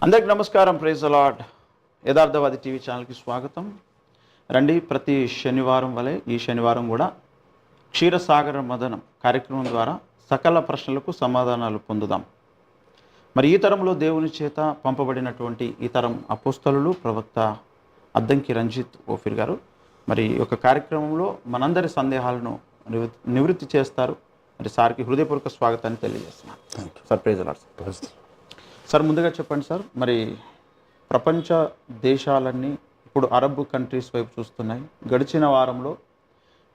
అందరికి నమస్కారం. ప్రైజ్ అలాడ్. యథార్థవాది టీవీ ఛానల్కి స్వాగతం. రండి, ప్రతి శనివారం వలె ఈ శనివారం కూడా క్షీరసాగర మదనం కార్యక్రమం ద్వారా సకల ప్రశ్నలకు సమాధానాలు పొందుదాం. మరి ఈ తరంలో దేవుని చేత పంపబడినటువంటి ఈ తరం అపోస్తలులు ప్రవక్త అద్దంకి రంజిత్ ఓఫిర్ గారు మరి ఒక కార్యక్రమంలో మనందరి సందేహాలను నివృత్తి చేస్తారు. మరి సార్కి హృదయపూర్వక స్వాగతాన్ని తెలియజేస్తున్నాను. సార్, ప్రైజ్ అలాడ్. సార్, ముందుగా చెప్పండి సార్, మరి ప్రపంచ దేశాలన్నీ ఇప్పుడు అరబ్ కంట్రీస్ వైపు చూస్తున్నాయి. గడిచిన వారంలో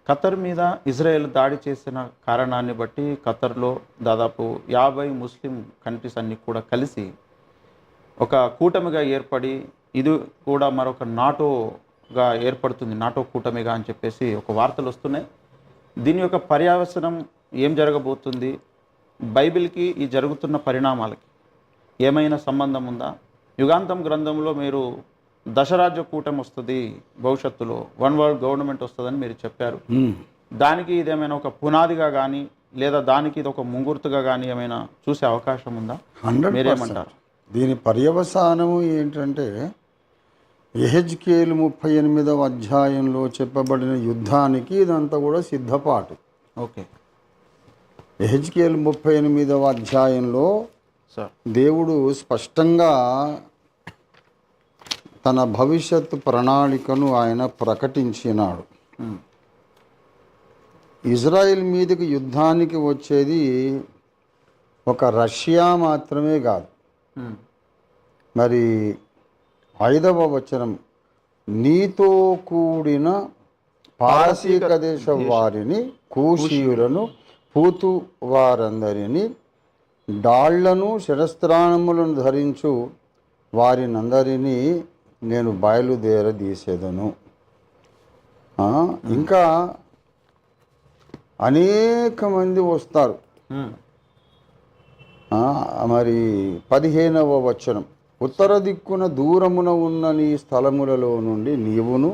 ఖతర్ మీద ఇజ్రాయెల్ దాడి చేసిన కారణాన్ని బట్టి ఖతర్లో దాదాపు 50 ముస్లిం కంట్రీస్ అన్నీ కూడా కలిసి ఒక కూటమిగా ఏర్పడి ఇది కూడా మరొక నాటోగా ఏర్పడుతుంది, నాటో కూటమిగా అని చెప్పేసి ఒక వార్తలు వస్తున్నాయి. దీని యొక్క పర్యవసనం ఏం జరగబోతుంది, బైబిల్కి ఈ జరుగుతున్న పరిణామాలకి ఏమైనా సంబంధం ఉందా? యుగాంతం గ్రంథంలో మీరు దశరాజ్య కూటమి వస్తుంది, భవిష్యత్తులో వన్ వరల్డ్ గవర్నమెంట్ వస్తుందని మీరు చెప్పారు. దానికి ఇదేమైనా ఒక పునాదిగా కానీ లేదా దానికి ఇది ఒక ముంగుర్తుగా కానీ ఏమైనా చూసే అవకాశం ఉందా? 100%. మీరేమంటారు? దీని పర్యవసానము ఏంటంటే యెహెజ్కేలు 38వ అధ్యాయంలో చెప్పబడిన యుద్ధానికి ఇదంతా కూడా సిద్ధపాటు. ఓకే. యెహెజ్కేలు 38వ అధ్యాయంలో దేవుడు స్పష్టంగా తన భవిష్యత్తు ప్రణాళికను ఆయన ప్రకటించినాడు. ఇజ్రాయెల్ మీదకి యుద్ధానికి వచ్చేది ఒక రష్యా మాత్రమే కాదు. మరి 5వ వచనం, నీతో కూడిన పారసీక దేశం వారిని, కూషీయులను, పూతు వారందరినీ, డాళ్లను, శిరస్త్రాణములను ధరించు వారినందరినీ నేను బయలుదేరదీసేదను. ఇంకా అనేక మంది వస్తారు. మరి 15వ వచనం, ఉత్తర దిక్కున దూరమున ఉన్న నీ స్థలములలో నుండి నీవును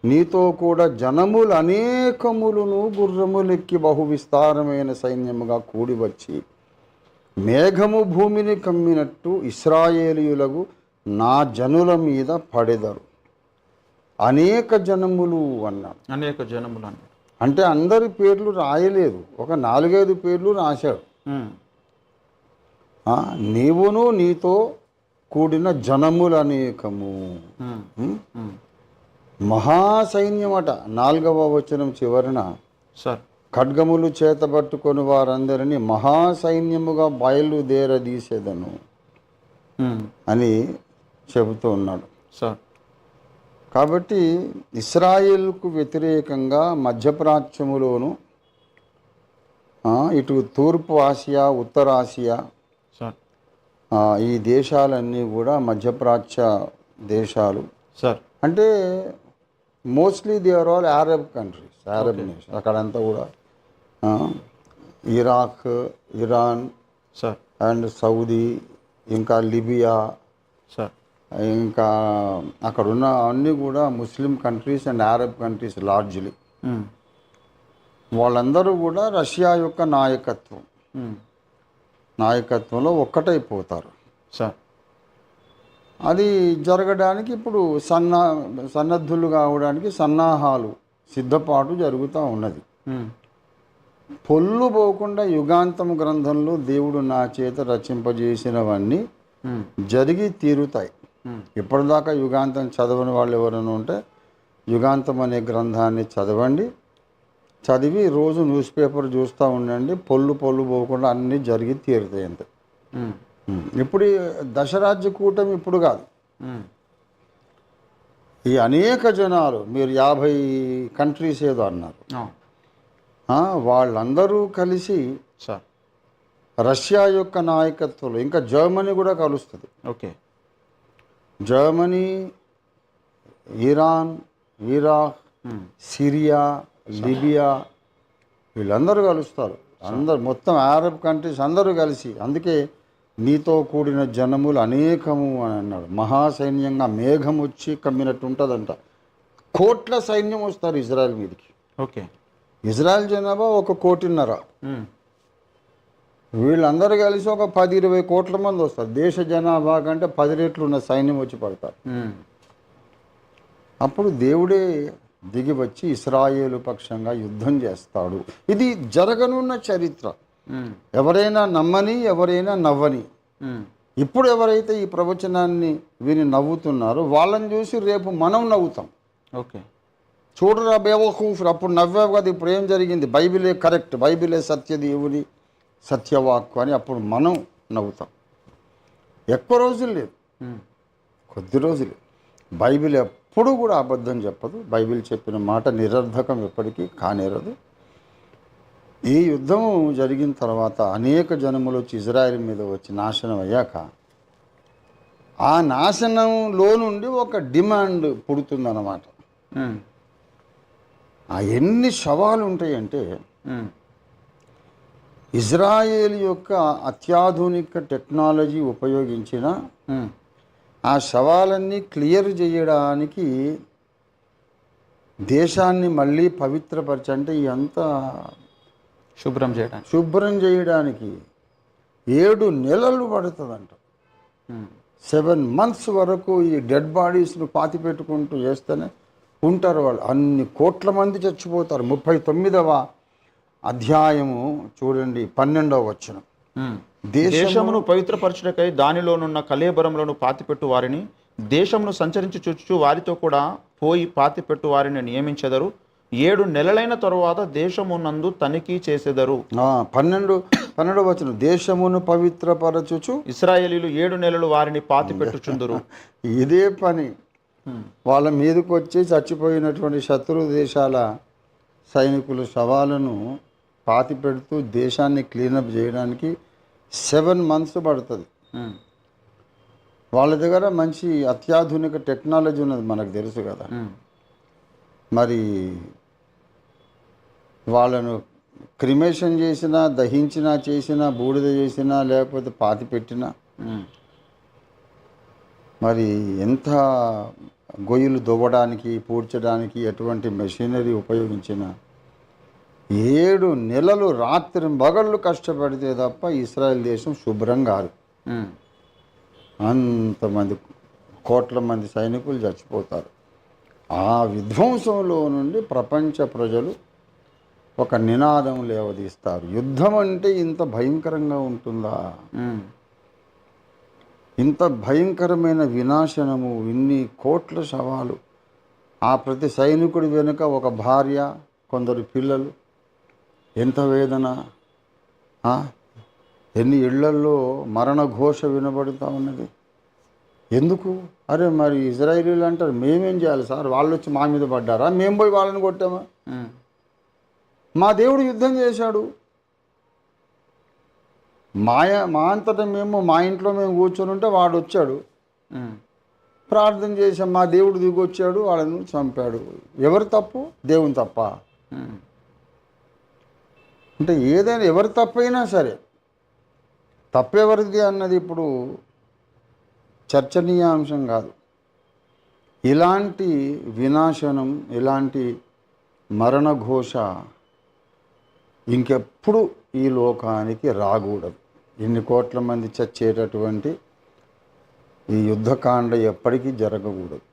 నీతో కూడా జనములు అనేకములను గుర్రములెక్కి బహు విస్తారమైన సైన్యముగా కూడి వచ్చి మేఘము భూమిని కమ్మినట్టు ఇశ్రాయేలీయులకు నా జనుల మీద పడెదరు. అనేక జనములు అన్నాడు. అనేక జనములు అంటే అందరి పేర్లు రాయలేదు, ఒక 4-5 పేర్లు రాశాడు. నీవును నీతో కూడిన జనములు అనేకము. మహాసైన్యమట. 4వ వచనం చివరన సార్, ఖడ్గములు చేతబట్టుకొని వారందరినీ మహాసైన్యముగా బయలుదేరదీసేదను అని చెబుతూ ఉన్నాడు. సార్, కాబట్టి ఇస్రాయేల్కు వ్యతిరేకంగా మధ్యప్రాచ్యములోను, ఇటు తూర్పు ఆసియా, ఉత్తర ఆసియా, ఈ దేశాలన్నీ కూడా మధ్యప్రాచ్య దేశాలు. సార్, అంటే mostly they are all Arab countries, Arab nation. అక్కడంతా కూడా Iraq, Iran, sir, and Saudi, ఇంకా లిబియా, సార్, ఇంకా అక్కడున్న అన్నీ కూడా Muslim countries and Arab countries largely. వాళ్ళందరూ కూడా రష్యా యొక్క నాయకత్వంలో ఒక్కటైపోతారు. సార్, అది జరగడానికి ఇప్పుడు సన్నద్ధులు కావడానికి సన్నాహాలు, సిద్ధపాటు జరుగుతూ ఉన్నది. పొల్లు పోకుండా యుగాంతం గ్రంథంలో దేవుడు నా చేత రచింపజేసినవన్నీ జరిగి తీరుతాయి. ఇప్పటిదాకా యుగాంతం చదవని వాళ్ళు ఎవరైనా ఉంటే యుగాంతం అనే గ్రంథాన్ని చదవండి. చదివి రోజు న్యూస్ పేపర్ చూస్తూ ఉండండి. పొల్లు పోకుండా అన్నీ జరిగి తీరుతాయి అంతే. ఇప్పుడు దశరాజ్య కూటమి ఇప్పుడు కాదు. ఈ అనేక జనాలు, మీరు 50 కంట్రీస్ ఏదో అన్నారు, వాళ్ళందరూ కలిసి రష్యా యొక్క నాయకత్వంలో ఇంకా జర్మనీ కూడా కలుస్తుంది. Okay. Germany, Iran, Iraq, Syria, Libya, వీళ్ళందరూ కలుస్తారు. అందరు మొత్తం అరబ్ కంట్రీస్ అందరూ కలిసి. అందుకే నీతో కూడిన జనములు అనేకము అని అన్నాడు. మహాసైన్యంగా మేఘం వచ్చి కమ్మినట్టు ఉంటుందంట. కోట్ల సైన్యం వస్తారు ఇజ్రాయెల్ మీదకి. ఓకే. ఇజ్రాయెల్ జనాభా 1.5 కోటి. వీళ్ళందరూ కలిసి ఒక 10-20 కోట్ల మంది వస్తారు. దేశ జనాభా కంటే 10 రెట్లు ఉన్న సైన్యం వచ్చి పడతారు. అప్పుడు దేవుడే దిగి వచ్చి ఇశ్రాయేలు పక్షంగా యుద్ధం చేస్తాడు. ఇది జరగనున్న చరిత్ర. ఎవరైనా నమ్మని, ఎవరైనా నవ్వని. ఇప్పుడు ఎవరైతే ఈ ప్రవచనాన్ని విని నవ్వుతున్నారో వాళ్ళని చూసి రేపు మనం నవ్వుతాం. ఓకే, చూడరా బేవకూఫ్, అప్పుడు నవ్వావు కదా, ఇప్పుడు ఏం జరిగింది, బైబిలే కరెక్ట్, బైబిలే సత్యదేవుని సత్యవాక్కు అని అప్పుడు మనం నవ్వుతాం. ఎక్కువ రోజులు లేదు, కొద్ది రోజులు. బైబిల్ ఎప్పుడు కూడా అబద్ధం చెప్పదు. బైబిల్ చెప్పిన మాట నిరర్ధకం ఎప్పటికీ కానేరదు. ఈ యుద్ధం జరిగిన తర్వాత అనేక జనములు వచ్చి ఇజ్రాయెల్ మీద వచ్చి నాశనం అయ్యాక ఆ నాశనంలో నుండి ఒక డిమాండ్ పుడుతుందన్నమాట. ఆ ఎన్ని శవాలు ఉంటాయంటే ఇజ్రాయేల్ యొక్క అత్యాధునిక టెక్నాలజీ ఉపయోగించిన ఆ శవాలన్నీ క్లియర్ చేయడానికి, దేశాన్ని మళ్ళీ పవిత్రపరచంటే ఇదంతా శుభ్రం చేయడానికి 7 నెలలు పడుతుందంట. 7 months వరకు ఈ డెడ్ బాడీస్ను పాతి పెట్టుకుంటూ చేస్తేనే ఉంటారు వాళ్ళు. అన్ని కోట్ల మంది చచ్చిపోతారు. 39వ అధ్యాయము చూడండి, 12వ వచనం. దేశమును పవిత్రపరచుటకై దానిలోనున్న కళేబరములను పాతిపెట్టు వారిని, దేశమును సంచరించి చుచ్చు వారితో కూడా పోయి పాతిపెట్టు వారిని నియమించెదరు. 7 నెలలైన తరువాత దేశమునందు తనిఖీ చేసెదరు. 12వ వచనం, దేశమును పవిత్రపరచుచు ఇశ్రాయేలీలు 7 నెలలు వారిని పాతిపెట్టుచుందురు. ఇదే పని వాళ్ళ మీదకి వచ్చి చచ్చిపోయినటువంటి శత్రు దేశాల సైనికుల శవాలను పాతి పెడుతూ దేశాన్ని క్లీనప్ చేయడానికి 7 months పడుతుంది. వాళ్ళ దగ్గర మంచి అత్యాధునిక టెక్నాలజీ ఉన్నది, మనకు తెలుసు కదా. మరి వాళ్ళను క్రిమేషన్ చేసినా, దహించినా, చేసినా, బూడిద చేసినా, లేకపోతే పాతి పెట్టినా, మరి ఎంత గొయ్యలు దువ్వడానికి, పూడ్చడానికి ఎటువంటి మెషినరీ ఉపయోగించిన 7 నెలలు రాత్రి మగళ్ళు కష్టపడితే తప్ప ఇశ్రాయేల్ దేశం శుభ్రం కాదు. అంతమంది కోట్ల మంది సైనికులు చచ్చిపోతారు. ఆ విధ్వంసంలో నుండి ప్రపంచ ప్రజలు ఒక నినాదం లేవదీస్తారు. యుద్ధం అంటే ఇంత భయంకరంగా ఉంటుందా? ఇంత భయంకరమైన వినాశనము, ఇన్ని కోట్ల శవాలు, ఆ ప్రతి సైనికుడి వెనుక ఒక భార్య, కొందరు పిల్లలు, ఎంత వేదన! ఎన్ని ఇళ్లల్లో మరణ ఘోష వినబడుతూ ఉన్నది. ఎందుకు? అరే మరి ఇజ్రాయేలీలు అంటారు, మేమేం చేయాలి సార్, వాళ్ళు వచ్చి మా మీద పడ్డారా, మేము పోయి వాళ్ళని కొట్టామా? మా దేవుడు యుద్ధం చేశాడు. మా అంతటా మేము మా ఇంట్లో మేము కూర్చొని ఉంటే వాడు వచ్చాడు, ప్రార్థన చేసాం, మా దేవుడు దిగొచ్చాడు, వాళ్ళని చంపాడు. ఎవరు తప్పు? దేవుని తప్ప? అంటే ఏదైనా ఎవరి తప్పైనా సరే, తప్పెవరిది అన్నది ఇప్పుడు చర్చనీయాంశం కాదు. ఇలాంటి వినాశనం, ఇలాంటి మరణఘోష ఇంకెప్పుడు ఈ లోకానికి రాకూడదు. ఇన్ని కోట్ల మంది చచ్చేటటువంటి ఈ యుద్ధకాండ ఎప్పటికీ జరగకూడదు.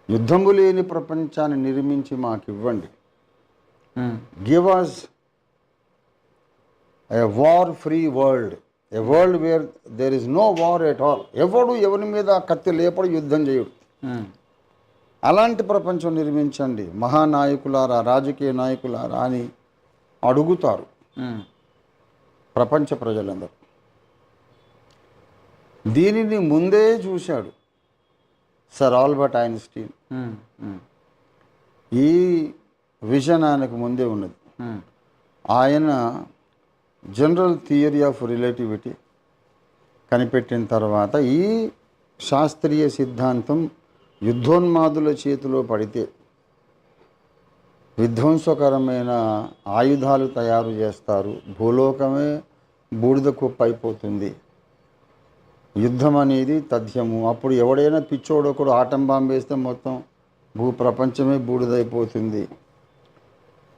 యుద్ధము లేని ప్రపంచాన్ని నిర్మించి మాకు ఇవ్వండి. Give us a war-free world, a world where there is no war at all. ఎవడు ఎవరి మీద కత్తి లేపడు, యుద్ధం చేయడు. అలాంటి ప్రపంచం నిర్మించండి మహానాయకులారా, రాజకీయ నాయకులారా అని అడుగుతారు ప్రపంచ ప్రజలందరూ. దీనిని ముందే చూశాడు సర్ ఆల్బర్ట్ ఐన్స్టీన్. ఈ విజన్ ఆయనకు ముందే ఉన్నది. ఆయన జనరల్ థియరీ ఆఫ్ రిలేటివిటీ కనిపెట్టిన తర్వాత ఈ శాస్త్రీయ సిద్ధాంతం యుద్ధోన్మాదుల చేతిలో పడితే విధ్వంసకరమైన ఆయుధాలు తయారు చేస్తారు, భూలోకమే బూడిద కుప్ప అయిపోతుంది. యుద్ధం అనేది తథ్యము. అప్పుడు ఎవడైనా పిచ్చోడు ఒకడు ఆటం బాంబు వేస్తే మొత్తం భూప్రపంచమే బూడిదైపోతుంది.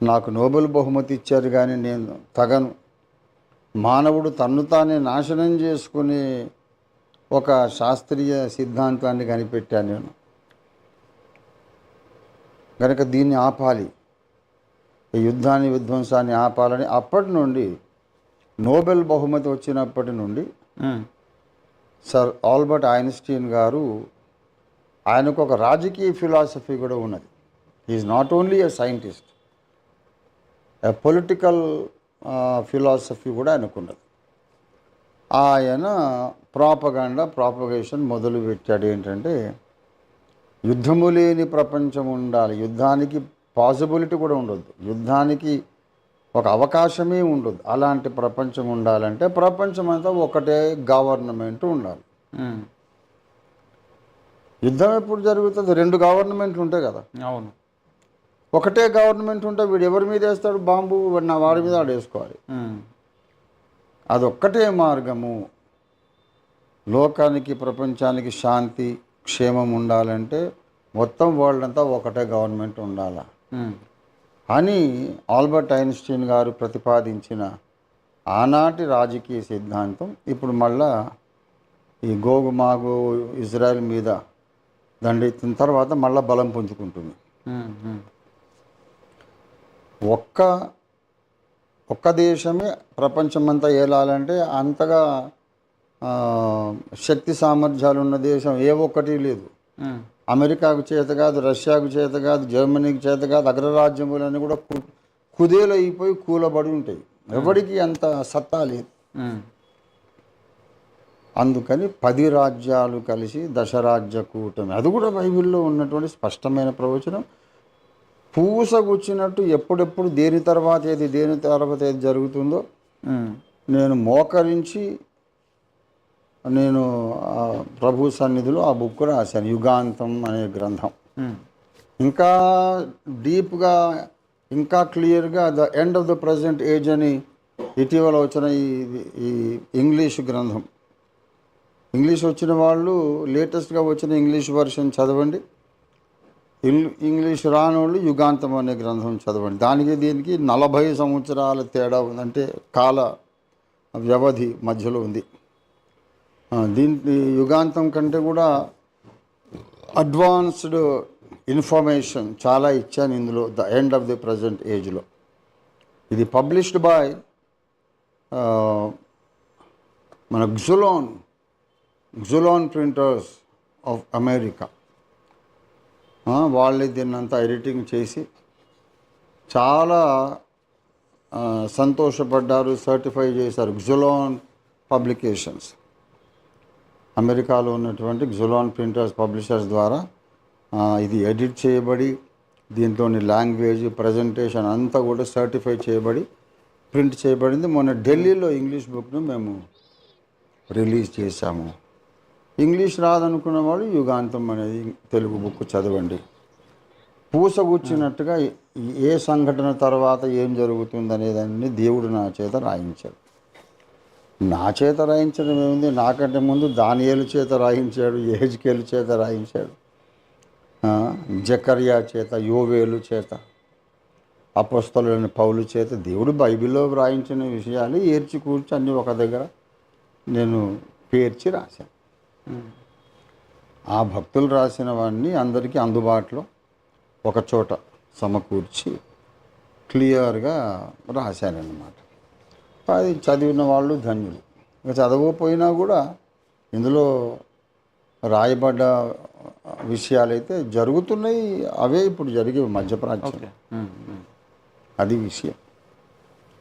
నాకు నోబెల్ బహుమతి ఇచ్చారు కానీ నేను తగను, మానవుడు తన్ను తానే నాశనం చేసుకునే ఒక శాస్త్రీయ సిద్ధాంతాన్ని కనిపెట్టాను నేను. కనుక దీన్ని ఆపాలి, ఈ యుద్ధాన్ని విధ్వంసాన్ని ఆపాలని అప్పటి నుండి నోబెల్ బహుమతి వచ్చినప్పటి నుండి సర్ ఆల్బర్ట్ ఐన్స్టీన్ గారు, ఆయనకు ఒక రాజకీయ ఫిలాసఫీ కూడా ఉన్నది. Is not only a scientist, a political philosophy కూడా ఆయనకున్నది. ఆయన ప్రాపగేషన్ మొదలుపెట్టాడు. ఏంటంటే యుద్ధము లేని ప్రపంచం ఉండాలి, యుద్ధానికి పాసిబిలిటీ కూడా ఉండొద్దు, యుద్ధానికి ఒక అవకాశమే ఉండదు. అలాంటి ప్రపంచం ఉండాలంటే ప్రపంచం అంతా ఒకటే గవర్నమెంట్ ఉండాలి. యుద్ధం ఎప్పుడు జరుగుతుంది? 2 గవర్నమెంట్లు ఉంటాయి కదా. అవును. ఒకటే గవర్నమెంట్ ఉంటే వీడు ఎవరి మీద వేస్తాడు బాంబు? నా వాడి మీద వాడు వేసుకోవాలి. అదొక్కటే మార్గము. లోకానికి, ప్రపంచానికి శాంతి, క్షేమం ఉండాలంటే మొత్తం వరల్డ్ అంతా ఒకటే గవర్నమెంట్ ఉండాలా అని ఆల్బర్ట్ ఐన్స్టీన్ గారు ప్రతిపాదించిన ఆనాటి రాజకీయ సిద్ధాంతం ఇప్పుడు మళ్ళా ఈ గోగు మాగు ఇజ్రాయెల్ మీద దండెత్తిన తర్వాత మళ్ళా బలం పుంజుకుంటుంది. ఒక్క దేశమే ప్రపంచమంతా ఏలాలంటే అంతగా శక్తి సామర్థ్యాలు ఉన్న దేశం ఏ ఒక్కటి లేదు. అమెరికాకు చేత కాదు, రష్యాకు చేత కాదు, జర్మనీకి చేత కాదు, అగ్రరాజ్యములన్నీ కూడా కుదేలైపోయి కూలబడి ఉంటాయి. ఎవరికి అంత సత్తా లేదు. అందుకని 10 రాజ్యాలు కలిసి దశరాజ్య కూటమి, అది కూడా బైబిల్లో ఉన్నటువంటి స్పష్టమైన ప్రవచనం. పూసగుచ్చినట్టు ఎప్పుడెప్పుడు దేని తర్వాత ఏది జరుగుతుందో నేను మోకరించి నేను ప్రభు సన్నిధిలో ఆ బుక్ రాశాను, యుగాంతం అనే గ్రంథం. ఇంకా డీప్గా, ఇంకా క్లియర్గా the end of the present age అని ఇటీవల వచ్చిన ఈ ఇంగ్లీష్ గ్రంథం. ఇంగ్లీష్ వచ్చిన వాళ్ళు లేటెస్ట్గా వచ్చిన ఇంగ్లీష్ వర్షన్ చదవండి. ఇంగ్లీష్ రానోళ్ళు యుగాంతం అనే గ్రంథం చదవండి. దానికి దీనికి 40 సంవత్సరాల తేడా ఉందంటే కాల వ్యవధి మధ్యలో ఉంది. దీనికి యుగాంతం కంటే కూడా అడ్వాన్స్డ్ ఇన్ఫర్మేషన్ చాలా ఇచ్చాను ఇందులో, the end of the present ఏజ్లో. ఇది పబ్లిష్డ్ బై మన గ్జులాన్ ప్రింటర్స్ ఆఫ్ అమెరికా. వాళ్ళే దీన్నంతా ఎడిటింగ్ చేసి చాలా సంతోషపడ్డారు, సర్టిఫై చేశారు. గ్జులాన్ పబ్లికేషన్స్, అమెరికాలో ఉన్నటువంటి గ్జులాన్ ప్రింటర్స్ పబ్లిషర్స్ ద్వారా ఇది ఎడిట్ చేయబడి దీంట్లోని లాంగ్వేజ్, ప్రజెంటేషన్ అంతా కూడా సర్టిఫై చేయబడి ప్రింట్ చేయబడింది. మొన్న ఢిల్లీలో ఇంగ్లీష్ బుక్ను మేము రిలీజ్ చేశాము. ఇంగ్లీష్ రాదనుకున్న వాళ్ళు యుగాంతం అనేది తెలుగు బుక్ చదవండి. పూసగుచ్చినట్టుగా ఏ సంఘటన తర్వాత ఏం జరుగుతుంది అనేదాన్ని దేవుడు నా చేత రాయించాడు. నా చేత రాయించడం ఏముంది, నాకంటే ముందు దానియేలు చేత రాయించాడు, యెహెజ్కేలు చేత రాయించాడు, జకర్యా చేత, యోవేలు చేత, అపోస్తలులైన పౌలు చేత దేవుడు బైబిల్లో రాయించిన విషయాలు ఏర్చి కూర్చి అన్నీ ఒక దగ్గర నేను పేర్చి రాశాను. ఆ భక్తులు రాసినవన్నీ అందరికీ అందుబాటులో ఒక చోట సమకూర్చి క్లియర్గా రాశానన్నమాట. అది చదివిన వాళ్ళు ధన్యులు. ఇక చదవకపోయినా కూడా ఇందులో రాయబడ్డ విషయాలైతే జరుగుతున్నాయి, అవే ఇప్పుడు జరిగే మధ్యప్రాచ్యం. అది విషయం.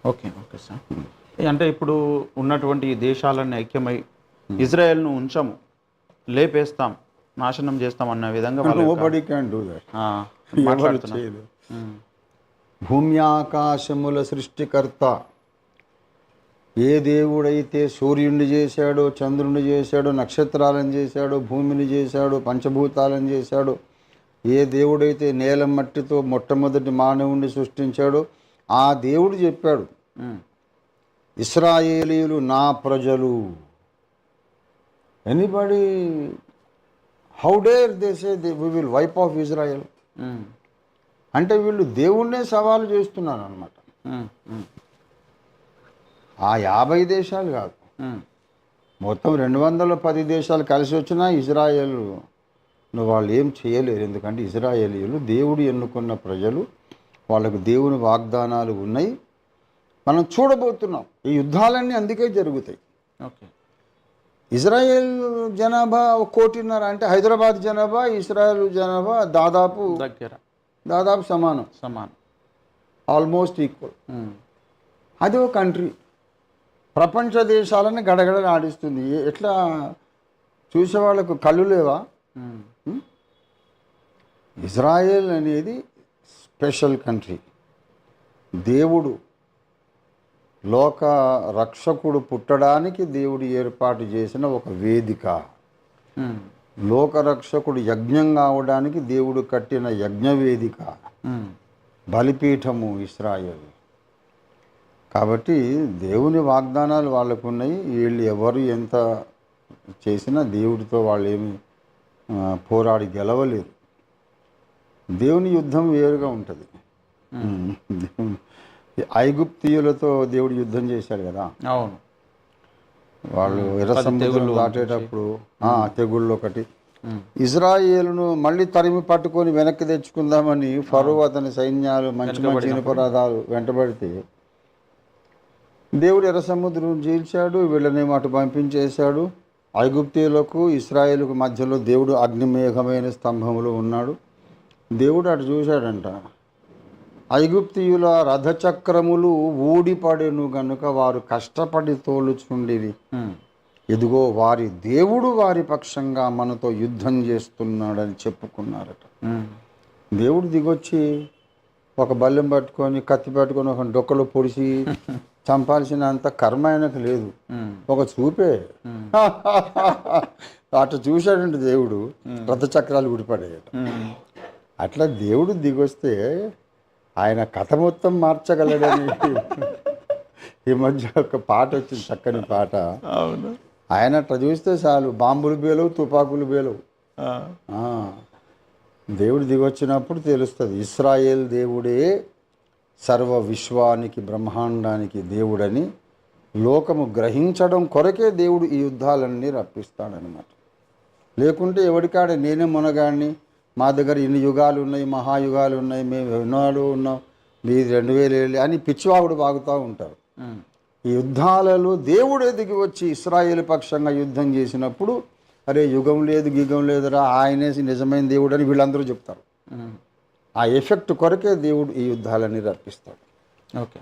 Okay sir. అంటే ఇప్పుడు ఉన్నటువంటి ఈ దేశాలన్నీ ఐక్యమై ఇజ్రాయెల్ను ఉంచము, లేపేస్తాం, నాశనం చేస్తాం అన్న విధంగా నోబడీ క్యాన్ డూ దట్. మాట్లాడుతున్నారు. భూమి ఆకాశముల సృష్టికర్త ఏ దేవుడైతే సూర్యుడిని చేశాడో, చంద్రుడిని చేశాడో, నక్షత్రాలను చేశాడో, భూమిని చేశాడో, పంచభూతాలను చేశాడో, ఏ దేవుడైతే నేల మట్టితో మొట్టమొదటి మానవుడిని సృష్టించాడో ఆ దేవుడు చెప్పాడు, ఇశ్రాయేలీయులు నా ప్రజలు. Anybody how dare they say we will wipe off Israel అంటే వీళ్ళు దేవుణ్ణే సవాలు చేస్తున్నారు అన్నమాట. ఆ 50 దేశాలు కాదు, ఉమ్. మొత్తం 210 దేశాలు కలిసి వచ్చినా ఇజ్రాయేల్ వాళ్ళు ఏం చేయలేరు. ఎందుకంటే ఇజ్రాయేలీయులు దేవుడు ఎన్నుకున్న ప్రజలు, వాళ్ళకు దేవుని వాగ్దానాలు ఉన్నాయి. మనం చూడబోతున్నాం ఈ యుద్ధాలన్నీ అందుకే జరుగుతాయి. ఓకే. ఇజ్రాయెల్ జనాభా 1.5 అంటే హైదరాబాద్ జనాభా ఇజ్రాయెల్ జనాభా దాదాపు సమానం, ఆల్మోస్ట్ ఈక్వల్. అది ఒక కంట్రీ ప్రపంచ దేశాలని గడగడ ఆడిస్తుంది. ఎట్లా చూసే వాళ్ళకు కళ్ళు లేవా? ఇజ్రాయెల్ అనేది స్పెషల్ కంట్రీ. దేవుడు లోక రక్షకుడు పుట్టడానికి దేవుడు ఏర్పాటు చేసిన ఒక వేదిక. లోకరక్షకుడు యజ్ఞం కావడానికి దేవుడు కట్టిన యజ్ఞవేదిక, బలిపీఠము ఇశ్రాయేలు. కాబట్టి దేవుని వాగ్దానాలు వాళ్ళకు ఉన్నాయి. వీళ్ళు ఎవరు ఎంత చేసినా దేవుడితో వాళ్ళు ఏమి పోరాడి గెలవలేరు. దేవుని యుద్ధం వేరుగా ఉంటుంది. ఐగుప్తీయులతో దేవుడు యుద్ధం చేశాడు కదా. అవును. వాళ్ళు ఎర్ర సముద్రం దాటేటప్పుడు తెగుళ్ళు ఒకటి, ఇజ్రాయేలును మళ్ళీ తరిమి పట్టుకొని వెనక్కి తెచ్చుకుందామని ఫరో అతని సైన్యాలు మంచి మంచి ఇనుపరాధాలు వెంటబడితే దేవుడు ఎర్ర సముద్రం చీల్చాడు, వీళ్ళనేమో అటు పంపించేశాడు. ఐగుప్తీయులకు ఇశ్రాయేలుకు మధ్యలో దేవుడు అగ్నిమేఘమైన స్తంభములో ఉన్నాడు. దేవుడు అటు చూశాడంట, ఐగుప్తీయుల రథచక్రములు ఊడిపడెను గనుక వారు కష్టపడి తోలుచుండిరి. ఇదిగో వారి దేవుడు వారి పక్షంగా మనతో యుద్ధం చేస్తున్నాడని చెప్పుకున్నారట. దేవుడు దిగొచ్చి ఒక బల్లెం పట్టుకొని కత్తి పట్టుకొని ఒక డొక్కలో పొడిచి చంపాల్సినంత కర్మ ఆయనకు లేదు, ఒక చూపే. అటు చూశాడంటే దేవుడు రథచక్రాలు ఊడిపడేయట. అట్లా దేవుడు దిగొస్తే ఆయన కథ మొత్తం మార్చగలడని ఈ మధ్య ఒక పాట వచ్చింది, చక్కని పాట. ఆయన అట్లా చూస్తే చాలు, బాంబులు బేలవు, తుపాకులు బేలవు. దేవుడు దిగొచ్చినప్పుడు తెలుస్తుంది ఇశ్రాయేల్ దేవుడే సర్వ విశ్వానికి బ్రహ్మాండానికి దేవుడని. లోకము గ్రహించడం కొరకే దేవుడు ఈ యుద్ధాలన్నీ రప్పిస్తాడనమాట. లేకుంటే ఎవడికాడే నేనే మునగాడిని, మా దగ్గర ఇన్ని యుగాలు ఉన్నాయి, మహాయుగాలు ఉన్నాయి, మేము ఎన్నోళ్ళు ఉన్నాం, మీది 2000 ఏళ్ళు అని పిచ్చివాగుడు బాగుతూ ఉంటారు. ఈ యుద్ధాలలో దేవుడే దిగి వచ్చి ఇశ్రాయేలు పక్షంగా యుద్ధం చేసినప్పుడు అరే యుగం లేదు గిగం లేదురా, ఆయనే నిజమైన దేవుడు అని వీళ్ళందరూ చెప్తారు. ఆ ఎఫెక్ట్ కొరకే దేవుడు ఈ యుద్ధాలన్నీ రప్పిస్తాడు. ఓకే.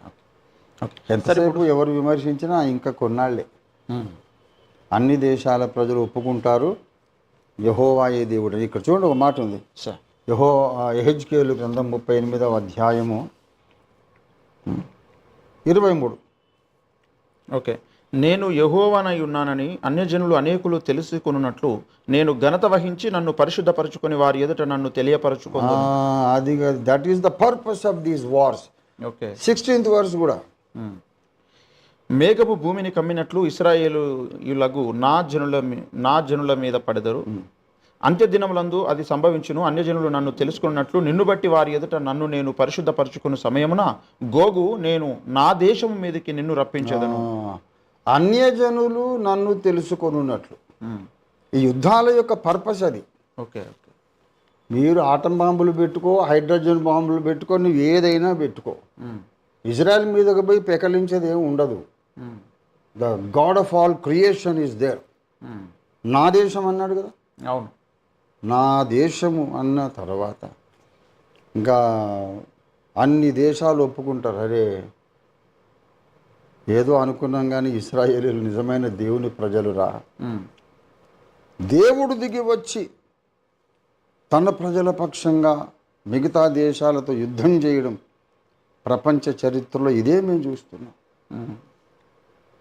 ఎంతసేపు ఎవరు విమర్శించినా ఇంకా కొన్నాళ్లే అన్ని దేశాల ప్రజలు ఒప్పుకుంటారు యెహోవాయే దేవుడు. ఇక్కడ చూడండి ఒక మాట ఉంది, యెహెజ్కేలు గ్రంథం 38వ అధ్యాయము 23. ఓకే. నేను యెహోవానై ఉన్నానని అన్యజనులు అనేకులు తెలుసుకొనున్నట్లు నేను ఘనత వహించి నన్ను పరిశుద్ధపరచుకొని వారి ఎదుట నన్ను తెలియపరచుకున్నాను. అది that is the purpose of these wars. Okay. 16th verse కూడా మేఘపు భూమిని కమ్మినట్లు ఇశ్రాయేలుయులకు నా జనుల మీద పడెదరు. అంత్యదినములందు అది సంభవించును. అన్యజనులు నన్ను తెలుసుకున్నట్లు నిన్ను బట్టి వారి ఎదుట నన్ను నేను పరిశుద్ధపరచుకున్న సమయమున గోగు నేను నా దేశం మీదకి నిన్ను రప్పించేదను. అన్యజనులు నన్ను తెలుసుకొనున్నట్లు. ఈ యుద్ధాల యొక్క పర్పస్ అది. ఓకే. మీరు ఆటం బాంబులు పెట్టుకో, హైడ్రోజన్ బాంబులు పెట్టుకో, నువ్వు ఏదైనా పెట్టుకో, ఇజ్రాయెల్ మీదకి పోయి పెకలించేది ఏమి ఉండదు. The God of all creation is there. నా దేశం అన్నాడు కదా. అవును. నా దేశము అన్న తర్వాత ఇంకా అన్ని దేశాలు ఒప్పుకుంటారు, అరే ఏదో అనుకున్నాం కానీ ఇశ్రాయేలీయులు నిజమైన దేవుని ప్రజలురా. దేవుడు దిగి వచ్చి తన ప్రజల పక్షంగా మిగతా దేశాలతో యుద్ధం చేయడం ప్రపంచ చరిత్రలో ఇదే మేము చూస్తున్నాం.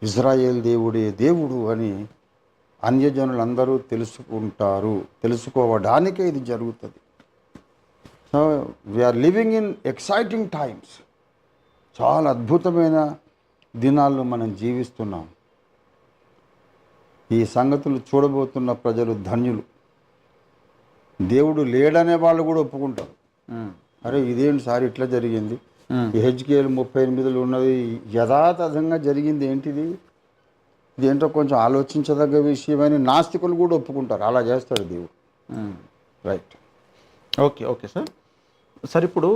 ఇజ్రాయేల్ దేవుడే దేవుడు అని అన్యజనులందరూ తెలుసుకుంటారు. తెలుసుకోవడానికే ఇది జరుగుతుంది. So we're living in exciting times. చాలా అద్భుతమైన దినాల్లో మనం జీవిస్తున్నాం. ఈ సంగతులు చూడబోతున్న ప్రజలు ధన్యులు. దేవుడు లేడనే వాళ్ళు కూడా ఒప్పుకుంటారు, అరే ఇదేంటి సార్ ఇట్లా జరిగింది, ఈ హెచ్కేఎల్ 38లో ఉన్నది యథాతథంగా జరిగింది ఏంటిది, ఇదేంటో కొంచెం ఆలోచించదగ్గ విషయమని నాస్తికులు కూడా ఒప్పుకుంటారు. అలా చేస్తాడు దేవుడు. Right. Okay okay sir. Sir ఇప్పుడు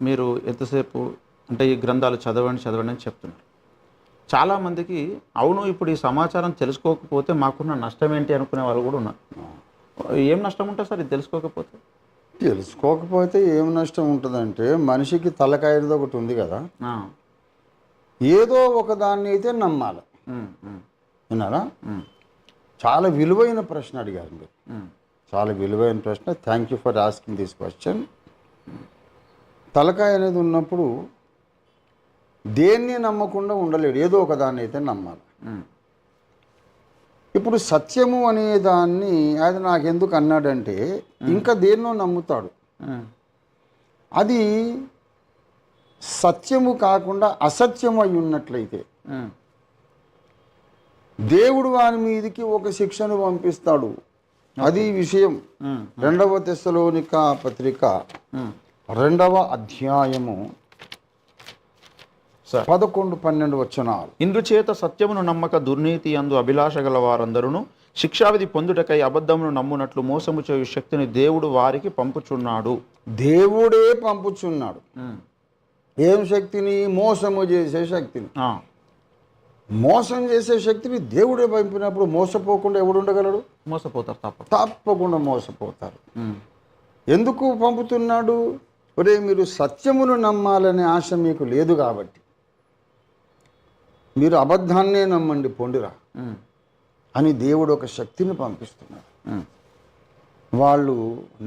మీరు ఎంతసేపు అంటే ఈ గ్రంథాలు చదవండి అని చెప్తున్నారు. చాలామందికి అవును ఇప్పుడు ఈ సమాచారం తెలుసుకోకపోతే మాకున్న నష్టం ఏంటి అనుకునే వాళ్ళు కూడా ఉన్నారు. ఏం నష్టం ఉంటుంది సార్ ఇది తెలుసుకోకపోతే ఏం నష్టం ఉంటుందంటే, మనిషికి తలకాయది ఒకటి ఉంది కదా, ఏదో ఒక దాన్ని అయితే నమ్మాలి. విన్నారా? చాలా విలువైన ప్రశ్న అడిగారు మీరు. చాలా విలువైన ప్రశ్న. Thank you for asking this question. తలకాయ అనేది ఉన్నప్పుడు దేన్ని నమ్మకుండా ఉండలేడు, ఏదో ఒక దాన్ని అయితే నమ్మాలి. ఇప్పుడు సత్యము అనే దాన్ని అది నాకెందుకు అన్నాడంటే, ఇంకా దేన్నో నమ్ముతాడు. అది సత్యము కాకుండా అసత్యము అయి ఉన్నట్లయితే దేవుడు వారి మీదికి ఒక శిక్షను పంపిస్తాడు. అది విషయం. 2వ తెస్సలోనిక పత్రిక 2వ అధ్యాయము 11-12 వచనాలు. ఇందుచేత సత్యమును నమ్మక దుర్నీతి యందు అభిలాష గల వారందరూ శిక్షావిధి పొందుటకై అబద్ధమును నమ్మునట్లు మోసము చేయు శక్తిని దేవుడు వారికి పంపుచున్నాడు. దేవుడే పంపుచున్నాడు. ఏం శక్తిని? మోసము చేసే శక్తిని. మోసం చేసే శక్తిని దేవుడే పంపినప్పుడు మోసపోకుండా ఎవడు ఉండగలడు? మోసపోతారు, తప్పకుండా మోసపోతారు. ఎందుకు పంపుతున్నాడు? ఒరే, మీరు సత్యమును నమ్మాలనే ఆశ మీకు లేదు కాబట్టి మీరు అబద్ధాన్నే నమ్మండి పొండిరా అని దేవుడు ఒక శక్తిని పంపిస్తున్నాడు. వాళ్ళు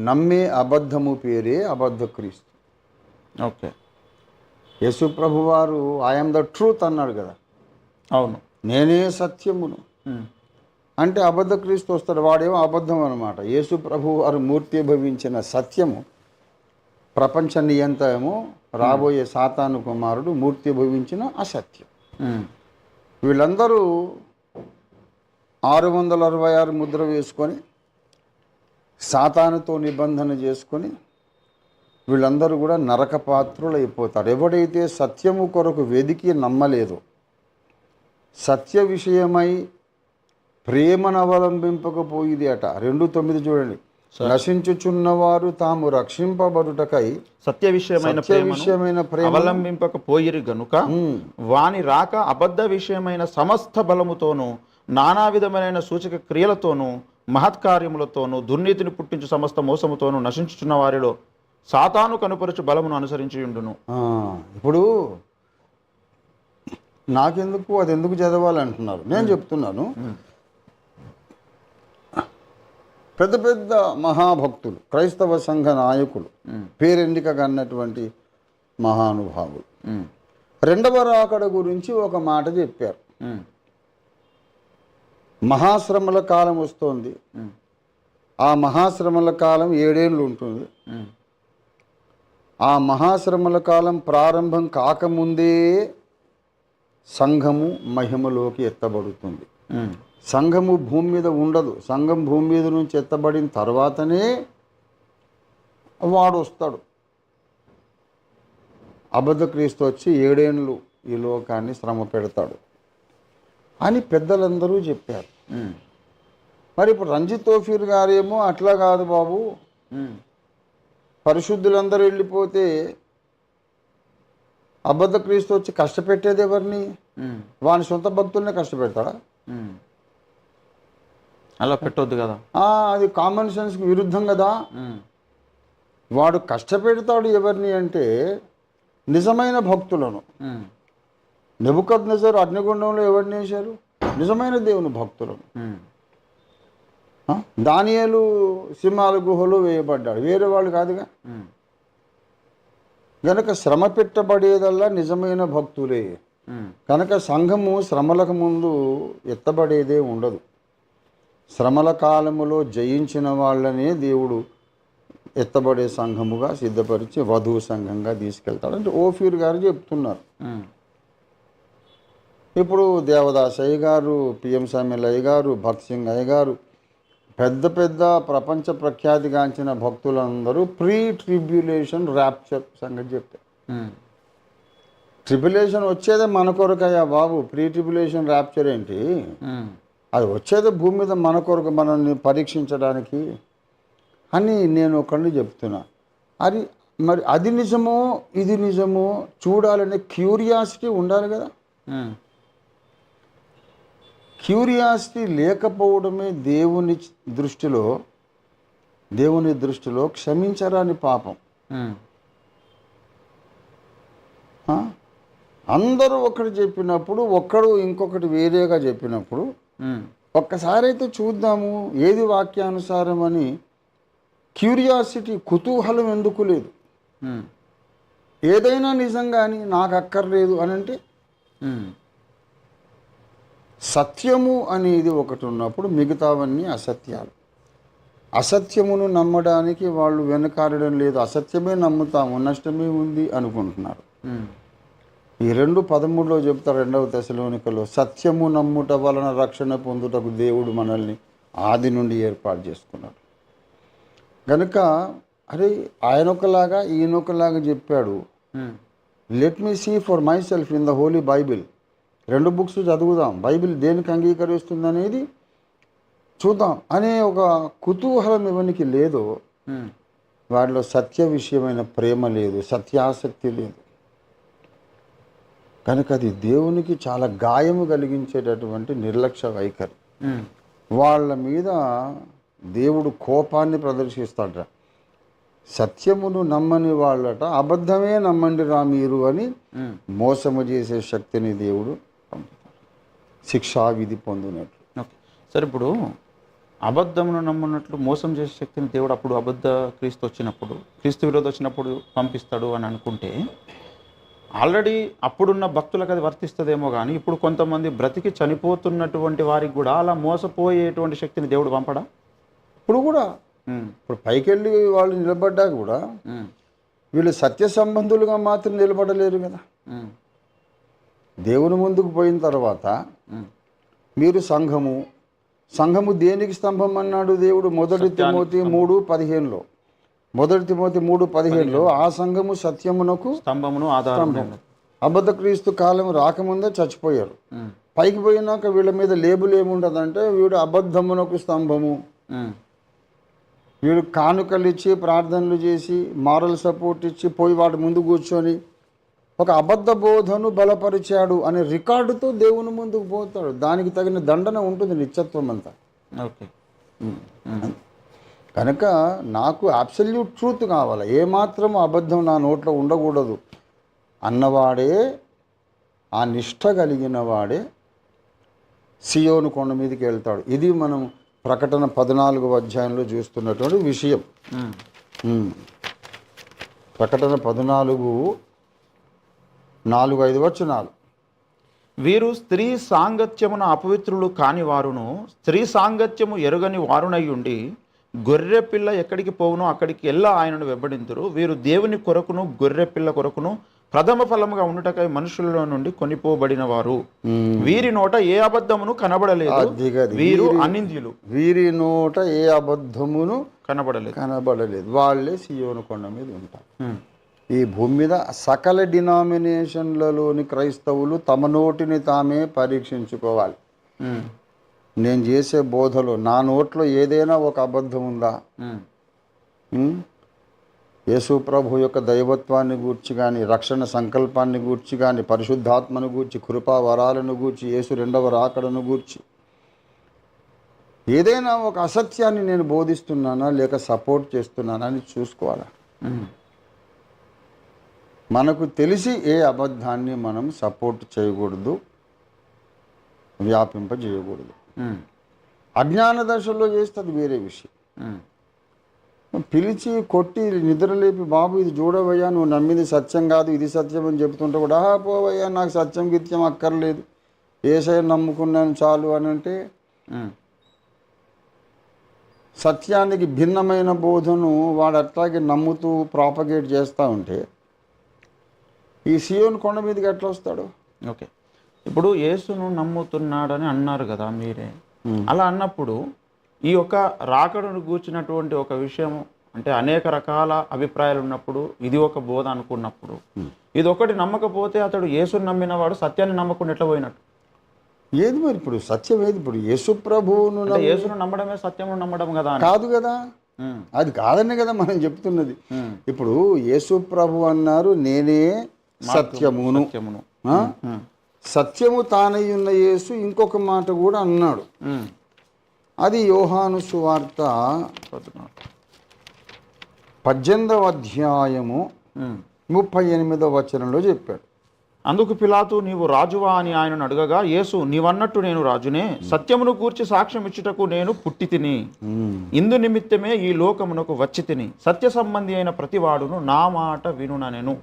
నమ్మే అబద్ధము పేరే అబద్ధ క్రీస్తు. ఓకే. యేసు ప్రభు వారు ఐఎమ్ ద ట్రూత్ అన్నాడు కదా. అవును, నేనే సత్యమును అంటే అబద్ధ క్రీస్తు వస్తాడు. వాడేమో అబద్ధం అనమాట. యేసు ప్రభు వారు మూర్తి భవించిన సత్యము, ప్రపంచ నియంత్రము, రాబోయే సాతాను కుమారుడు మూర్తి భవించిన అసత్యం. వీళ్ళందరూ 666 ముద్ర వేసుకొని సాతానుతో నిబంధన చేసుకొని వీళ్ళందరూ కూడా నరక పాత్రులు అయిపోతారు. ఎవడైతే సత్యము కొరకు వెదికి నమ్మలేదో, సత్య విషయమై ప్రేమను అవలంబింపకపోయిది అట. 2:9 చూడండి. నశించుచున్నవారు తాము రక్షింపబడుటకై సత్య విషయమైన ప్రేమ అవలంబింపకపోయిరి గనుక వాని రాక అబద్ధ విషయమైన సమస్త బలముతోనూ నానా విధమైన సూచక క్రియలతోనూ మహత్కార్యములతోనూ దుర్నీతిని పుట్టించు సమస్త మోసముతోనూ నశించుచున్న వారిలో సాతాను కనుపరచు బలమును అనుసరించి ఉండును. ఇప్పుడు నాకెందుకు అది ఎందుకు చదవాలంటున్నారు? నేను చెప్తున్నాను. పెద్ద పెద్ద మహాభక్తులు, క్రైస్తవ సంఘ నాయకులు, పేరెన్నికగా అన్నటువంటి మహానుభావులు 2వ రాకడ గురించి ఒక మాట చెప్పారు. మహాశ్రమల కాలం వస్తోంది. ఆ మహాశ్రమల కాలం 7 ఏళ్ళు ఉంటుంది. ఆ మహాశ్రమల కాలం ప్రారంభం కాకముందే సంఘము మహిమలోకి ఎత్తబడుతుంది. సంఘము భూమి మీద ఉండదు. సంఘం భూమి మీద నుంచి ఎత్తబడిన తర్వాతనే వాడు వస్తాడు. అబద్ధ క్రీస్తు వచ్చి 7 ఏళ్ళు ఈ లోకాన్ని శ్రమ పెడతాడు అని పెద్దలందరూ చెప్పారు. మరి ఇప్పుడు రంజిత్ తోఫీర్ గారేమో అట్లా కాదు బాబు, పరిశుద్ధులందరూ వెళ్ళిపోతే అబద్ధ క్రీస్తు వచ్చి కష్టపెట్టేది ఎవరిని? వాని సొంత భక్తుల్నే కష్టపెడతాడా? అలా పెట్టొద్దు కదా. అది కామన్ సెన్స్కి విరుద్ధం కదా. వాడు కష్టపెడతాడు ఎవరిని అంటే నిజమైన భక్తులను. నెబుకద్నెజరు అగ్నిగుండంలో ఎవరిని వేశారు? నిజమైన దేవుని భక్తులను. దానియేలు సింహాల గుహలో వేయబడ్డాడు, వేరే వాళ్ళు కాదుగా. గనక శ్రమ పెట్టబడేదల్లా నిజమైన భక్తులే. కనుక సంఘము శ్రమలకు ముందు ఎత్తబడేదే ఉండదు. శ్రమల కాలములో జయించిన వాళ్ళనే దేవుడు ఎత్తబడే సంఘముగా సిద్ధపరిచి వధువు సంఘంగా తీసుకెళ్తాడు అంటే ఓఫీర్ గారు చెప్తున్నారు. ఇప్పుడు దేవదాస్ అయ్య గారు, పిఎం సామ్యుల్ అయ్య గారు, భక్త్ సింగ్ అయ్య గారు, పెద్ద పెద్ద ప్రపంచ ప్రఖ్యాతిగాంచిన భక్తులందరూ ప్రీ ట్రిబ్యులేషన్ ర్యాప్చర్ సంగతి చెప్పారు. ట్రిబులేషన్ వచ్చేదే మన కొరకయ్యా బాబు. ప్రీ ట్రిబులేషన్ ర్యాప్చర్ ఏంటి? అది వచ్చేదే భూమి మీద మన కొరకు, మనల్ని పరీక్షించడానికి అని నేను ఒకరిని చెప్తున్నా. అది మరి అది నిజమో ఇది నిజమో చూడాలనే క్యూరియాసిటీ ఉండాలి కదా. క్యూరియాసిటీ లేకపోవడమే దేవుని దృష్టిలో క్షమించరాని పాపం. అందరూ ఒకటి చెప్పినప్పుడు, ఒక్కడు ఇంకొకటి వేరేగా చెప్పినప్పుడు ఒక్కసారి అయితే చూద్దాము ఏది వాక్యానుసారం అని క్యూరియాసిటీ, కుతూహలం ఎందుకు లేదు? ఏదైనా నిజంగాని నాకు అక్కర్లేదు అని అంటే, సత్యము అనేది ఒకటి ఉన్నప్పుడు మిగతావన్నీ అసత్యాలు. అసత్యమును నమ్మడానికి వాళ్ళు వెనకాడడం లేదు. అసత్యమే నమ్ముతాము, నష్టమే ఉంది అనుకుంటున్నారు. ఈ 2:13 చెప్తారు 2వ తెస్సలోనికలో, సత్యము నమ్ముట వలన రక్షణ పొందుటకు దేవుడు మనల్ని ఆది నుండి ఏర్పాటు చేసుకున్నాడు. కనుక అరే ఆయనొకలాగా ఈయనొకలాగా చెప్పాడు. Let me see for myself in the holy Bible. 2 books చదువుదాం, బైబిల్ దేనికి అంగీకరిస్తుంది అనేది చూద్దాం అనే ఒక కుతూహలం ఎవరికి లేదో వాడిలో సత్య విషయమైన ప్రేమ లేదు, సత్యాసక్తి లేదు. కనుక అది దేవునికి చాలా గాయము కలిగించేటటువంటి నిర్లక్ష్య వైఖరి. వాళ్ళ మీద దేవుడు కోపాన్ని ప్రదర్శిస్తాడట. సత్యమును నమ్మని వాళ్ళట అబద్ధమే నమ్మండి రా మీరు అని మోసము చేసే శక్తిని దేవుడు శిక్షా విధి పొందినట్లు. ఓకే సరే, ఇప్పుడు అబద్ధమును నమ్మున్నట్లు మోసం చేసే శక్తిని దేవుడు అప్పుడు క్రీస్తు వచ్చినప్పుడు, క్రీస్తు విరోధి వచ్చినప్పుడు పంపిస్తాడు అని అనుకుంటే, ఆల్రెడీ అప్పుడున్న భక్తులకు అది వర్తిస్తుందేమో కానీ ఇప్పుడు కొంతమంది బ్రతికి చనిపోతున్నటువంటి వారికి కూడా అలా మోసపోయేటువంటి శక్తిని దేవుడు పంపడా? ఇప్పుడు పైకి వెళ్ళి వాళ్ళు నిలబడ్డా కూడా వీళ్ళు సత్య సంబంధులుగా మాత్రం నిలబడలేరు కదా. దేవుని ముందుకు పోయిన తర్వాత మీరు సంఘము దేనికి స్తంభం అన్నాడు దేవుడు? 1 తిమోతి 3:15లో 1 తిమోతి 3:15లో ఆ సంఘము సత్యమునకు స్తంభమును ఆధారము. అబద్ధ క్రీస్తు కాలం రాకముందే చచ్చిపోయారు. పైకి పోయినాక వీళ్ళ మీద లేబుల్ ఏముండదంటే వీడు అబద్ధమునకు స్తంభము, వీడు కానుకలు ఇచ్చి ప్రార్థనలు చేసి మారల్ సపోర్ట్ ఇచ్చి పోయి వాటి ముందు కూర్చొని ఒక అబద్ధ బోధను బలపరిచాడు అనే రికార్డుతో దేవుని ముందుకు పోతాడు. దానికి తగిన దండన ఉంటుంది నిత్యత్వం అంతా. ఓకే, కనుక నాకు అబ్సల్యూట్ ట్రూత్ కావాలి, ఏమాత్రం అబద్ధం నా నోట్లో ఉండకూడదు అన్నవాడే, ఆ నిష్ఠ కలిగిన వాడే సియోను కొండ మీదకి వెళ్తాడు. ఇది మనం ప్రకటన 14వ అధ్యాయంలో చూస్తున్నటువంటి విషయం. ప్రకటన 14:4-5 వచనాలు. వీరు స్త్రీ సాంగత్యమున అపవిత్రులు కాని వారును, స్త్రీ సాంగత్యము ఎరుగని వారునై ఉండి గొర్రె పిల్ల ఎక్కడికి పోవునో అక్కడికి ఎల్లా ఆయనను వెంబడింతురు. వీరు దేవుని కొరకును గొర్రె పిల్ల కొరకును ప్రథమ ఫలముగా ఉండుటకై మనుషులలో నుండి కొనిపోబడిన వారు. వీరి నోట ఏ అబద్ధమును కనబడలేదు, వీరు అనింద్యులు. వీరి నోట ఏ అబద్ధమును కనబడలేదు. వాళ్ళే సియోను కొండ మీద ఉంటారు. ఈ భూమి మీద సకల డినామినేషన్లలోని క్రైస్తవులు తమ నోటిని తామే పరీక్షించుకోవాలి. నేను చేసే బోధలో నా నోట్లో ఏదైనా ఒక అబద్ధం ఉందా? యేసు ప్రభు యొక్క దైవత్వాన్ని గూర్చి కానీ, రక్షణ సంకల్పాన్ని గూర్చి కానీ, పరిశుద్ధాత్మను గూర్చి, కృపా వరాలను గూర్చి, యేసు 2వ రాకడను గూర్చి ఏదైనా ఒక అసత్యాన్ని నేను బోధిస్తున్నానా లేక సపోర్ట్ చేస్తున్నానా అని చూసుకోవాలా. మనకు తెలిసి ఏ అబద్ధాన్ని మనం సపోర్ట్ చేయకూడదు, వ్యాపింపజేయకూడదు. అజ్ఞాన దశలో చేస్తే అది వేరే విషయం. పిలిచి కొట్టి నిద్రలేపి బాబు ఇది చూడవయ్యా, నువ్వు నమ్మింది సత్యం కాదు, ఇది సత్యం అని చెప్తుంటే కూడా పోవయ్యా నాకు సత్యం గిత్యం అక్కర్లేదు, యేసయ్య నమ్ముకున్నాను చాలు అని అంటే, సత్యానికి భిన్నమైన బోధను వాడు అట్లాగే నమ్ముతూ ప్రాపగేట్ చేస్తూ ఉంటే ఈ సియోను కొండ మీదకి ఎట్లా వస్తాడు? ఓకే, ఇప్పుడు యేసును నమ్ముతున్నాడని అన్నారు కదా మీరే. అలా అన్నప్పుడు ఈ యొక్క రాకడను గూర్చినటువంటి ఒక విషయం అంటే అనేక రకాల అభిప్రాయాలు ఉన్నప్పుడు ఇది ఒక బోధ అనుకున్నప్పుడు ఇది ఒకటి నమ్మకపోతే అతడు యేసుని నమ్మినవాడు సత్యాన్ని నమ్మకుండా ఎట్లా పోయినట్టు? ఏది మరి ఇప్పుడు సత్యం ఏది? ఇప్పుడు యేసు ప్రభువును అంటే యేసును నమ్మడమే సత్యము నమ్మడం కదా అని. కాదు కదా, అది కాదనే కదా మనం చెప్తున్నది. ఇప్పుడు యేసు ప్రభు అన్నారు, నేనే సత్యమును. ఆ? సత్యము తానై ఉన్న యేసు ఇంకొక మాట కూడా అన్నాడు. అది యోహాను సువార్త 18వ అధ్యాయము 38వ వచనంలో చెప్పాడు. అందుకు పిలాతు, నీవు రాజువా అని ఆయనను అడగగా, యేసు, నీవన్నట్టు నేను రాజునే, సత్యమును కూర్చి సాక్ష్యం ఇచ్చుటకు నేను పుట్టి తిని, ఇందు నిమిత్తమే ఈ లోకమునకు వచ్చి తిని, సత్య సంబంధి అయిన ప్రతివాడును నా మాట వినుననెను.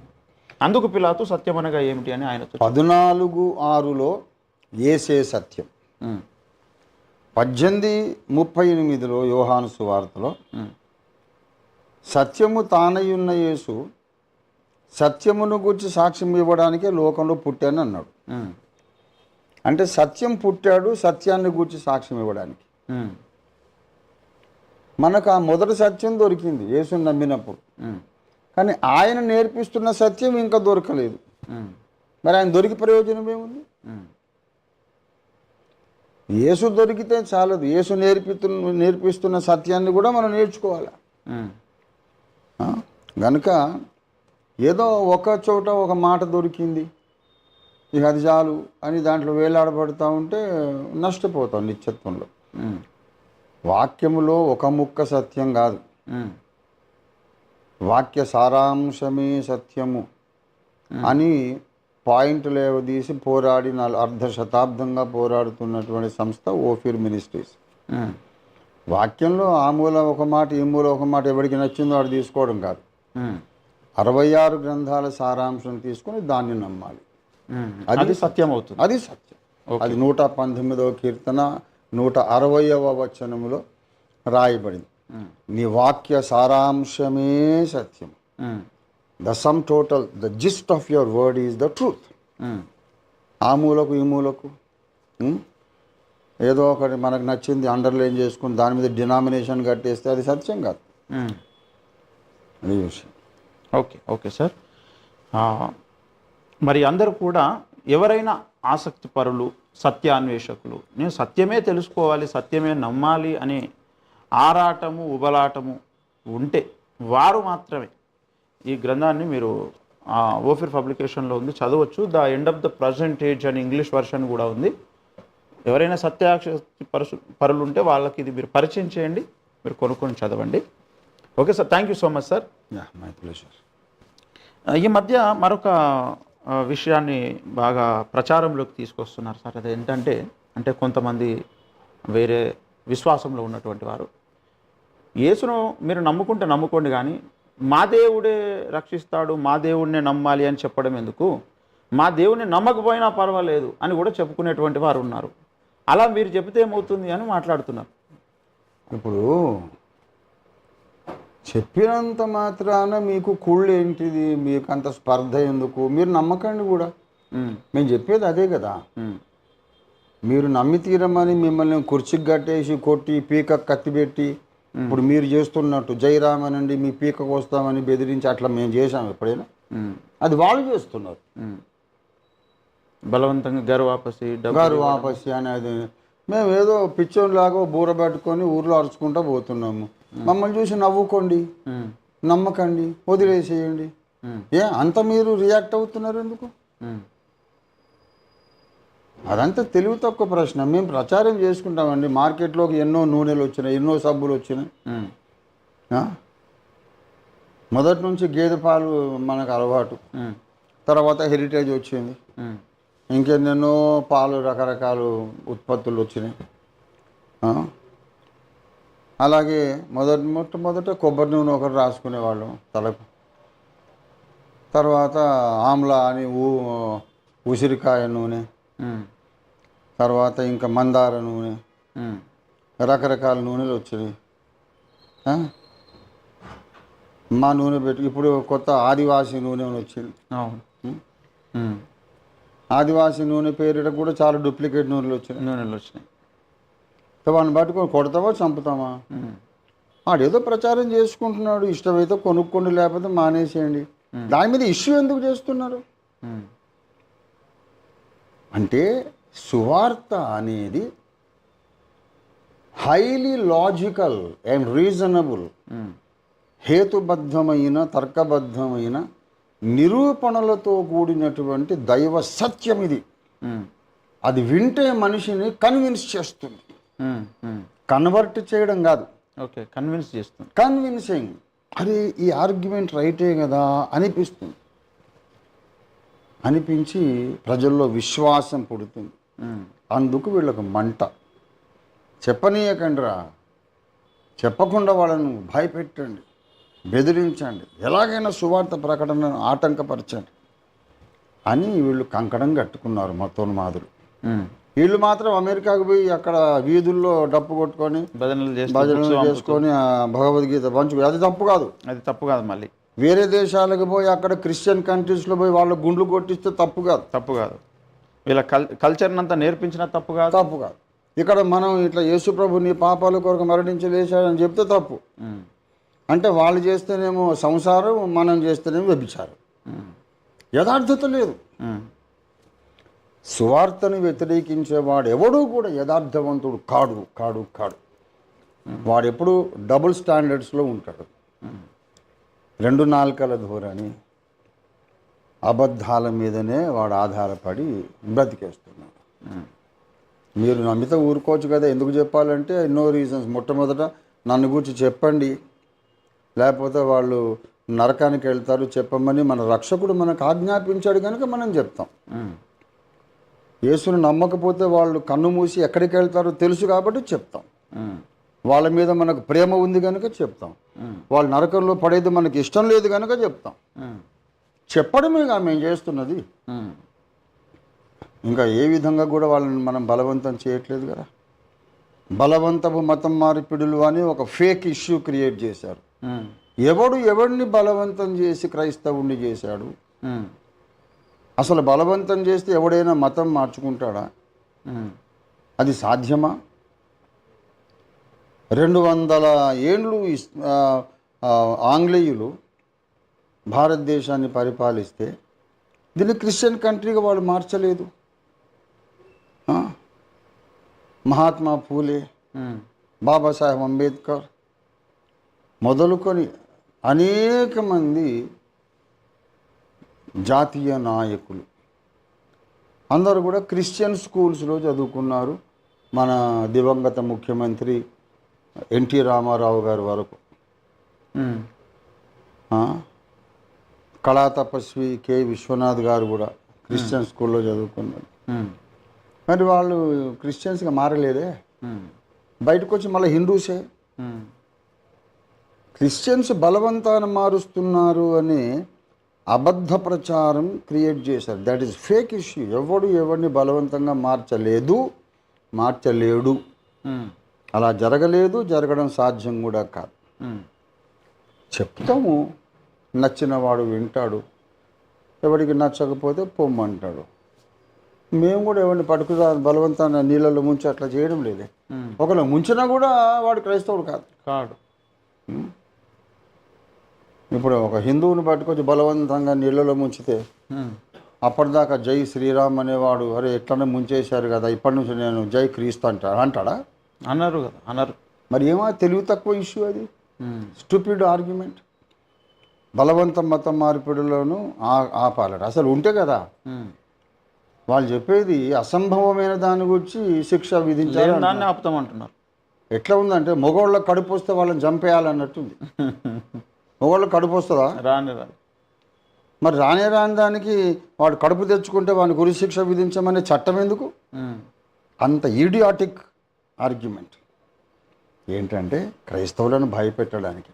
అందుకు పిలాతు, సత్యమనగా ఏమిటి అని ఆయన 14:6లో యేసే సత్యం, 18:38లో యోహాను సువార్తలో సత్యము తానయ్యున్న యేసు సత్యమును గురించి సాక్ష్యం ఇవ్వడానికే లోకంలో పుట్టాను అన్నాడు. అంటే సత్యం పుట్టాడు సత్యాన్ని గురించి సాక్ష్యం ఇవ్వడానికి. మనకు ఆ మొదటి సత్యం దొరికింది యేసుని నమ్మినప్పుడు, కానీ ఆయన నేర్పిస్తున్న సత్యం ఇంకా దొరకలేదు. మరి ఆయన దొరికి ప్రయోజనం ఏముంది? యేసు దొరికితే చాలదు, యేసు నేర్పిస్తున్న సత్యాన్ని కూడా మనం నేర్చుకోవాలి. కనుక ఏదో ఒక చోట ఒక మాట దొరికింది, ఇక అది చాలు అని దాంట్లో వేలాడబడుతూ ఉంటే నష్టపోతాం నిత్యత్వంలో. వాక్యములో ఒక ముక్క సత్యం కాదు, వాక్య సారాంశమే సత్యము అని పాయింట్ లేవదీసి పోరాడి 1/2 శతాబ్దంగా పోరాడుతున్నటువంటి సంస్థ ఓఫీర్ మినిస్ట్రీస్. వాక్యంలో ఆ మూల ఒక మాట ఈ మూల ఒక మాట ఎవరికి నచ్చిందో వాడు తీసుకోవడం కాదు, 66 గ్రంథాల సారాంశం తీసుకొని దాన్ని నమ్మాలి. అది సత్యం అవుతుంది, అది సత్యం. అది 119వ కీర్తన 160వ వచనములో రాయబడింది. నీ వాక్య సారాంశమే సత్యం. The sum total, the gist of your word is the truth. ఆ మూలకు ఈ మూలకు ఏదో ఒకటి మనకు నచ్చింది అండర్లైన్ చేసుకుని దాని మీద డినామినేషన్ కట్టేస్తే అది సత్యం కాదు. అది విషయం. Okay sir. మరి అందరూ కూడా ఎవరైనా ఆసక్తి పరులు, సత్యాన్వేషకులు, నేను సత్యమే తెలుసుకోవాలి, సత్యమే నమ్మాలి అనే ఆరాటము ఉబలాటము ఉంటే వారు మాత్రమే ఈ గ్రంథాన్ని మీరు ఓఫీర్ పబ్లికేషన్లో ఉంది, చదవచ్చు. The end of the present age అని ఇంగ్లీష్ వర్షన్ కూడా ఉంది. ఎవరైనా సత్యాసక్తి పరులు ఉంటే వాళ్ళకి ఇది మీరు పరిచయం చేయండి, మీరు కొనుక్కొని చదవండి. Okay sir, thank you so much sir. My pleasure. ఈ మధ్య మరొక విషయాన్ని బాగా ప్రచారంలోకి తీసుకొస్తున్నారు సార్. అది ఏంటంటే, కొంతమంది వేరే విశ్వాసంలో ఉన్నటువంటి వారు, యేసును మీరు నమ్ముకుంటే నమ్ముకోండి, కానీ మా దేవుడే రక్షిస్తాడు, మా దేవుడినే నమ్మాలి అని చెప్పడం ఎందుకు, మా దేవుడిని నమ్మకపోయినా పర్వాలేదు అని కూడా చెప్పుకునేటువంటి వారు ఉన్నారు. అలా మీరు చెబితే ఏమవుతుంది అని మాట్లాడుతున్నారు. ఇప్పుడు చెప్పినంత మాత్రాన మీకు కుళ్ళు ఏంటిది, మీకు అంత స్పర్ధ ఎందుకు, మీరు నమ్మకండి కూడా. మేము చెప్పేది అదే కదా. మీరు నమ్మి తీరమని మిమ్మల్ని కుర్చీకి కట్టేసి కొట్టి పీక కత్తి పెట్టి ఇప్పుడు మీరు చేస్తున్నట్టు జైరామ్ అనండి మీ పీకకు వస్తామని బెదిరించి అట్లా మేము చేసాం ఎప్పుడైనా? అది వాళ్ళు చేస్తున్నారు. బలవంతంగా గారు వాపసి అనేది మేము ఏదో పిచ్చోన్లాగా బూర పట్టుకొని ఊర్లో అరుచుకుంటూ పోతున్నాము. మమ్మల్ని చూసి నవ్వుకోండి, నమ్మకండి, వదిలేసేయండి. అంత మీరు రియాక్ట్ అవుతున్నారు ఎందుకు? అదంతా తెలివి తక్కువ ప్రశ్న. మేము ప్రచారం చేసుకుంటామండి. మార్కెట్లోకి ఎన్నో నూనెలు వచ్చినాయి, ఎన్నో సబ్బులు వచ్చినాయి. మొదటి నుంచి గేదె పాలు మనకు అలవాటు, తర్వాత హెరిటేజ్ వచ్చింది, ఇంకెన్నెన్నో పాలు రకరకాల ఉత్పత్తులు వచ్చినాయి. అలాగే మొట్టమొదట కొబ్బరి నూనె ఒకటి రాసుకునేవాళ్ళం తలకు, తర్వాత ఆమ్లా అని ఉసిరికాయ నూనె, తర్వాత ఇంకా మందార నూనె, రకరకాల నూనెలు వచ్చినాయి. మా నూనె పెట్టి ఇప్పుడు కొత్త ఆదివాసీ నూనె వచ్చింది. ఆదివాసీ నూనె పేరిట కూడా చాలా డూప్లికేట్ నూనెలు వచ్చినాయి. వాడిని పట్టుకొని కొడతావా చంపుతామా? వాడేదో ప్రచారం చేసుకుంటున్నాడు, ఇష్టమైతే కొనుక్కోండి లేకపోతే మానేసేయండి. దాని మీద ఇష్యూ ఎందుకు చేస్తున్నారు అంటే సువార్త అనేది హైలీ లాజికల్ అండ్ రీజనబుల్, హేతుబద్ధమైన తర్కబద్ధమైన నిరూపణలతో కూడినటువంటి దైవ సత్యం ఇది. అది వింటే మనిషిని కన్విన్స్ చేస్తుంది, కన్వర్ట్ చేయడం కాదు. ఓకే, కన్విన్స్ చేస్తుంది. కన్విన్సింగ్, అరే ఈ ఆర్గ్యుమెంట్ రైటే కదా అనిపిస్తుంది. అనిపించి ప్రజల్లో విశ్వాసం పుడుతుంది. అందుకు వీళ్ళకు మంట. చెప్పనీయకండిరా, చెప్పకుండా వాళ్ళను భయపెట్టండి, బెదిరించండి, ఎలాగైనా సువార్త ప్రకటనను ఆటంకపరచండి అని వీళ్ళు కంకణం కట్టుకున్నారు మతోన్మాదులు. వీళ్ళు మాత్రం అమెరికాకు పోయి అక్కడ వీధుల్లో డప్పు కొట్టుకొని భజనలు చేసుకొని భగవద్గీత పంచు. అది తప్పు కాదు, అది తప్పు కాదు. మళ్ళీ వేరే దేశాలకు పోయి అక్కడ క్రిస్టియన్ కంట్రీస్లో పోయి వాళ్ళ గుండ్లు కొట్టిస్తే తప్పు కాదు. తప్పు కాదు. వీళ్ళ కల్చర్ని అంతా నేర్పించిన తప్పు కాదు. తప్పు కాదు. ఇక్కడ మనం ఇట్లా యేసు ప్రభు నీ పాపాల కొరకు మరణించి లేచాడని చెప్తే తప్పు. అంటే వాళ్ళు చేస్తేనేమో సంసారం, మనం చేస్తేనేమో వ్యభిచారం. యథార్థత లేదు. సువార్తను వ్యతిరేకించేవాడు ఎవడూ కూడా యథార్థవంతుడు కాడు కాడు కాడు. వాడు ఎప్పుడు డబుల్ స్టాండర్డ్స్లో ఉంటాడు. రెండు నాలుకల ధోరణి, అబద్ధాల మీదనే వాడు ఆధారపడి బ్రతికేస్తున్నాడు. మీరు నమ్మితే ఊరుకోవచ్చు కదా, ఎందుకు చెప్పాలంటే ఎన్నో రీజన్స్. మొట్టమొదట నన్ను గురించి చెప్పండి, లేకపోతే వాళ్ళు నరకానికి వెళ్తారు చెప్పమని మన రక్షకుడు మనకు ఆజ్ఞాపించాడు కనుక మనం చెప్తాం. యేసుని నమ్మకపోతే వాళ్ళు కన్ను మూసి ఎక్కడికి వెళ్తారో తెలుసు కాబట్టి చెప్తాం. వాళ్ళ మీద మనకు ప్రేమ ఉంది కనుక చెప్తాం. వాళ్ళు నరకంలో పడేది మనకి ఇష్టం లేదు కనుక చెప్తాం. చెప్పడమేగా మేము చేస్తున్నది. ఇంకా ఏ విధంగా కూడా వాళ్ళని మనం బలవంతం చేయట్లేదు కదా. బలవంతపు మతం మార్పిడులు అని ఒక ఫేక్ ఇష్యూ క్రియేట్ చేశారు. ఎవడిని బలవంతం చేసి క్రైస్తవుణ్ణి చేశాడు? అసలు బలవంతం చేస్తే ఎవడైనా మతం మార్చుకుంటాడా? అది సాధ్యమా? 200 ఏండ్లు ఆంగ్లేయులు భారతదేశాన్ని పరిపాలిస్తే దీన్ని క్రిస్టియన్ కంట్రీగా వాళ్ళు మార్చలేదు. మహాత్మా పూలే, బాబాసాహెబ్ అంబేద్కర్ మొదలుకొని అనేక మంది జాతీయ నాయకులు అందరూ కూడా క్రిస్టియన్ స్కూల్స్లో చదువుకున్నారు. మన దివంగత ముఖ్యమంత్రి ఎన్టీ రామారావు గారి వరకు, కళా తపస్వి కె విశ్వనాథ్ గారు కూడా క్రిస్టియన్ స్కూల్లో చదువుకున్నారు. మరి వాళ్ళు క్రిస్టియన్స్గా మారలేదే, బయటకు వచ్చి మళ్ళీ హిందూసే. క్రిస్టియన్స్ బలవంతాన మారుస్తున్నారు అని అబద్ధ ప్రచారం క్రియేట్ చేశారు. That is fake issue. ఎవరిని బలవంతంగా మార్చలేడు. అలా జరగలేదు, జరగడం సాధ్యం కూడా కాదు. చెప్తాము, నచ్చిన వాడు వింటాడు, ఎవరికి నచ్చకపోతే పొమ్మంటాడు. మేము కూడా ఎవరిని పట్టుకురా బలవంతాన్ని నీళ్ళలో ముంచి అట్లా చేయడం లేదే. ఒకవేళ ముంచినా కూడా వాడు క్రైస్తవుడు కాదు. ఇప్పుడు ఒక హిందువుని పట్టుకొచ్చి బలవంతంగా నీళ్ళలో ముంచితే అప్పటిదాకా జై శ్రీరామ్ అనేవాడు అరే ఎట్లనే ముంచేశారు కదా, ఇప్పటి నుంచి నేను జై క్రీస్తు అంటాడా? అన్నారు కదా, అన్నారు. మరి ఏమో తెలివి తక్కువ ఇష్యూ అది, స్టూపిడ్ ఆర్గ్యుమెంట్. బలవంతం మతం మార్పిడులను ఆపాలట. అసలు ఉంటే కదా వాళ్ళు చెప్పేది అసంభవమైన దాని గురించి శిక్ష విధించాలి, దాన్ని ఆపుతామంటున్నారు. ఎట్లా ఉందంటే మగవాళ్ళకి కడుపు వస్తే వాళ్ళని చంపేయాలన్నట్టుంది. మగవాళ్ళకి కడుపు వస్తుందా? రాని మరి రాని దానికి వాడు కడుపు తెచ్చుకుంటే వాడిని గురి శిక్ష విధించమనే చట్టం ఎందుకు? అంత ఈడియాటిక్ ఆర్గ్యుమెంట్. ఏంటంటే క్రైస్తవులను భయపెట్టడానికి.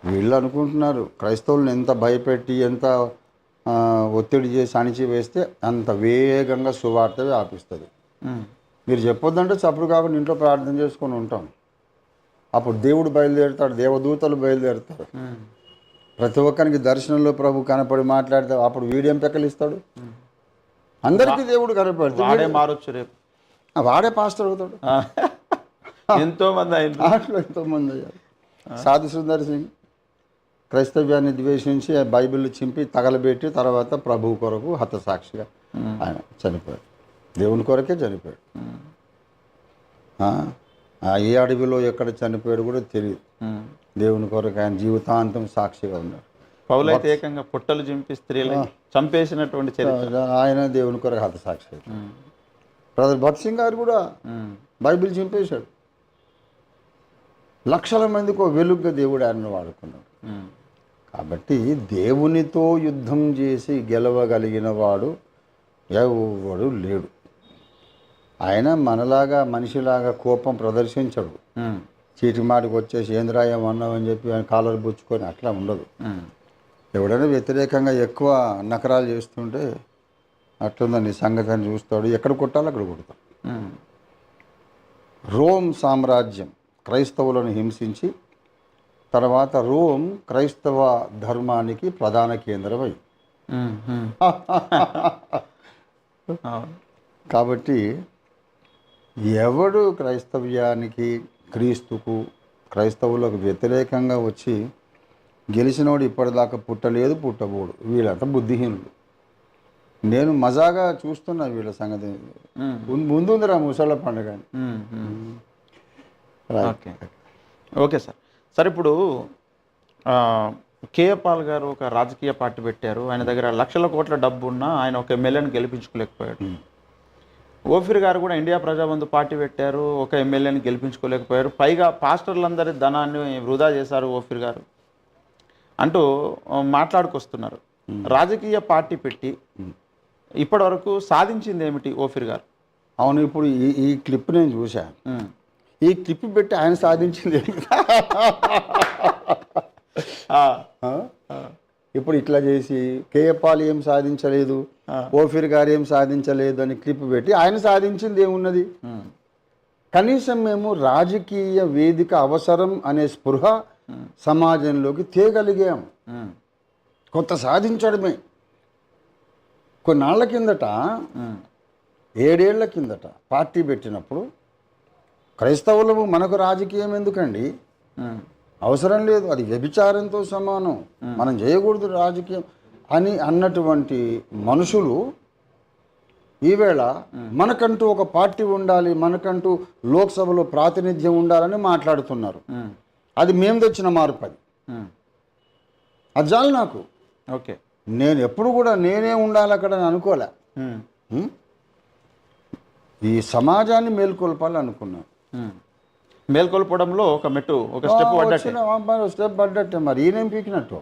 వీళ్ళు అనుకుంటున్నారు క్రైస్తవులను ఎంత భయపెట్టి ఎంత ఒత్తిడి చేసి అణిచి వేస్తే అంత వేగంగా సువార్త వ్యాపిస్తుంది. మీరు చెప్పొద్దంటే చప్పుడు కాకుండా ఇంట్లో ప్రార్థన చేసుకొని ఉంటాం. అప్పుడు దేవుడు బయలుదేరుతాడు, దేవదూతలు బయలుదేరుతారు. ప్రతి ఒక్కరికి దర్శనంలో ప్రభు కనపడి మాట్లాడితే అప్పుడు వీడియం పెక్కలిస్తాడు. అందరికీ దేవుడు కనపడతాడు. వాడే మారొచ్చు, రేపు వాడే పాస్టర్ అవుతాడు. ఎంతోమంది అట్లా ఎంతోమంది అయ్యారు. సాధు సుందర్ సింగ్ క్రైస్తవ్యాన్ని ద్వేషించి బైబిల్ చింపి తగలబెట్టి తర్వాత ప్రభువు కొరకు హతసాక్షిగా ఆయన చనిపోయాడు. దేవుని కొరకే చనిపోయాడు. ఏ అడవిలో ఎక్కడ చనిపోయాడు కూడా తెలియదు. దేవుని కొరకు ఆయన జీవితాంతం సాక్షిగా ఉన్నాడు. పౌలైతే ఏకంగా పుట్టలు చింపి స్త్రీలను చంపేసినటువంటి చరిత్ర. ఆయన దేవుని కొరకు హతసాక్షి. బ్రదర్ భగత్ సింగ్ గారు కూడా బైబిల్ చింపేశాడు. లక్షల మందికి వెలుగుగా దేవుడు ఆయన వాడుకున్నాడు. కాబట్టి దేవునితో యుద్ధం చేసి గెలవగలిగిన వాడు ఎవడు లేడు. ఆయన మనలాగా మనిషిలాగా కోపం ప్రదర్శించడు. చీటిమాటికి వచ్చేసి ఏంద్రాయం అన్నామని చెప్పి ఆయన కాలర్ పుచ్చుకొని అట్లా ఉండదు. ఎవడైనా వ్యతిరేకంగా ఎక్కువ నకరాలు చేస్తుంటే అట్లుందని సంగతి అని చూస్తాడు. ఎక్కడ కొట్టాలో అక్కడ కొడతాడు. రోమ్ సామ్రాజ్యం క్రైస్తవులను హింసించి తర్వాత రోమ్ క్రైస్తవ ధర్మానికి ప్రధాన కేంద్రమై కాబట్టి ఎవడు క్రైస్తవ్యానికి క్రీస్తుకు క్రైస్తవులకు వ్యతిరేకంగా వచ్చి గెలిచినోడు ఇప్పటిదాకా పుట్టలేదు, పుట్టబోడు. వీళ్ళంతా బుద్ధిహీనులు. నేను మజాగా చూస్తున్నా వీళ్ళ సంగతి. ముందుందిరా ముసళ్ళ పండుగ. Okay sir. సార్ ఇప్పుడు కేఏ పాల్ గారు ఒక రాజకీయ పార్టీ పెట్టారు. ఆయన దగ్గర లక్షల కోట్ల డబ్బు ఉన్నా ఆయన ఒక ఎమ్మెల్యేని గెలిపించుకోలేకపోయాడు. ఓఫీర్ గారు కూడా ఇండియా ప్రజాబంధు పార్టీ పెట్టారు, ఒక ఎమ్మెల్యేని గెలిపించుకోలేకపోయారు. పైగా పాస్టర్లందరి ధనాన్ని వృధా చేశారు ఓఫీర్ గారు అంటూ మాట్లాడుకొస్తున్నారు. రాజకీయ పార్టీ పెట్టి ఇప్పటి వరకు సాధించింది ఏమిటి ఓఫీర్ గారు? అవును, ఇప్పుడు ఈ క్లిప్ నేను చూశాను. ఈ క్లిప్ పెట్టి ఆయన సాధించింది ఇప్పుడు ఇట్లా చేసి కేఏ పాల్ ఏం సాధించలేదు, ఓఫీర్ గారు ఏం సాధించలేదు అని క్లిప్ పెట్టి ఆయన సాధించింది ఏమున్నది? కనీసం మేము రాజకీయ వేదిక అవసరం అనే స్పృహ సమాజంలోకి తేగలిగాం. కొంత సాధించడమే. కొన్నాళ్ల కిందట 7 ఏళ్ల కిందట పార్టీ పెట్టినప్పుడు క్రైస్తవులకు మనకు రాజకీయం ఎందుకండి, అవసరం లేదు, అది వ్యభిచారంతో సమానం, మనం చేయకూడదు రాజకీయం అని అన్నటువంటి మనుషులు ఈవేళ మనకంటూ ఒక పార్టీ ఉండాలి, మనకంటూ లోక్సభలో ప్రాతినిధ్యం ఉండాలని మాట్లాడుతున్నారు. అది మేము తెచ్చిన మార్పు. అది చాలు నాకు. ఓకే, నేను ఎప్పుడు కూడా నేనే ఉండాలి అక్కడ అని అనుకోలే. ఈ సమాజాన్ని మేల్కొల్పాలి అనుకున్నాను. మేల్కొల్పడంలో ఒక మెట్టు, ఒక స్టెప్ పడ్డట్టే. మరి ఈయనేం పీకినట్టు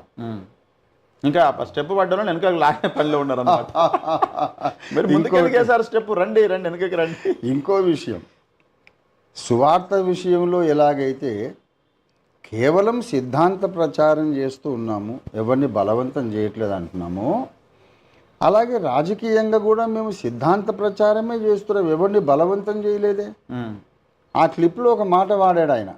ఇంకా స్టెప్ పడ్డాలో వెనక లాగే పనిలో ఉన్నారు అన్నమాట. మీరు ముందుకెళ్ళికేసారు స్టెప్, రండి రండి వెనకకి రండి. ఇంకో విషయం, సువార్త విషయంలో ఎలాగైతే కేవలం సిద్ధాంత ప్రచారం చేస్తూ ఉన్నాము, ఎవరిని బలవంతం చేయట్లేదు అంటున్నాము, అలాగే రాజకీయంగా కూడా మేము సిద్ధాంత ప్రచారమే చేస్తున్నాం, ఎవరిని బలవంతం చేయలేదే. ఆ క్లిప్లో ఒక మాట వాడాడు ఆయన.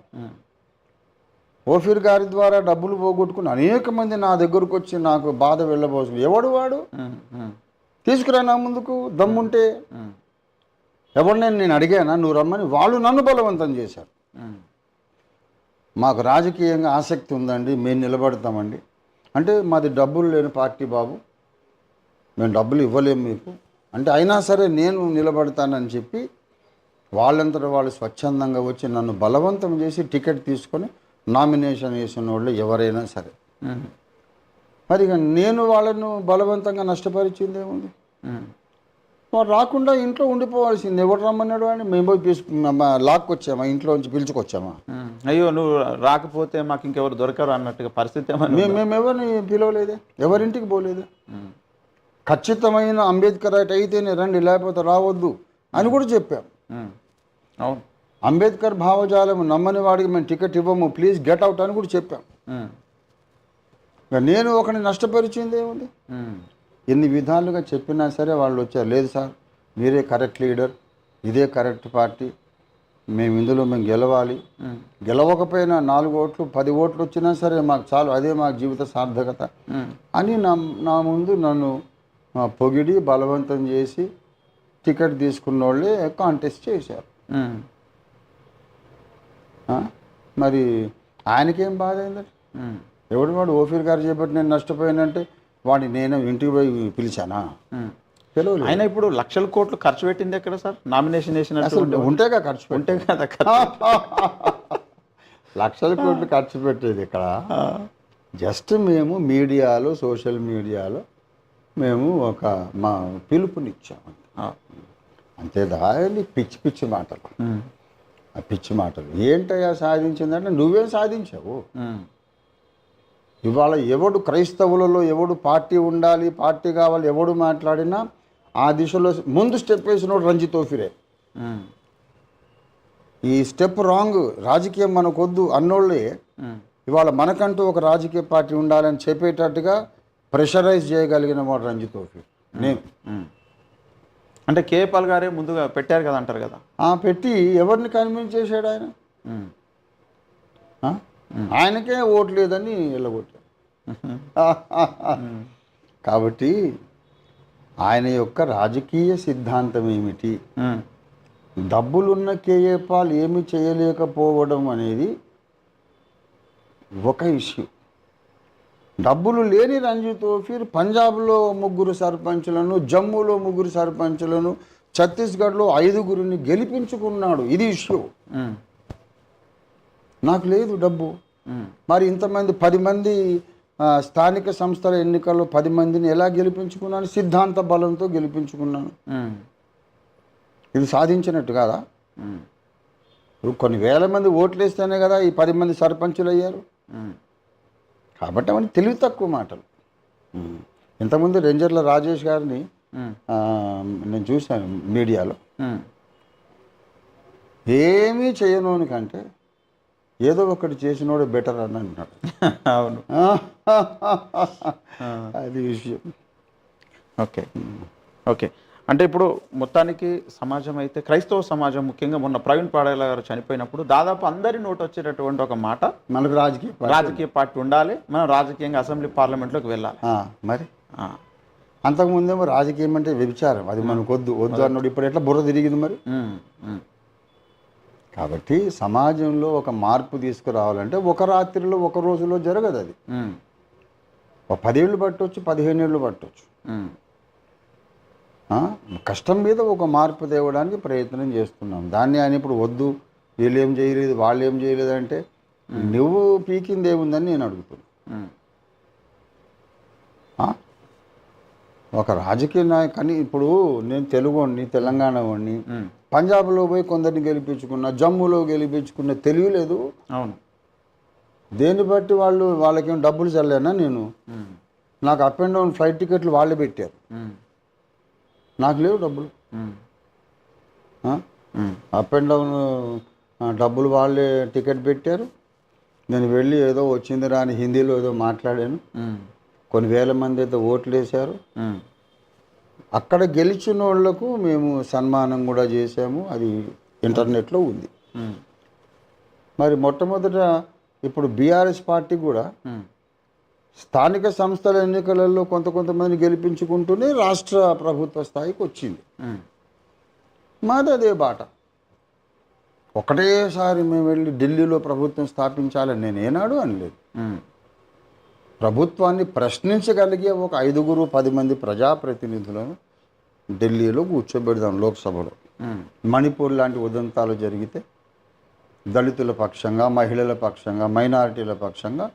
ఓఫీర్ గారి ద్వారా డబ్బులు పోగొట్టుకుని అనేక మంది నా దగ్గరకు వచ్చి నాకు బాధ వెళ్ళబోతుంది. ఎవడు వాడు? తీసుకురా నా ముందుకు దమ్ముంటే. ఎవరిని నేను అడిగానా నువ్వు రమ్మని? వాళ్ళు నన్ను బలవంతం చేశారు. మాకు రాజకీయంగా ఆసక్తి ఉందండి, మేము నిలబడతామండి అంటే, మాది డబ్బులు లేని పార్టీ బాబు, మేము డబ్బులు ఇవ్వలేము మీకు అంటే, అయినా సరే నేను నిలబడతానని చెప్పి వాళ్ళంతటా వాళ్ళు స్వచ్ఛందంగా వచ్చి నన్ను బలవంతం చేసి టికెట్ తీసుకొని నామినేషన్ వేసిన వాళ్ళు ఎవరైనా సరే. మరి ఇక నేను వాళ్ళను బలవంతంగా నష్టపరిచింది ఏముంది? వాడు రాకుండా ఇంట్లో ఉండిపోవాల్సింది. ఎవరు రమ్మన్నాడు అని మేము పోయి లాక్కొచ్చామా, ఇంట్లోంచి పిలుచుకొచ్చామా? అయ్యో నువ్వు రాకపోతే మాకు ఇంకెవరు దొరకరు అన్నట్టుగా పరిస్థితి. మేము ఎవరిని పిలవలేదే, ఎవరింటికి పోలేదే. ఖచ్చితమైన అంబేద్కర్ రైట్ అయితేనే రండి, లేకపోతే రావద్దు అని కూడా చెప్పాం. అవును, అంబేద్కర్ భావజాలం నమ్మని వాడికి మేము టికెట్ ఇవ్వము, ప్లీజ్ గెట్ అవుట్ అని కూడా చెప్పాం. నేను ఒకరిని నష్టపరిచింది ఏముంది? ఎన్ని విధాలుగా చెప్పినా సరే వాళ్ళు వచ్చారు, లేదు సార్ మీరే కరెక్ట్ లీడర్, ఇదే కరెక్ట్ పార్టీ, మేము ఇందులో మేము గెలవాలి, గెలవకపోయినా 4 ఓట్లు 10 ఓట్లు వచ్చినా సరే మాకు చాలు, అదే మాకు జీవిత సార్థకత అని నా ముందు నన్ను పొగిడి బలవంతం చేసి టికెట్ తీసుకున్న వాళ్ళే కాంటెస్ట్ చేశారు. మరి ఆయనకేం బాధ అయిందండి? ఎవడు వాడు ఓఫీర్ గారు చేపట్టి నేను నష్టపోయానంటే వాడిని నేను ఇంటికి పోయి పిలిచానా? తెలియలేదు. ఆయన ఇప్పుడు లక్షల కోట్లు ఖర్చు పెట్టింది ఎక్కడ సార్? నామినేషన్ వేసినట్టు అసలు ఉంటేగా ఖర్చు ఉంటే పెట్టే కదా లక్షల కోట్లు ఖర్చు పెట్టేది ఇక్కడ. జస్ట్ మేము మీడియాలో, సోషల్ మీడియాలో మేము ఒక మా పిలుపునిచ్చాము అంతే. దాని పిచ్చి పిచ్చి మాటలు, ఆ పిచ్చి మాటలు. ఏంటయ్యా సాధించిందంటే నువ్వేం సాధించావు? ఇవాళ ఎవడు క్రైస్తవులలో ఎవడు పార్టీ ఉండాలి, పార్టీ కావాలి, ఎవడు మాట్లాడినా ఆ దిశలో ముందు స్టెప్ వేసినోడు రంజిత్ ఓఫీరే. ఈ స్టెప్ రాంగ్, రాజకీయం మనకొద్దు అన్నోళ్ళే ఇవాళ మనకంటూ ఒక రాజకీయ పార్టీ ఉండాలని చెప్పేటట్టుగా ప్రెషరైజ్ చేయగలిగిన వాడు రంజిత్ ఓఫీర్. నేను అంటే కేపాల్ గారే ముందుగా పెట్టారు కదా అంటారు కదా. పెట్టి ఎవరిని కన్విన్స్ చేశాడు ఆయన? ఆయనకే ఓటు లేదని వెళ్ళగొట్టాడు. కాబట్టి ఆయన యొక్క రాజకీయ సిద్ధాంతం ఏమిటి? డబ్బులున్న కేఏ పాల్ ఏమి చేయలేకపోవడం అనేది ఒక ఇష్యూ. డబ్బులు లేని రంజిత్ ఓఫీర్ పంజాబ్లో 3 సర్పంచులను, జమ్మూలో 3 సర్పంచులను, ఛత్తీస్గఢ్లో 5 గెలిపించుకున్నాడు. ఇది ఇష్యూ. నాకు లేదు డబ్బు, మరి ఇంతమంది 10 మంది స్థానిక సంస్థల ఎన్నికల్లో 10 మందిని ఎలా గెలిపించుకున్నాను? సిద్ధాంత బలంతో గెలిపించుకున్నాను. ఇది సాధించినట్టు కాదా? ఇప్పుడు కొన్ని వేల మంది ఓట్లు వేస్తేనే కదా ఈ 10 మంది సర్పంచులు అయ్యారు. కాబట్టి అవన్నీ తెలివి తక్కువ మాటలు. ఇంతకుముందు రేంజర్ల రాజేష్ గారిని నేను చూశాను మీడియాలో. ఏమీ చేయనోని కంటే ఏదో ఒకటి చేసినోడు బెటర్ అని అంటున్నాడు. అవును, అది విషయం. Okay okay. అంటే ఇప్పుడు మొత్తానికి సమాజం అయితే క్రైస్తవ సమాజం ముఖ్యంగా మొన్న ప్రవీణ్ పాడేల గారు చనిపోయినప్పుడు దాదాపు అందరి నోటు వచ్చేటటువంటి ఒక మాట, మనకు రాజకీయ పార్టీ ఉండాలి, మనం రాజకీయంగా అసెంబ్లీ పార్లమెంట్లోకి వెళ్ళాలి. మరి అంతకుముందేమో రాజకీయం అంటే వ్యభిచారం, అది మనకు వద్దు అన్నాడు. ఇప్పుడు ఎట్లా బుర్ర తిరిగింది మరి? కాబట్టి సమాజంలో ఒక మార్పు తీసుకురావాలంటే ఒక రాత్రిలో ఒక రోజులో జరగదు. అది ఒక 10 ఏళ్ళు పట్టవచ్చు, 15 ఏళ్ళు పట్టవచ్చు. కష్టం మీద ఒక మార్పు తేవడానికి ప్రయత్నం చేస్తున్నాం. దాన్ని ఆయన ఇప్పుడు వద్దు, వీళ్ళు ఏం చేయలేదు, వాళ్ళు ఏం చేయలేదు అంటే నువ్వు పీకింది ఏముందని నేను అడుగుతున్నా. ఒక రాజకీయ నాయకుని ఇప్పుడు నేను తెలుగు వాడిని, తెలంగాణ వాడిని, పంజాబ్లో పోయి కొందరిని గెలిపించుకున్నా, జమ్మూలో గెలిపించుకున్న తెలివి లేదు. అవును. దేన్ని బట్టి వాళ్ళకేం డబ్బులు చల్లానా? నేను నాకు అప్ అండ్ డౌన్ ఫ్లైట్ టికెట్లు వాళ్ళే పెట్టారు, నాకు లేవు డబ్బులు. అప్ అండ్ డౌన్ డబ్బులు వాళ్ళే టికెట్ పెట్టారు. నేను వెళ్ళి ఏదో వచ్చింది రాని హిందీలో ఏదో మాట్లాడాను. కొన్ని వేల మంది అయితే ఓట్లు వేశారు. అక్కడ గెలిచిన వాళ్లకు మేము సన్మానం కూడా చేశాము. అది ఇంటర్నెట్లో ఉంది. మరి మొట్టమొదట ఇప్పుడు బీఆర్ఎస్ పార్టీ కూడా స్థానిక సంస్థల ఎన్నికలలో కొంతమందిని గెలిపించుకుంటూనే రాష్ట్ర ప్రభుత్వ స్థాయికి వచ్చింది. మాది అదే బాట. ఒకటేసారి మేము వెళ్ళి ఢిల్లీలో ప్రభుత్వం స్థాపించాలని నేను ఏనాడు అనలేదు. ప్రభుత్వాన్ని ప్రశ్నించగలిగే ఒక 5-10 మంది ప్రజాప్రతినిధులను ఢిల్లీలో కూర్చోబెడదాం. లోక్సభలో మణిపూర్ లాంటి ఉదంతాలు జరిగితే దళితుల పక్షంగా, మహిళల పక్షంగా, మైనారిటీల పక్షంగా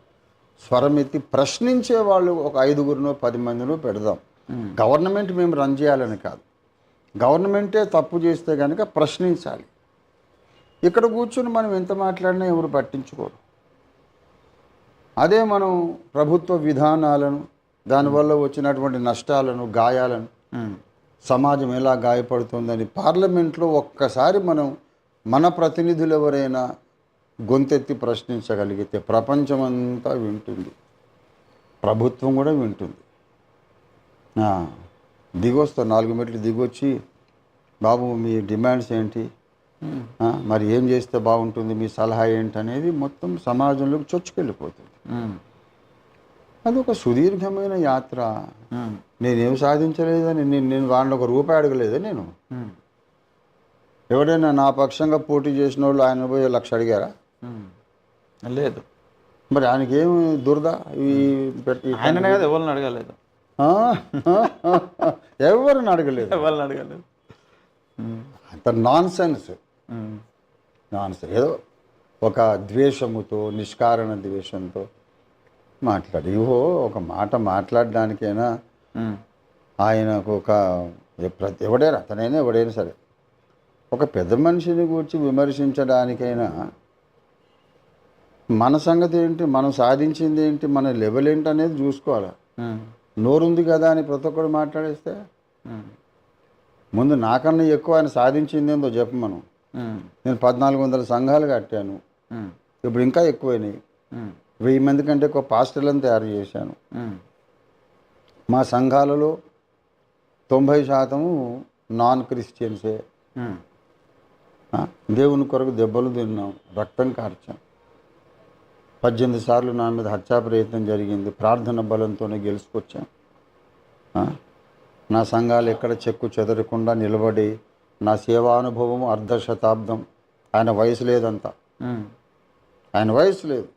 స్వరమెత్తి ప్రశ్నించే వాళ్ళు ఒక 5-10 మందిలో పెడదాం. గవర్నమెంట్ మేము రన్ చేయాలని కాదు, గవర్నమెంటే తప్పు చేస్తే కనుక ప్రశ్నించాలి. ఇక్కడ కూర్చొని మనం ఎంత మాట్లాడినా ఎవరు పట్టించుకోరు. అదే మనం ప్రభుత్వ విధానాలను, దానివల్ల వచ్చినటువంటి నష్టాలను, గాయాలను, సమాజం ఎలా గాయపడుతుందని పార్లమెంట్లో ఒక్కసారి మన ప్రతినిధులు ఎవరైనా గొంతెత్తి ప్రశ్నించగలిగితే ప్రపంచమంతా వింటుంది, ప్రభుత్వం కూడా వింటుంది. దిగొస్తా 4 మెట్లు దిగొచ్చి, బాబు మీ డిమాండ్స్ ఏంటి, మరి ఏం చేస్తే బాగుంటుంది, మీ సలహా ఏంటి అనేది మొత్తం సమాజంలోకి చొచ్చుకెళ్ళిపోతుంది. అది ఒక సుదీర్ఘమైన యాత్ర. నేనేం సాధించలేదని నేను వాళ్ళని ₹1 అడగలేదా? నేను ఎవరైనా నా పక్షంగా పోటీ చేసిన వాళ్ళు ఆయన పోయి 1,00,000 అడిగారా? లేదు. మరి ఆయనకి ఏమి దురద ఇవి పెట్టి ఆయననే కదా ఎవరిని అడగలేదు, ఎవరిని అడగలేదు, ఎవరిని అడగలేదు. అంత నాన్ సెన్స్ ఏదో ఒక ద్వేషముతో, నిష్కారణ ద్వేషంతో మాట్లాడి ఒక మాట మాట్లాడడానికైనా ఆయనకు ఒక ఎవడైనా అతనైనా ఎవడైనా సరే ఒక పెద్ద మనిషిని గురించి విమర్శించడానికైనా మన సంగతి ఏంటి, మనం సాధించింది ఏంటి, మన లెవెల్ ఏంటి అనేది చూసుకోవాలి. నోరుంది కదా అని ప్రతి ఒక్కరు మాట్లాడేస్తే ముందు నాకన్నా ఎక్కువ ఆయన సాధించింది ఏందో చెప్పు. మనం నేను 1400 సంఘాలు కట్టాను, ఇప్పుడు ఇంకా ఎక్కువైనాయి. 1000 మంది కంటే ఎక్కువ పాస్టర్లను తయారు చేశాను. మా సంఘాలలో 90% నాన్ క్రిస్టియన్సే. దేవుని కొరకు దెబ్బలు తిన్నాం, రక్తం కార్చాం. 18 సార్లు నా మీద హత్యా ప్రయత్నం జరిగింది, ప్రార్థన బలంతోనే గెలుచుకొచ్చాం. నా సంఘాలు ఎక్కడ చెక్కు చెదరకుండా నిలబడి, నా సేవానుభవం 1/2 శతాబ్దం. ఆయన వయసు లేదంతా, ఆయన వయసు లేదు.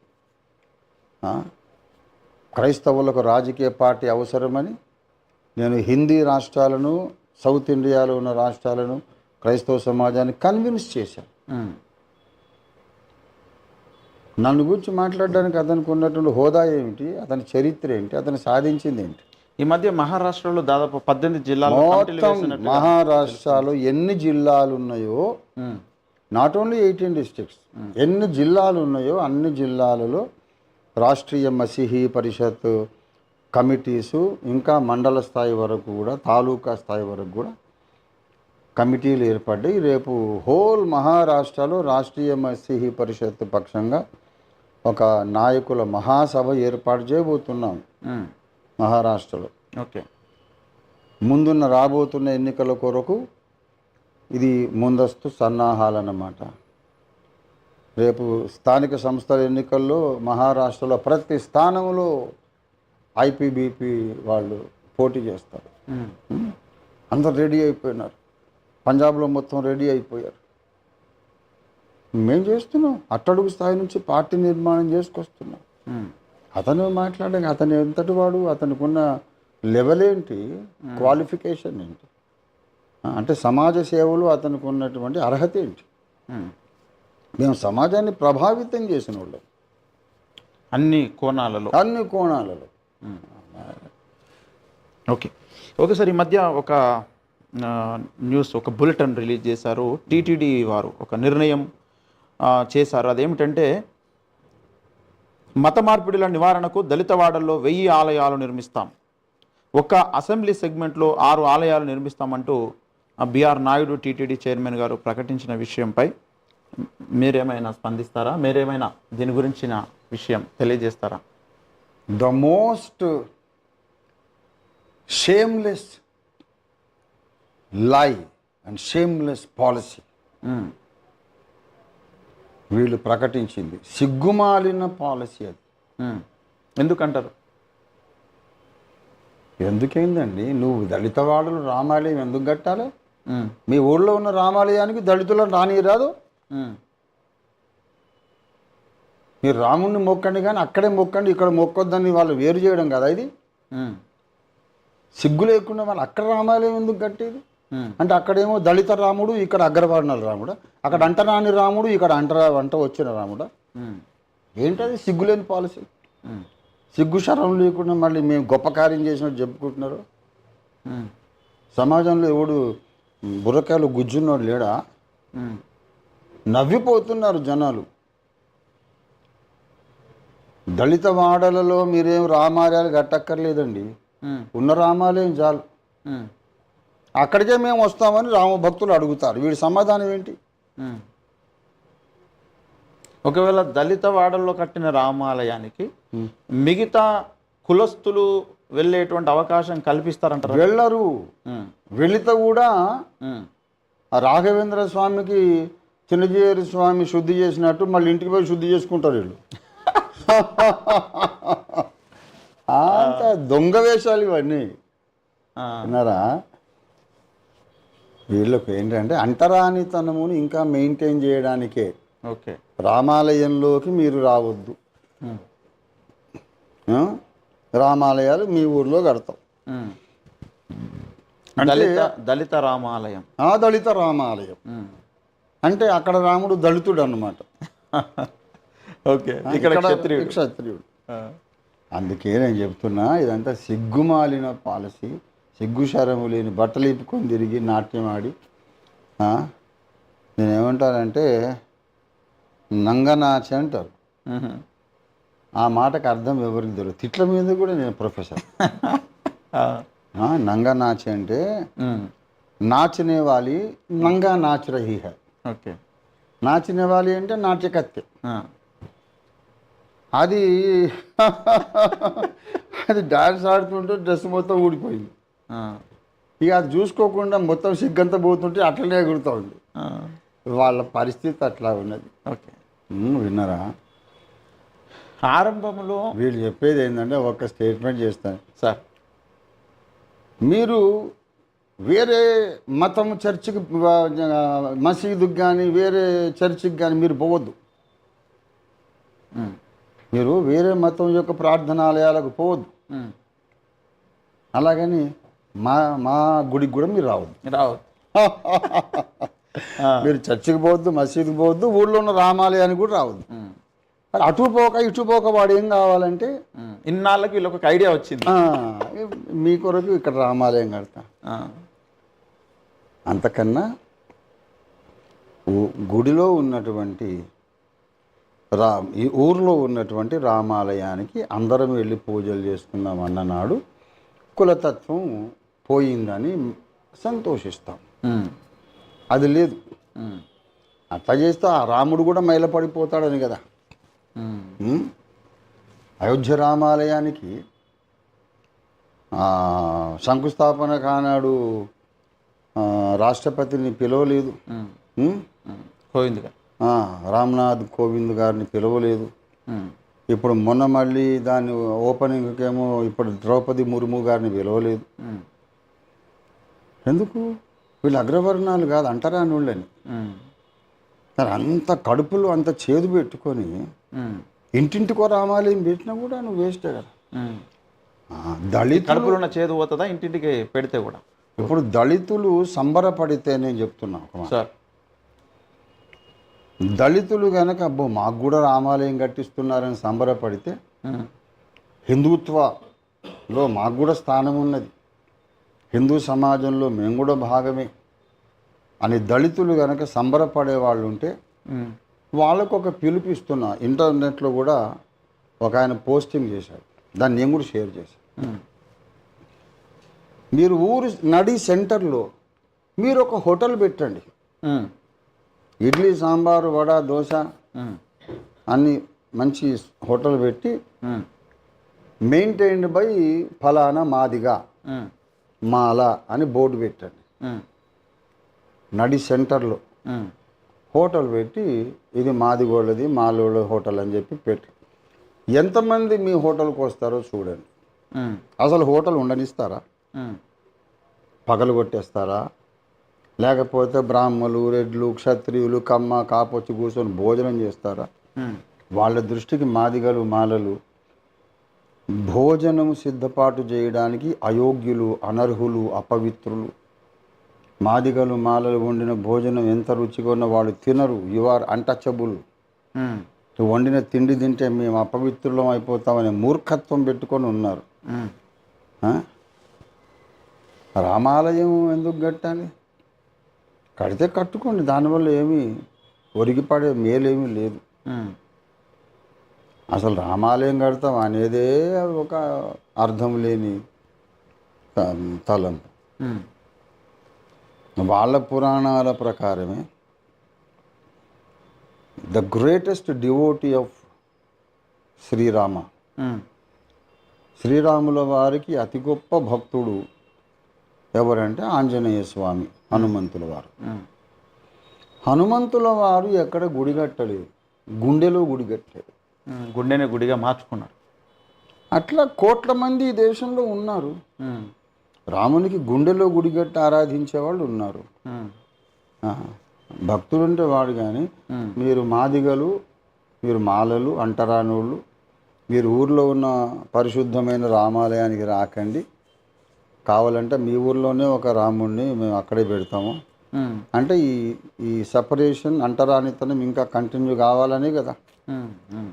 క్రైస్తవులకు రాజకీయ పార్టీ అవసరమని నేను హిందీ రాష్ట్రాలను, సౌత్ ఇండియాలో ఉన్న రాష్ట్రాలను, క్రైస్తవ సమాజాన్ని కన్విన్స్ చేశాను. నన్ను గురించి మాట్లాడడానికి అతనికి ఉన్నటువంటి హోదా ఏమిటి, అతని చరిత్ర ఏంటి, అతను సాధించింది ఏంటి. ఈ మధ్య మహారాష్ట్రలో దాదాపు 18 జిల్లాలు, మొత్తం మహారాష్ట్రలో ఎన్ని జిల్లాలు ఉన్నాయో, నాట్ ఓన్లీ 18 డిస్ట్రిక్ట్స్, ఎన్ని జిల్లాలు ఉన్నాయో అన్ని జిల్లాలలో రాష్ట్రీయ మసీహీ పరిషత్ కమిటీసు, ఇంకా మండల స్థాయి వరకు కూడా, తాలూకా స్థాయి వరకు కూడా కమిటీలు ఏర్పడ్డాయి. రేపు హోల్ మహారాష్ట్రలో రాష్ట్రీయ మసీహీ పరిషత్ పక్షంగా ఒక నాయకుల మహాసభ ఏర్పాటు చేయబోతున్నాం మహారాష్ట్రలో. ఓకే, ముందున్న రాబోతున్న ఎన్నికల కొరకు ఇది ముందస్తు సన్నాహాలన్నమాట. రేపు స్థానిక సంస్థల ఎన్నికల్లో మహారాష్ట్రలో ప్రతి స్థానంలో ఐపీబీపీ వాళ్ళు పోటీ చేస్తారు. అందరు రెడీ అయిపోయినారు, పంజాబ్లో మొత్తం రెడీ అయిపోయారు. మేము చేస్తున్నాం, అట్టడుగు స్థాయి నుంచి పార్టీ నిర్మాణం చేసుకొస్తున్నాం. అతను మాట్లాడే అతను ఎంతటి వాడు, అతనికి ఉన్న లెవెల్ ఏంటి, క్వాలిఫికేషన్ ఏంటి, అంటే సమాజ సేవలు అతనికి ఉన్నటువంటి అర్హత ఏంటి. మేము సమాజాన్ని ప్రభావితం చేసిన వాళ్ళం అన్ని కోణాలలో. ఓకే ఓకే సార్, ఈ మధ్య ఒక న్యూస్, ఒక బులెటిన్ రిలీజ్ చేశారు. టీటీడీ వారు ఒక నిర్ణయం చేశారు. అదేమిటంటే మత మార్పిడిల నివారణకు దళితవాడల్లో 1000 ఆలయాలు నిర్మిస్తాం, ఒక అసెంబ్లీ సెగ్మెంట్లో 6 ఆలయాలు నిర్మిస్తామంటూ బిఆర్ నాయుడు టీటీడీ చైర్మన్ గారు ప్రకటించిన విషయంపై మీరేమైనా స్పందిస్తారా? మీరేమైనా దీని గురించిన విషయం తెలియజేస్తారా? ద మోస్ట్ షేమ్లెస్ లై అండ్ షేమ్లెస్ పాలసీ వీళ్ళు ప్రకటించింది. సిగ్గుమాలిన పాలసీ అది. ఎందుకంటారు? ఎందుకైందండి? నువ్వు దళితవాడలు రామాలయం ఎందుకు కట్టాలి? మీ ఊళ్ళో ఉన్న రామాలయానికి దళితులను రానిరాదు. మీరు రాముడిని మొక్కండి, కానీ అక్కడే మొక్కండి, ఇక్కడ మొక్కొద్దని వాళ్ళు వేరు చేయడం కదా ఇది. సిగ్గు లేకుండా వాళ్ళు అక్కడ రామాలయం ఎందుకు కట్టేది? అంటే అక్కడేమో దళిత రాముడు, ఇక్కడ అగ్రవర్ణాల రాముడు, అక్కడ అంటరాని రాముడు, ఇక్కడ వంట వచ్చిన రాముడా? ఏంటది సిగ్గులేని పాలసీ? సిగ్గు శరం లేకుండా మళ్ళీ మేము గొప్ప కార్యం చేసినట్టు చెప్పుకుంటున్నారు. సమాజంలో ఎవడు బుర్రకాయలు గుజ్జున్నాడు లేడా? నవ్విపోతున్నారు జనాలు. దళిత వాడలలో మీరేం రామాలయాలు కట్టక్కర్లేదండి, ఉన్న రామాలయం చాలు. అక్కడికే మేము వస్తామని రామభక్తులు అడుగుతారు. వీడి సమాధానం ఏంటి? ఒకవేళ దళిత వాడల్లో కట్టిన రామాలయానికి మిగతా కులస్తులు వెళ్ళేటువంటి అవకాశం కల్పిస్తారంటారు? వెళ్ళరు. వెళితే కూడా రాఘవేంద్ర స్వామికి చిన్నజీయరి స్వామి శుద్ధి చేసినట్టు మళ్ళీ ఇంటికి పోయి శుద్ధి చేసుకుంటారు వీళ్ళు. అంత దొంగ వేషాలు ఇవన్నీ విన్నారా? వీళ్ళకు ఏంటంటే అంటరానితనముని ఇంకా మెయింటైన్ చేయడానికే. ఓకే, రామాలయంలోకి మీరు రావద్దు, ఆ? రామాలయాలు మీ ఊర్లో కడతాం. ఉమ్. అంటే దళిత రామాలయం. ఆ దళిత రామాలయం ఉమ్. అంటే అక్కడ రాముడు దళితుడు అన్నమాట, ఓకే, ఇక్కడ క్షత్రియుడు. క్షత్రియుడు. ఆ. అందుకే నేను చెప్తున్నా, ఇదంతా సిగ్గుమాలిన పాలసీ. సిగ్గు శరము లేని బట్టలు ఇప్పుకొని తిరిగి నాట్యం ఆడి, ఆ? నేనేమంటానంటే నంగనాచి అంటారు. ఉహు. ఆ మాటకు అర్థం ఎవరికి తెలియదు. తిట్ల మీద కూడా నేను ప్రొఫెసర్. ఆ. నంగనాచి అంటే ఉమ్. నాచనే వాలి నంగా నాచ రహీ హై. ఓకే. నాచనే వాలి అంటే నాట్యకత్తె. ఆ. అది అది డాన్స్ ఆడుతుంటే డ్రెస్ మొత్తం ఊడిపోయింది. ఆ. ఇక అది చూసుకోకుండా మొత్తం సిగ్గంతా పోతుంటే అట్లనే ఎగురుతూ ఉంది. ఆ. వాళ్ళ పరిస్థితి అట్లా ఉన్నది. ఓకే. విన్నారా? ఆరంభంలో వీళ్ళు చెప్పేది ఏంటంటే ఒక స్టేట్మెంట్ చేస్తాను సార్. మీరు వేరే మతం చర్చికి మసీదుకి కానీ వేరే చర్చికి కానీ మీరు పోవద్దు. ఉమ్. మీరు వేరే మతం యొక్క ప్రార్థనాలయాలకు పోవద్దు. ఉమ్. అలాగని మా మా గుడికి కూడా మీరు రావద్దు. రావద్దు. మీరు చర్చికి పోవద్దు, మసీదుకి పోవద్దు, ఊళ్ళో ఉన్న రామాలయానికి కూడా రావద్దు. మరి అటు పోక ఇటు పోక వాడు ఏం కావాలంటే ఇన్నాళ్ళకి వీళ్ళకి ఒక ఐడియా వచ్చింది, మీ కొరకు ఇక్కడ రామాలయం కడతా. అంతకన్నా గుడిలో ఉన్నటువంటి ఈ ఊర్లో ఉన్నటువంటి రామాలయానికి అందరం వెళ్ళి పూజలు చేసుకుందాం అన్ననాడు కులతత్వం పోయిందని సంతోషిస్తాం. అది లేదు. అట్లా చేస్తే ఆ రాముడు కూడా మైలపడిపోతాడని కదా. అయోధ్య రామాలయానికి శంకుస్థాపన కానాడు రాష్ట్రపతిని పిలవలేదు, రామ్నాథ్ కోవింద్ గారిని పిలవలేదు. ఇప్పుడు మొన్న మళ్ళీ దాని ఓపెనింగ్కేమో ఇప్పుడు ద్రౌపది ముర్ము గారిని పిలవలేదు. ఎందుకు? వీళ్ళు అగ్రవర్ణాలు కాదు, అంటరాని వాళ్ళని. అంత కడుపులో అంత చేదు పెట్టుకొని ఇంటింటికో రామాలయం పెట్టినా కూడా నువ్వు వేస్టే కదా. కడుపులో ఉన్న చేదు పోతుందా ఇంటింటికి పెడితే కూడా? ఇప్పుడు దళితులు సంబరపడితే నేను చెప్తున్నా సార్, దళితులు కనుక అబ్బో మాకు కూడా రామాలయం కట్టిస్తున్నారని సంబరపడితే హిందుత్వలో మాకు కూడా స్థానం ఉన్నది, హిందూ సమాజంలో మేము కూడా భాగమే అని దళితులు కనుక సంబరపడే వాళ్ళు ఉంటే వాళ్ళకు ఒక పిలుపిస్తున్నా. ఇంటర్నెట్లో కూడా ఒక ఆయన పోస్టింగ్ చేశాడు, దాన్ని నేను కూడా షేర్ చేశాను. మీరు ఊరు నడి సెంటర్లో మీరు ఒక హోటల్ పెట్టండి. ఇడ్లీ సాంబారు వడ దోశ అన్ని మంచి హోటల్ పెట్టి మెయింటైన్డ్ బై ఫలానా మాదిగా మాల అని బోర్డు పెట్టండి. నడి సెంటర్లో హోటల్ పెట్టి ఇది మాదిగోళ్ళది మాలోళ్ళ హోటల్ అని చెప్పి పెట్టి ఎంతమంది మీ హోటల్కి వస్తారో చూడండి. అసలు హోటల్ ఉండనిస్తారా? పగలు కొట్టేస్తారా? లేకపోతే బ్రాహ్మణులు, రెడ్లు, క్షత్రియులు, కమ్మ కాపొచ్చి కూర్చొని భోజనం చేస్తారా? వాళ్ళ దృష్టికి మాదిగలు మాలలు భోజనం సిద్ధపాటు చేయడానికి అయోగ్యులు, అనర్హులు, అపవిత్రులు. మాదిగలు మాలలు వండిన భోజనం ఎంత రుచిగా ఉన్న వాళ్ళు తినరు. You are untouchable. నువ్వు వండిన తిండి తింటే మేము అపవిత్రులం అయిపోతామనే మూర్ఖత్వం పెట్టుకొని ఉన్నారు. రామాలయం ఎందుకు కట్టాలి? కడితే కట్టుకోండి, దానివల్ల ఏమీ ఒరిగిపడే మేలేమీ లేదు. అసలు రామాలయం కడతాం అనేదే ఒక అర్థం లేని తలంపు. వాళ్ళ పురాణాల ప్రకారమే the greatest devotee of Srirama, శ్రీరాముల వారికి అతి గొప్ప భక్తుడు ఎవరంటే ఆంజనేయ స్వామి, హనుమంతుల వారు. హనుమంతుల వారు ఎక్కడ గుడి కట్టలేదు, గుండెలో గుడి కట్టాడు. గుండెని గుడిగా మార్చుకున్నాడు. అట్లా కోట్ల మంది ఈ దేశంలో ఉన్నారు. రామునికి గుండెలో గుడి కట్టి ఆరాధించే వాళ్ళు ఉన్నారు. భక్తులుంటే వాడు. కానీ మీరు మాదిగలు, మీరు మాలలు, అంటరానోళ్ళు, మీరు ఊర్లో ఉన్న పరిశుద్ధమైన రామాలయానికి రాకండి, కావాలంటే మీ ఊర్లోనే ఒక రాముడిని మేము అక్కడే పెడతాము ఉమ్, అంటే ఈ ఈ సపరేషన్ అంటరానితనం ఇంకా కంటిన్యూ కావాలనే కదా. ఉమ్, ఉమ్,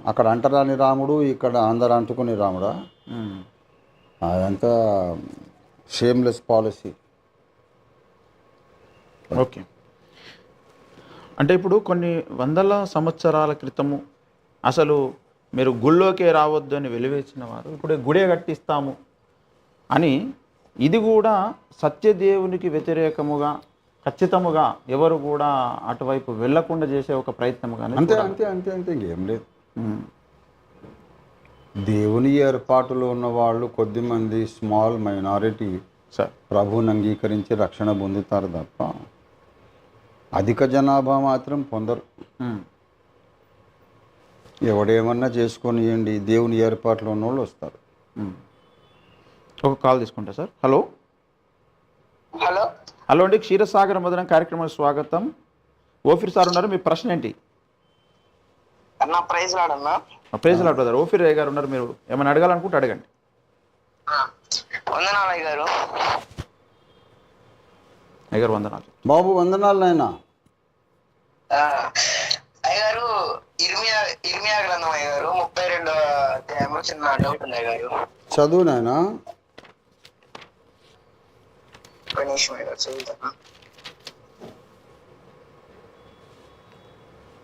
అక్కడ అంటరాని రాముడు, ఇక్కడ అందరు అంటుకునే రాముడా? ఉమ్. అదంతా షేమ్లెస్ పాలసీ. ఓకే. అంటే ఇప్పుడు కొన్ని వందల సంవత్సరాల క్రితము అసలు మీరు గుళ్ళోకే రావద్దు అని వెలివేసిన వారు ఇప్పుడు గుడే కట్టిస్తాము అని, ఇది కూడా సత్యదేవునికి వ్యతిరేకముగా ఖచ్చితముగా ఎవరు కూడా అటువైపు వెళ్ళకుండా చేసే ఒక ప్రయత్నముగానే అంతే చూడాలి. అంతే అంతే అంతే ఇంకేం లేదు. ఉమ్, దేవుని ఏర్పాటులో ఉన్న వాళ్ళు కొద్దిమంది స్మాల్ మైనారిటీ సార్. ప్రభువుని అంగీకరించి రక్షణ పొందుతారు తప్ప అధిక జనాభా మాత్రం పొందరు. ఉమ్. ఎవడేమన్నా చేసుకొనియండి, దేవుని ఏర్పాట్లో ఉన్న వాళ్ళు వస్తారు. ఉమ్. ఒక కాల్ తీసుకుంటా సార్. హలో హలో హలో అండి, క్షీరసాగర మదనం కార్యక్రమానికి స్వాగతం. ఓఫీర్ సార్ ఉన్నారు, మీ ప్రశ్న ఏంటి? అన్న ప్రైజ్ రాడన్నా. Praise lord brother. ఓఫీర్ అయ్య గారు ఉన్నారు, మీరు ఏమైనా అడగాలనుకుంటే అడగండి. వందనాలు అయ్య గారు. అయ్య గారు వందనాలు. బాబు వందనాలు నాయనా. అయ్య గారు ఇర్మియా గ్రంథం అయ్య గారు 32వ అధ్యాయంలో చిన్న డౌట్ ఉంది అయ్య గారు. చదువు నాయనా. ఒక నిమిషం అయ్య గారు చదువుతాను.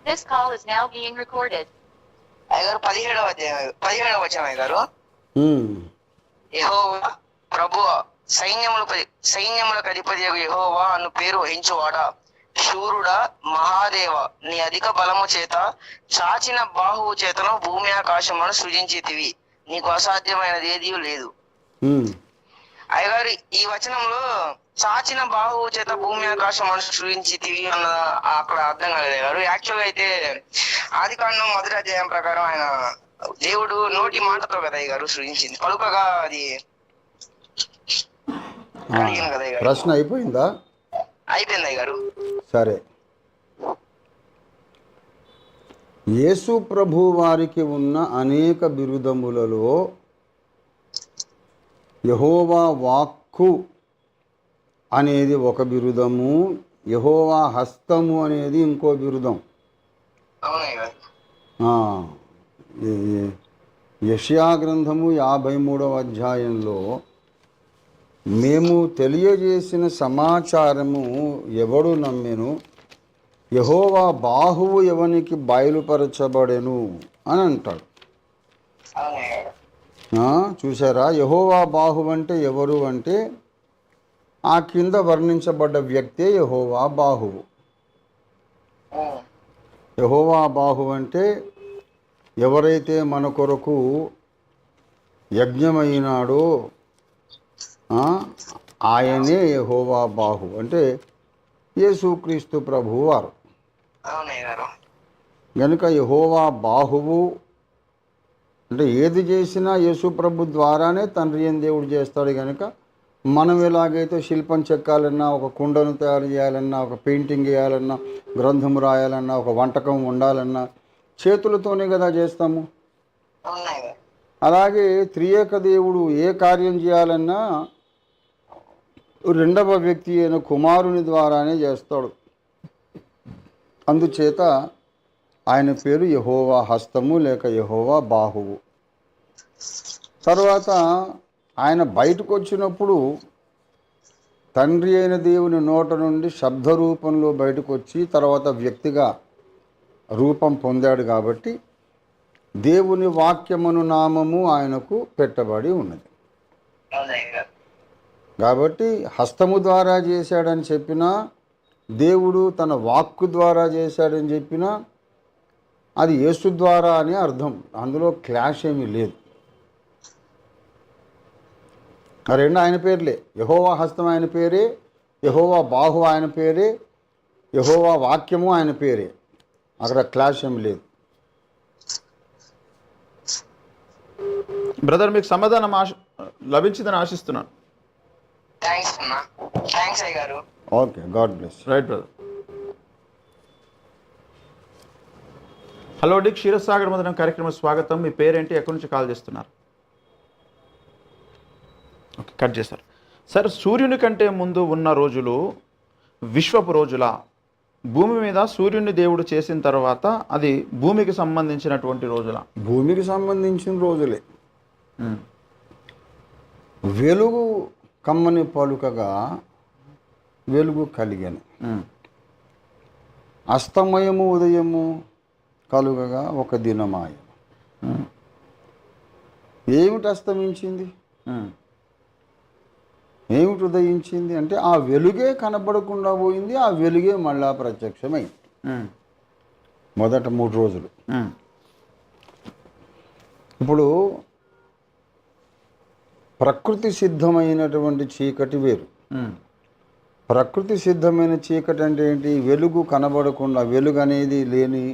This call is now being recorded. అయ్య గారు 17వ వచనం అయ్య గారు. యెహోవా ప్రభువా, సైన్యములకు అధిపతియగు యెహోవా అను పేరు వహించువాడా, శూరుడా, మహాదేవ, నీ అధిక బలము చేత చాచిన బాహువు చేతను భూమి ఆకాశములను సృజించితివి, నీకు అసాధ్యమైనది ఏదీ లేదు. అయ్యగారు ఈ వచనంలో చాచిన బాహువు చేత భూమి ఆకాశములను సృజించితివి అన్న అక్కడ అర్థం కాలేదు గారు. యాక్చువల్ గా అయితే ఆదికాండం 1వ అధ్యాయం ప్రకారం ఆయన దేవుడు నోటి మాటతో కదా అయ్య గారు సృజించింది, పలుకగా అది కలిగింది కదా అయ్య గారు. ప్రశ్న అయిపోయిందా? అయిపోయింది అయ్య గారు. సరే, యేసు ప్రభు వారికి ఉన్న అనేక బిరుదములలో యెహోవా వాక్కు అనేది ఒక బిరుదము, యెహోవా హస్తము అనేది ఇంకో బిరుదం. అవునయ్య గారు. యెషయా గ్రంథము 53వ అధ్యాయంలో మేము తెలియజేసిన సమాచారము ఎవడు నమ్మెను, యెహోవా బాహువు ఎవనికి బయలుపరచబడెను అని అంటాడు. అవునయ్య గారు. చూసారా, యెహోవా బాహువు అంటే ఎవరు అంటే ఆ కింద వర్ణించబడ్డ వ్యక్తే యెహోవా బాహువు. యెహోవా బాహువు అంటే ఎవరైతే మన కొరకు యజ్ఞమైనాడో ఆయనే యెహోవా బాహువు, అంటే యేసుక్రీస్తు ప్రభువు వారు. అవునయ్య గారు. గనుక యెహోవా బాహువు అంటే ఏది చేసినా యేసు ప్రభు ద్వారానే తండ్రి అయిన దేవుడు చేస్తాడు. కనుక మనం ఎలాగైతే శిల్పం చెక్కాలన్నా, ఒక కుండను తయారు చేయాలన్నా, ఒక పెయింటింగ్ వేయాలన్నా, గ్రంథం రాయాలన్నా, ఒక వంటకం వండాలన్నా చేతులతోనే కదా చేస్తాము. అవునయ్య గారు. అలాగే త్రియేక దేవుడు ఏ కార్యం చేయాలన్నా రెండవ వ్యక్తి అయిన కుమారుని ద్వారానే చేస్తాడు. అందుచేత ఆయన పేరు యెహోవా హస్తము లేక యెహోవా బాహువు. తర్వాత ఆయన బయటకు వచ్చినప్పుడు తండ్రి అయిన దేవుని నోట నుండి శబ్ద రూపంలో బయటకు వచ్చి తర్వాత వ్యక్తిగా రూపం పొందాడు. కాబట్టి దేవుని వాక్యమును నామము ఆయనకు పెట్టబడి ఉన్నది. అవునయ్య గారు. కాబట్టి హస్తము ద్వారా చేశాడని చెప్పినా, దేవుడు తన వాక్కు ద్వారా చేశాడని చెప్పినా అది యేసు ద్వారా అని అర్థం. అందులో క్లాష్ ఏమీ లేదు. ఆ రెండు ఆయన పేర్లే. యెహోవా హస్తం ఆయన పేరే, యెహోవా బాహు ఆయన పేరే, యెహోవా వాక్యము ఆయన పేరే. అక్కడ క్లాష్ ఏమి లేదు. బ్రదర్, మీకు సమాధానం లభించిందని ఆశిస్తున్నాను. థ్యాంక్స్ అన్నా. థ్యాంక్స్ అయ్య గారు. Okay, God bless. Right brother. Hello అండి, క్షీరసాగర్ మదనం కార్యక్రమం స్వాగతం. మీ పేరేంటి, ఎక్కడి నుంచి కాల్ చేస్తున్నారు? ఓకే, కట్ చేశారు. సార్, సూర్యుని కంటే ముందు ఉన్న రోజులు విశ్వపు రోజుల, భూమి మీద సూర్యుని దేవుడు చేసిన తర్వాత అది భూమికి సంబంధించినటువంటి రోజుల? భూమికి సంబంధించిన రోజులే. వెలుగు కమ్మని పలుకగా వెలుగు కలిగను, అస్తమయము ఉదయము కలుగగా ఒక దినమాయ. ఏమిటి అస్తమించింది, ఏమిటి ఉదయించింది అంటే ఆ వెలుగే కనబడకుండా పోయింది, ఆ వెలుగే మళ్ళా ప్రత్యక్షమైంది. మొదట 3 రోజులు. ఇప్పుడు ప్రకృతి సిద్ధమైనటువంటి చీకటి వేరు. ప్రకృతి సిద్ధమైన చీకటి అంటే ఏంటి? వెలుగు కనబడకుండా, వెలుగు అనేది లేని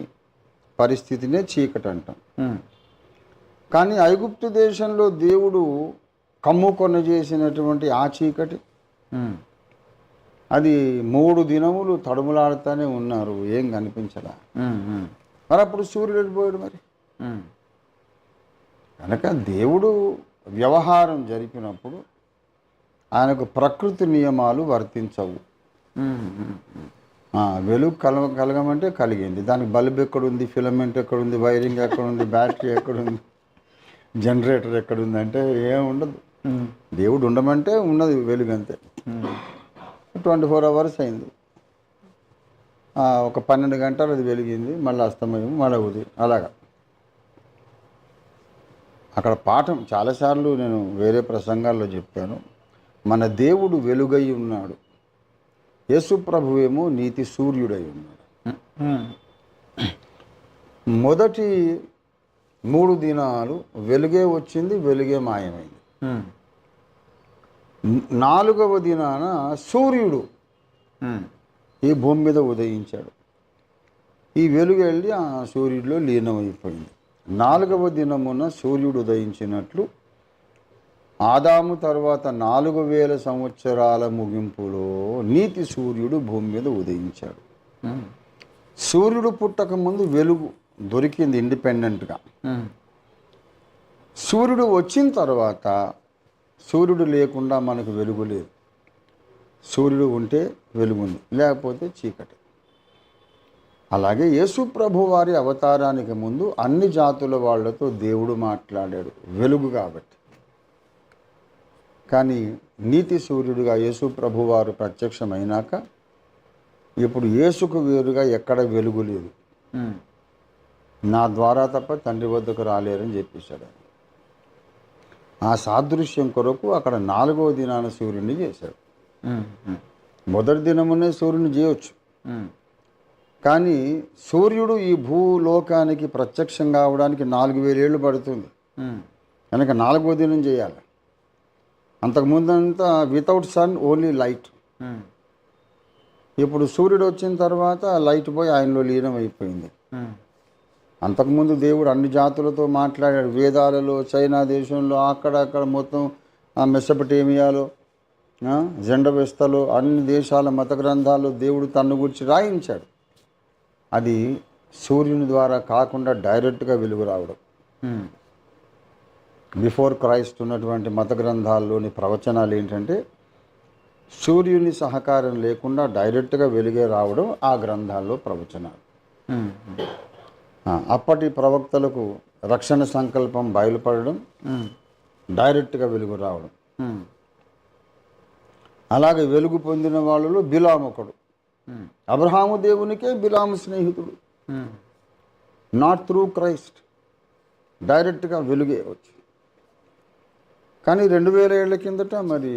పరిస్థితినే చీకటి అంటాం. కానీ ఐగుప్తు దేశంలో దేవుడు కమ్ముకొన చేసినటువంటి ఆ చీకటి, అది 3 దినములు తడుములాడుతూనే ఉన్నారు, ఏం కనిపించలా. మరి అప్పుడు సూర్యుడు వెళ్ళిపోయాడు. మరి కనుక దేవుడు వ్యవహారం జరిపినప్పుడు ఆయనకు ప్రకృతి నియమాలు వర్తించవు. వెలుగు కలగమంటే కలిగింది, దానికి బల్బ్ ఎక్కడుంది, ఫిలమెంట్ ఎక్కడుంది, వైరింగ్ ఎక్కడుంది, బ్యాటరీ ఎక్కడుంది, జనరేటర్ ఎక్కడుంది అంటే ఏముండదు. దేవుడు ఉండమంటే ఉన్నది వెలుగు అంతే. 24 అవర్స్ అయింది, ఒక 12 గంటలు అది వెలిగింది, మళ్ళీ అస్తమయం, మళ్ళీ ఉదయం, అలాగా. అక్కడ పాఠం చాలాసార్లు నేను వేరే ప్రసంగాల్లో చెప్పాను. మన దేవుడు వెలుగై ఉన్నాడు, యేసు ప్రభువేమో నీతి సూర్యుడై ఉన్నాడు. మొదటి 3 దినాలు వెలుగే వచ్చింది, వెలుగే మాయమైంది. 4వ దినాన సూర్యుడు ఈ భూమి మీద ఉదయించాడు, ఈ వెలుగు వెళ్ళి ఆ సూర్యుడిలో లీనమైపోయింది. 4వ దినమున సూర్యుడు ఉదయించినట్లు ఆదాము తర్వాత 4000 సంవత్సరాల ముగింపులో నీతి సూర్యుడు భూమి మీద ఉదయించాడు. సూర్యుడు పుట్టక ముందు వెలుగు దొరికింది ఇండిపెండెంట్గా. సూర్యుడు వచ్చిన తర్వాత సూర్యుడు లేకుండా మనకు వెలుగు లేదు. సూర్యుడు ఉంటే వెలుగుంది, లేకపోతే చీకటి. అలాగే యేసు ప్రభు వారి అవతారానికి ముందు అన్ని జాతుల వాళ్ళతో దేవుడు మాట్లాడాడు, వెలుగు కాబట్టి. కానీ నీతి సూర్యుడిగా యేసు ప్రభు వారు ప్రత్యక్షమైనాక ఇప్పుడు యేసుకు వేరుగా ఎక్కడ వెలుగు లేదు, నా ద్వారా తప్ప తండ్రి వద్దకు రాలేరని చెప్పేశాడు. ఆ సాదృశ్యం కొరకు అక్కడ 4వ దినాన సూర్యుడిని చేశాడు. మొదటి దినమునే సూర్యుని చేయవచ్చు, కానీ సూర్యుడు ఈ భూలోకానికి ప్రత్యక్షం కావడానికి 4000 ఏళ్ళు పడుతుంది కనుక 4వ దినం చేయాలి. అంతకుముందంతా వితౌట్ సన్ ఓన్లీ లైట్. ఇప్పుడు సూర్యుడు వచ్చిన తర్వాత లైట్ పోయి ఆయనలో లీనం అయిపోయింది. అంతకుముందు దేవుడు అన్ని జాతులతో మాట్లాడాడు, వేదాలలో, చైనా దేశంలో, అక్కడక్కడ మొత్తం మెసపటేమియాలో, జెండవెస్తలో, అన్ని దేశాల మత గ్రంథాల్లో దేవుడు తన్ను గురించి రాయించాడు. అది సూర్యుని ద్వారా కాకుండా డైరెక్ట్గా వెలుగు రావడం. బిఫోర్ క్రైస్ట్ ఉన్నటువంటి మత గ్రంథాల్లోని ప్రవచనాలు ఏంటంటే సూర్యుని సహకారం లేకుండా డైరెక్ట్గా వెలుగే రావడం ఆ గ్రంథాల్లో ప్రవచనాలు. అప్పటి ప్రవక్తలకు రక్షణ సంకల్పం బయలుపడడం, డైరెక్ట్గా వెలుగు రావడం. అలాగే వెలుగు పొందిన వాళ్ళలో బిలాము ఒకడు. అబ్రహాము దేవునికే బిలాము స్నేహితుడు. నాట్ త్రూ క్రైస్ట్, డైరెక్ట్గా వెలుగే వచ్చి. కానీ 2000 ఏళ్ల కిందట మరి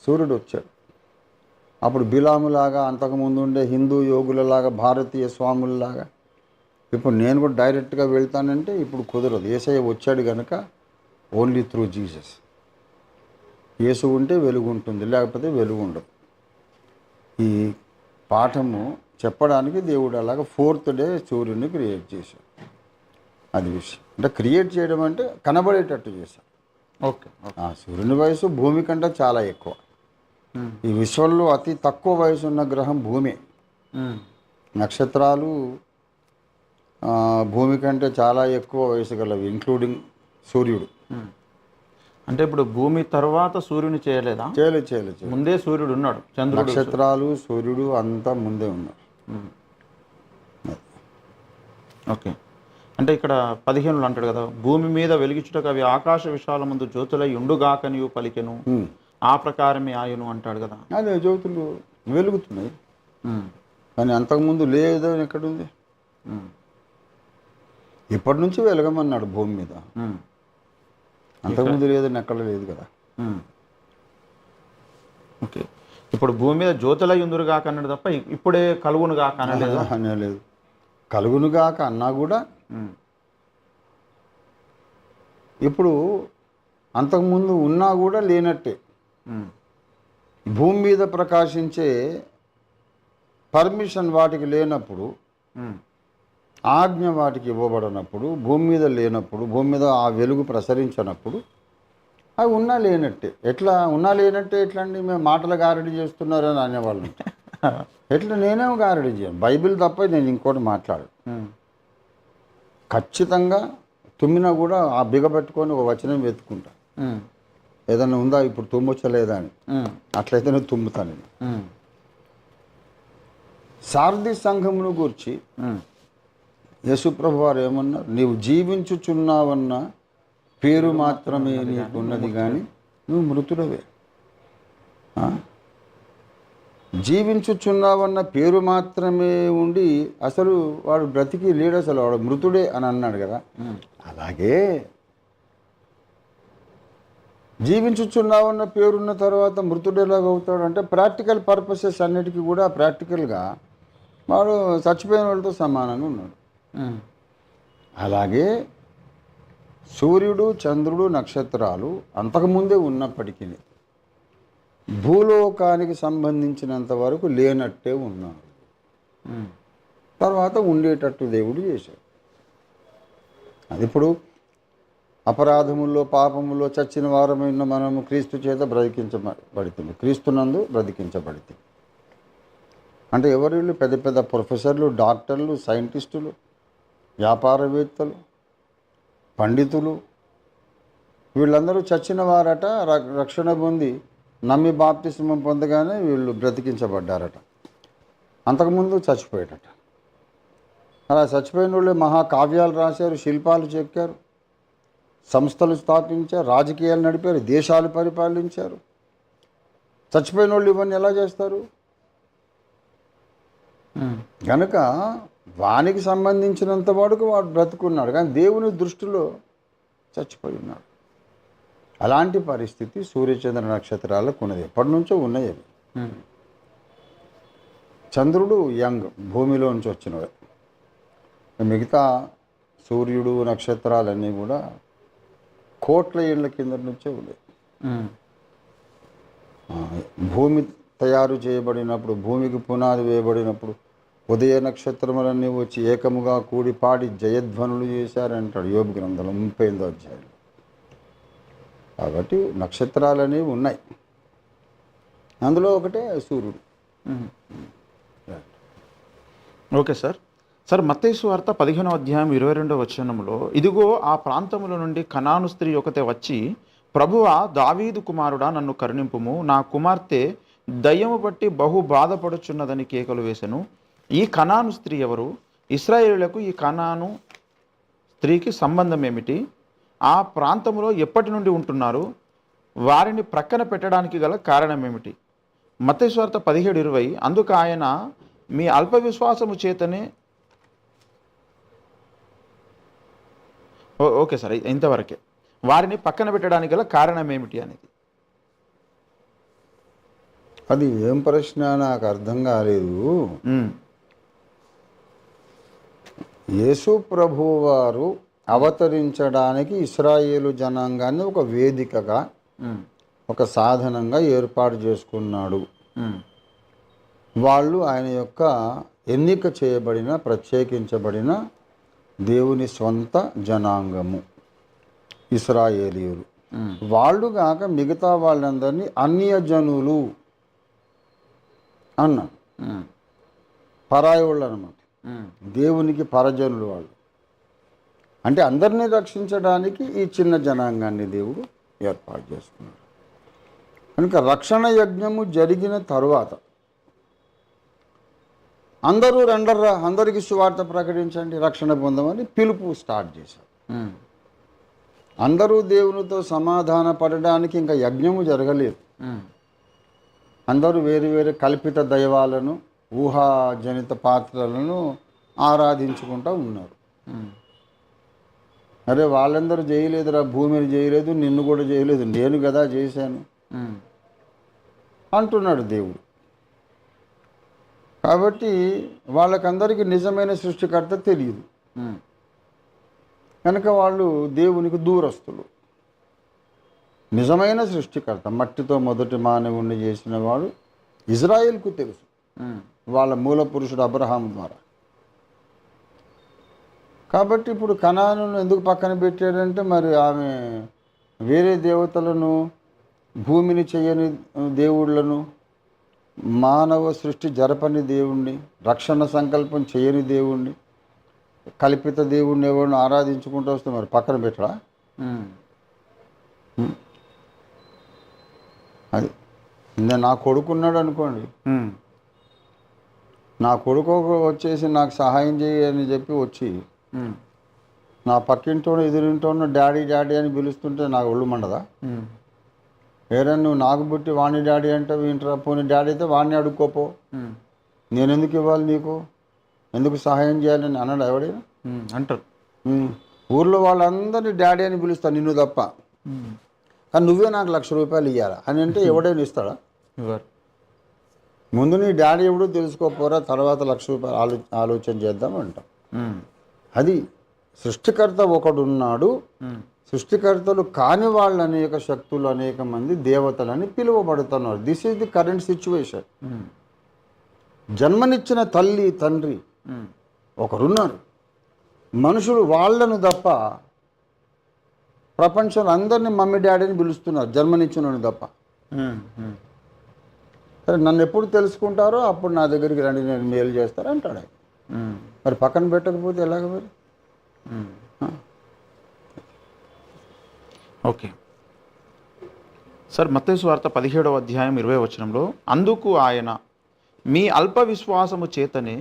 సూర్యుడు వచ్చాడు. అప్పుడు బిలాములాగా, అంతకుముందు ఉండే హిందూ యోగులలాగా, భారతీయ స్వాములలాగా ఇప్పుడు నేను కూడా డైరెక్ట్గా వెళ్తానంటే ఇప్పుడు కుదరదు. యేసయ్య వచ్చాడు కనుక ఓన్లీ త్రూ జీసస్. యేసు ఉంటే వెలుగు ఉంటుంది, లేకపోతే వెలుగు ఉండదు. ఈ పాఠము చెప్పడానికి దేవుడు అలాగా 4th డే సూర్యుడిని క్రియేట్ చేశాడు. అది విషయం. అంటే క్రియేట్ చేయడం అంటే కనబడేటట్టు చేశాడు. ఓకే. సూర్యుని వయసు భూమి కంటే చాలా ఎక్కువ. ఈ విశ్వంలో అతి తక్కువ వయసు ఉన్న గ్రహం భూమి. నక్షత్రాలు భూమి కంటే చాలా ఎక్కువ వయసు గలవి, ఇంక్లూడింగ్ సూర్యుడు. అంటే ఇప్పుడు భూమి తర్వాత సూర్యుని చేయలేదా? చేయలేదు. ముందే సూర్యుడు ఉన్నాడు, చంద్రుడు. నక్షత్రాలు, సూర్యుడు అంతా ముందే ఉన్నారు. ఓకే. అంటే ఇక్కడ 15లో అంటాడు కదా, భూమి మీద వెలిగించుటకు అవి ఆకాశ విశాల ముందు జ్యోతులై ఉండుగాకనియు పలికెను, ఆ ప్రకారమే ఆయును అంటాడు కదా. అదే జ్యోతులు వెలుగుతున్నాయి, కానీ అంతకుముందు లేదని ఎక్కడుంది? ఇప్పటి నుంచి వెలగమన్నాడు భూమి మీద, అంతకుముందు లేదని ఎక్కడ లేదు కదా. ఓకే. ఇప్పుడు భూమి మీద జ్యోతులై ఉందురుగాక అన్నాడు తప్ప ఇప్పుడే కలుగునుగాక అనలేదు. అనలేదు. కలుగునుగాక అన్నా కూడా ఇప్పుడు అంతకుముందు ఉన్నా కూడా లేనట్టే. భూమి మీద ప్రకాశించే పర్మిషన్ వాటికి లేనప్పుడు, ఆజ్ఞ వాటికి ఇవ్వబడినప్పుడు, భూమి మీద లేనప్పుడు, భూమి మీద ఆ వెలుగు ప్రసరించినప్పుడు అవి ఉన్నా లేనట్టే. ఎట్లా ఉన్నా లేనట్టే ఎట్లా అండి? మేము మాటలు గారడి చేస్తున్నారని అనేవాళ్ళు. ఎట్లా? నేనేమో గారడి చేయను, బైబిల్ తప్ప నేను ఇంకోటి మాట్లాడు. ఖచ్చితంగా తుమ్మినా కూడా ఆ బిగబెట్టుకొని ఒక వచనం వెతుకుంటా, ఏదన్నా ఉందా ఇప్పుడు తుమ్మొచ్చలేదా అని. అట్లయితే నేను తుమ్ముతాను. సారథి సంఘమును గూర్చి యేసుప్రభు వారు ఏమన్నారు? నీవు జీవించుచున్నావన్న పేరు మాత్రమే నీకున్నది, కానీ నువ్వు మృతుడవే. జీవించుచున్నావన్న పేరు మాత్రమే ఉండి అసలు వాడు బ్రతికి లేడు, అసలు వాడు మృతుడే అని అన్నాడు కదా. అలాగే జీవించుచున్నావన్న పేరున్న తర్వాత మృతుడేలాగా అవుతాడు అంటే ప్రాక్టికల్ పర్పసెస్ అన్నిటికీ కూడా ప్రాక్టికల్గా వాడు చచ్చిపోయిన వాళ్ళతో సమానంగా ఉన్నాడు. అలాగే సూర్యుడు, చంద్రుడు, నక్షత్రాలు అంతకుముందే ఉన్నప్పటికీ భూలోకానికి సంబంధించినంత వరకు లేనట్టే ఉన్నారు. తర్వాత ఉండేటట్టు దేవుడు చేశాడు. అది ఇప్పుడు అపరాధముల్లో, పాపముల్లో చచ్చిన వారమైన మనము క్రీస్తు చేత బ్రతికించబడుతుంది, క్రీస్తునందు బ్రతికించబడుతుంది. అంటే ఎవరు వీళ్ళు? పెద్ద పెద్ద ప్రొఫెసర్లు, డాక్టర్లు, సైంటిస్టులు, వ్యాపారవేత్తలు, పండితులు, వీళ్ళందరూ చచ్చిన వారట. రక్షణ పొంది నమ్మి బాప్తిస్మం పొందగానే వీళ్ళు బ్రతికించబడ్డారట. అంతకుముందు చచ్చిపోయారట. అలా చచ్చిపోయిన వాళ్ళే మహాకావ్యాలు రాశారు, శిల్పాలు చెక్కారు, సంస్థలు స్థాపించారు, రాజకీయాలు నడిపారు, దేశాలు పరిపాలించారు. చచ్చిపోయిన వాళ్ళు ఇవన్నీ ఎలా చేస్తారు? కనుక వానికి సంబంధించినంత వాడుకు వాడు బ్రతుకున్నాడు, కానీ దేవుని దృష్టిలో చచ్చిపోయి ఉన్నాడు. అలాంటి పరిస్థితి సూర్యచంద్ర నక్షత్రాలకు ఉన్నది, ఎప్పటి నుంచో ఉన్నాయి అవి. చంద్రుడు యంగ్, భూమిలోంచి వచ్చినవి. మిగతా సూర్యుడు, నక్షత్రాలన్నీ కూడా కోట్ల ఏళ్ళ కింద నుంచే ఉన్నాయి. భూమి తయారు చేయబడినప్పుడు, భూమికి పునాది వేయబడినప్పుడు ఉదయ నక్షత్రములన్నీ వచ్చి ఏకముగా కూడి పాడి జయధ్వనులు చేశారంటాడు యోబు గ్రంథంలో 38వ అధ్యాయంలో. కాబట్టి నక్షత్రాలనేవి ఉన్నాయి, అందులో ఒకటే సూర్యుడు. Okay sir. మత్తయి సువార్త 15వ అధ్యాయం 22వ వచనంలో, ఇదిగో ఆ ప్రాంతముల నుండి కనాను స్త్రీ ఒకతే వచ్చి, ప్రభువా, దావీదు కుమారుడా, నన్ను కరుణింపుము, నా కుమార్తె దయ్యము బట్టి బహు బాధపడుచున్నదని కేకలు వేసెను. ఈ కనాను స్త్రీ ఎవరు? ఇశ్రాయేలులకు ఈ కనాను స్త్రీకి సంబంధం ఏమిటి? ఆ ప్రాంతంలో ఎప్పటి నుండి ఉంటున్నారు? వారిని ప్రక్కన పెట్టడానికి గల కారణం ఏమిటి? మత్తయి సువార్త 17:20, అందుకు ఆయన, మీ అల్ప విశ్వాసము చేతనే. ఓకే సార్, ఇంతవరకే. వారిని పక్కన పెట్టడానికి గల కారణం ఏమిటి అనేది. అది ఏం ప్రశ్న నాకు అర్థం కాలేదు. యేసు ప్రభువు వారు అవతరించడానికి ఇశ్రాయేలు జనాంగాన్ని ఒక వేదికగా, ఒక సాధనంగా ఏర్పాటు చేసుకున్నాడు. వాళ్ళు ఆయన యొక్క ఎన్నిక చేయబడిన, ప్రత్యేకించబడిన దేవుని స్వంత జనాంగము ఇశ్రాయేలీయులు. వాళ్ళు కాక మిగతా వాళ్ళందరినీ అన్యజనులు అన్నాడు, పరాయి వాళ్ళు అన్నమాట. దేవునికి పరజనులు వాళ్ళు. అంటే అందరినీ రక్షించడానికి ఈ చిన్న జనాంగాన్ని దేవుడు ఏర్పాటు చేసుకున్నాడు. కనుక రక్షణ యజ్ఞము జరిగిన తరువాత అందరూ రండర్రా, అందరికీ సువార్త ప్రకటించండి, రక్షణ పొందమని పిలుపు స్టార్ట్ చేశారు. అందరూ దేవునితో సమాధాన పడడానికి ఇంకా యజ్ఞము జరగలేదు. అందరూ వేరు వేరు కల్పిత దైవాలను, ఊహాజనిత పాత్రలను ఆరాధించుకుంటూ ఉన్నారు. అరే వాళ్ళందరూ చేయలేదురా, భూమిని చేయలేదు, నిన్ను కూడా చేయలేదు, నేను కదా చేశాను అంటున్నాడు దేవుడు. కాబట్టి వాళ్ళకందరికీ నిజమైన సృష్టికర్త తెలియదు కనుక వాళ్ళు దేవునికి దూరస్తులు. నిజమైన సృష్టికర్త, మట్టితో మొదటి మానవుణ్ణి చేసిన వాడు ఇజ్రాయేల్కు తెలుసు, వాళ్ళ మూల పురుషుడు అబ్రహాం ద్వారా. కాబట్టి ఇప్పుడు కనానును ఎందుకు పక్కన పెట్టాడంటే, మరి ఆమె వేరే దేవతలను, భూమిని చేయని దేవుళ్ళను, మానవ సృష్టి జరపని దేవుణ్ణి, రక్షణ సంకల్పం చేయని దేవుణ్ణి, కల్పిత దేవుణ్ణి ఎవరిని ఆరాధించుకుంటూ వస్తే మరి పక్కన పెట్టరా? అది నా కొడుకున్నాడు అనుకోండి, నా కొడుకు వచ్చేసి నాకు సహాయం చేయని చెప్పి వచ్చి నా పక్కింటోనో ఎదురింటోనో డాడీ డాడీ అని పిలుస్తుంటే నాకు ఒళ్ళు మండదా? వేరే నువ్వు నాకు పుట్టి వాణ్ణి డాడీ అంటే వింటరా, పోనీ డాడీ అయితే వాణ్ణి అడుక్కోపో, నేను ఎందుకు ఇవ్వాలి నీకు, ఎందుకు సహాయం చేయాలని అన్నాడు ఎవడైనా అంటారు. ఊర్లో వాళ్ళందరినీ డాడీ అని పిలుస్తాను నిన్ను తప్ప, కానీ నువ్వే నాకు ₹1,00,000 ఇవ్వాలా అని అంటే ఎవడైనా ఇస్తాడా? ముందు నీ డాడీ ఎవడో తెలుసుకోపోరా, తర్వాత ₹1,00,000 ఆలోచన చేద్దాం అంటాం. అది సృష్టికర్త ఒకడున్నాడు, సృష్టికర్తలు కాని వాళ్ళు అనేక శక్తులు, అనేక మంది దేవతలని పిలువబడుతున్నారు. This is the current situation. జన్మనిచ్చిన తల్లి తండ్రి ఒకరున్నారు, మనుషులు వాళ్ళను తప్ప ప్రపంచంలో అందరినీ మమ్మీ డాడీని పిలుస్తున్నారు, జన్మనిచ్చినని తప్ప. సరే నన్ను ఎప్పుడు తెలుసుకుంటారో అప్పుడు నా దగ్గరికి రండి, నేను మేలు చేస్తాను అంటాడు. మరి పక్కన పెట్టకపోతే ఎలాగ మరి? ఓకే సార్, మత్తయి సువార్త 17వ అధ్యాయం 20వ వచనంలో, అందుకు ఆయన, మీ అల్ప విశ్వాసము చేతనే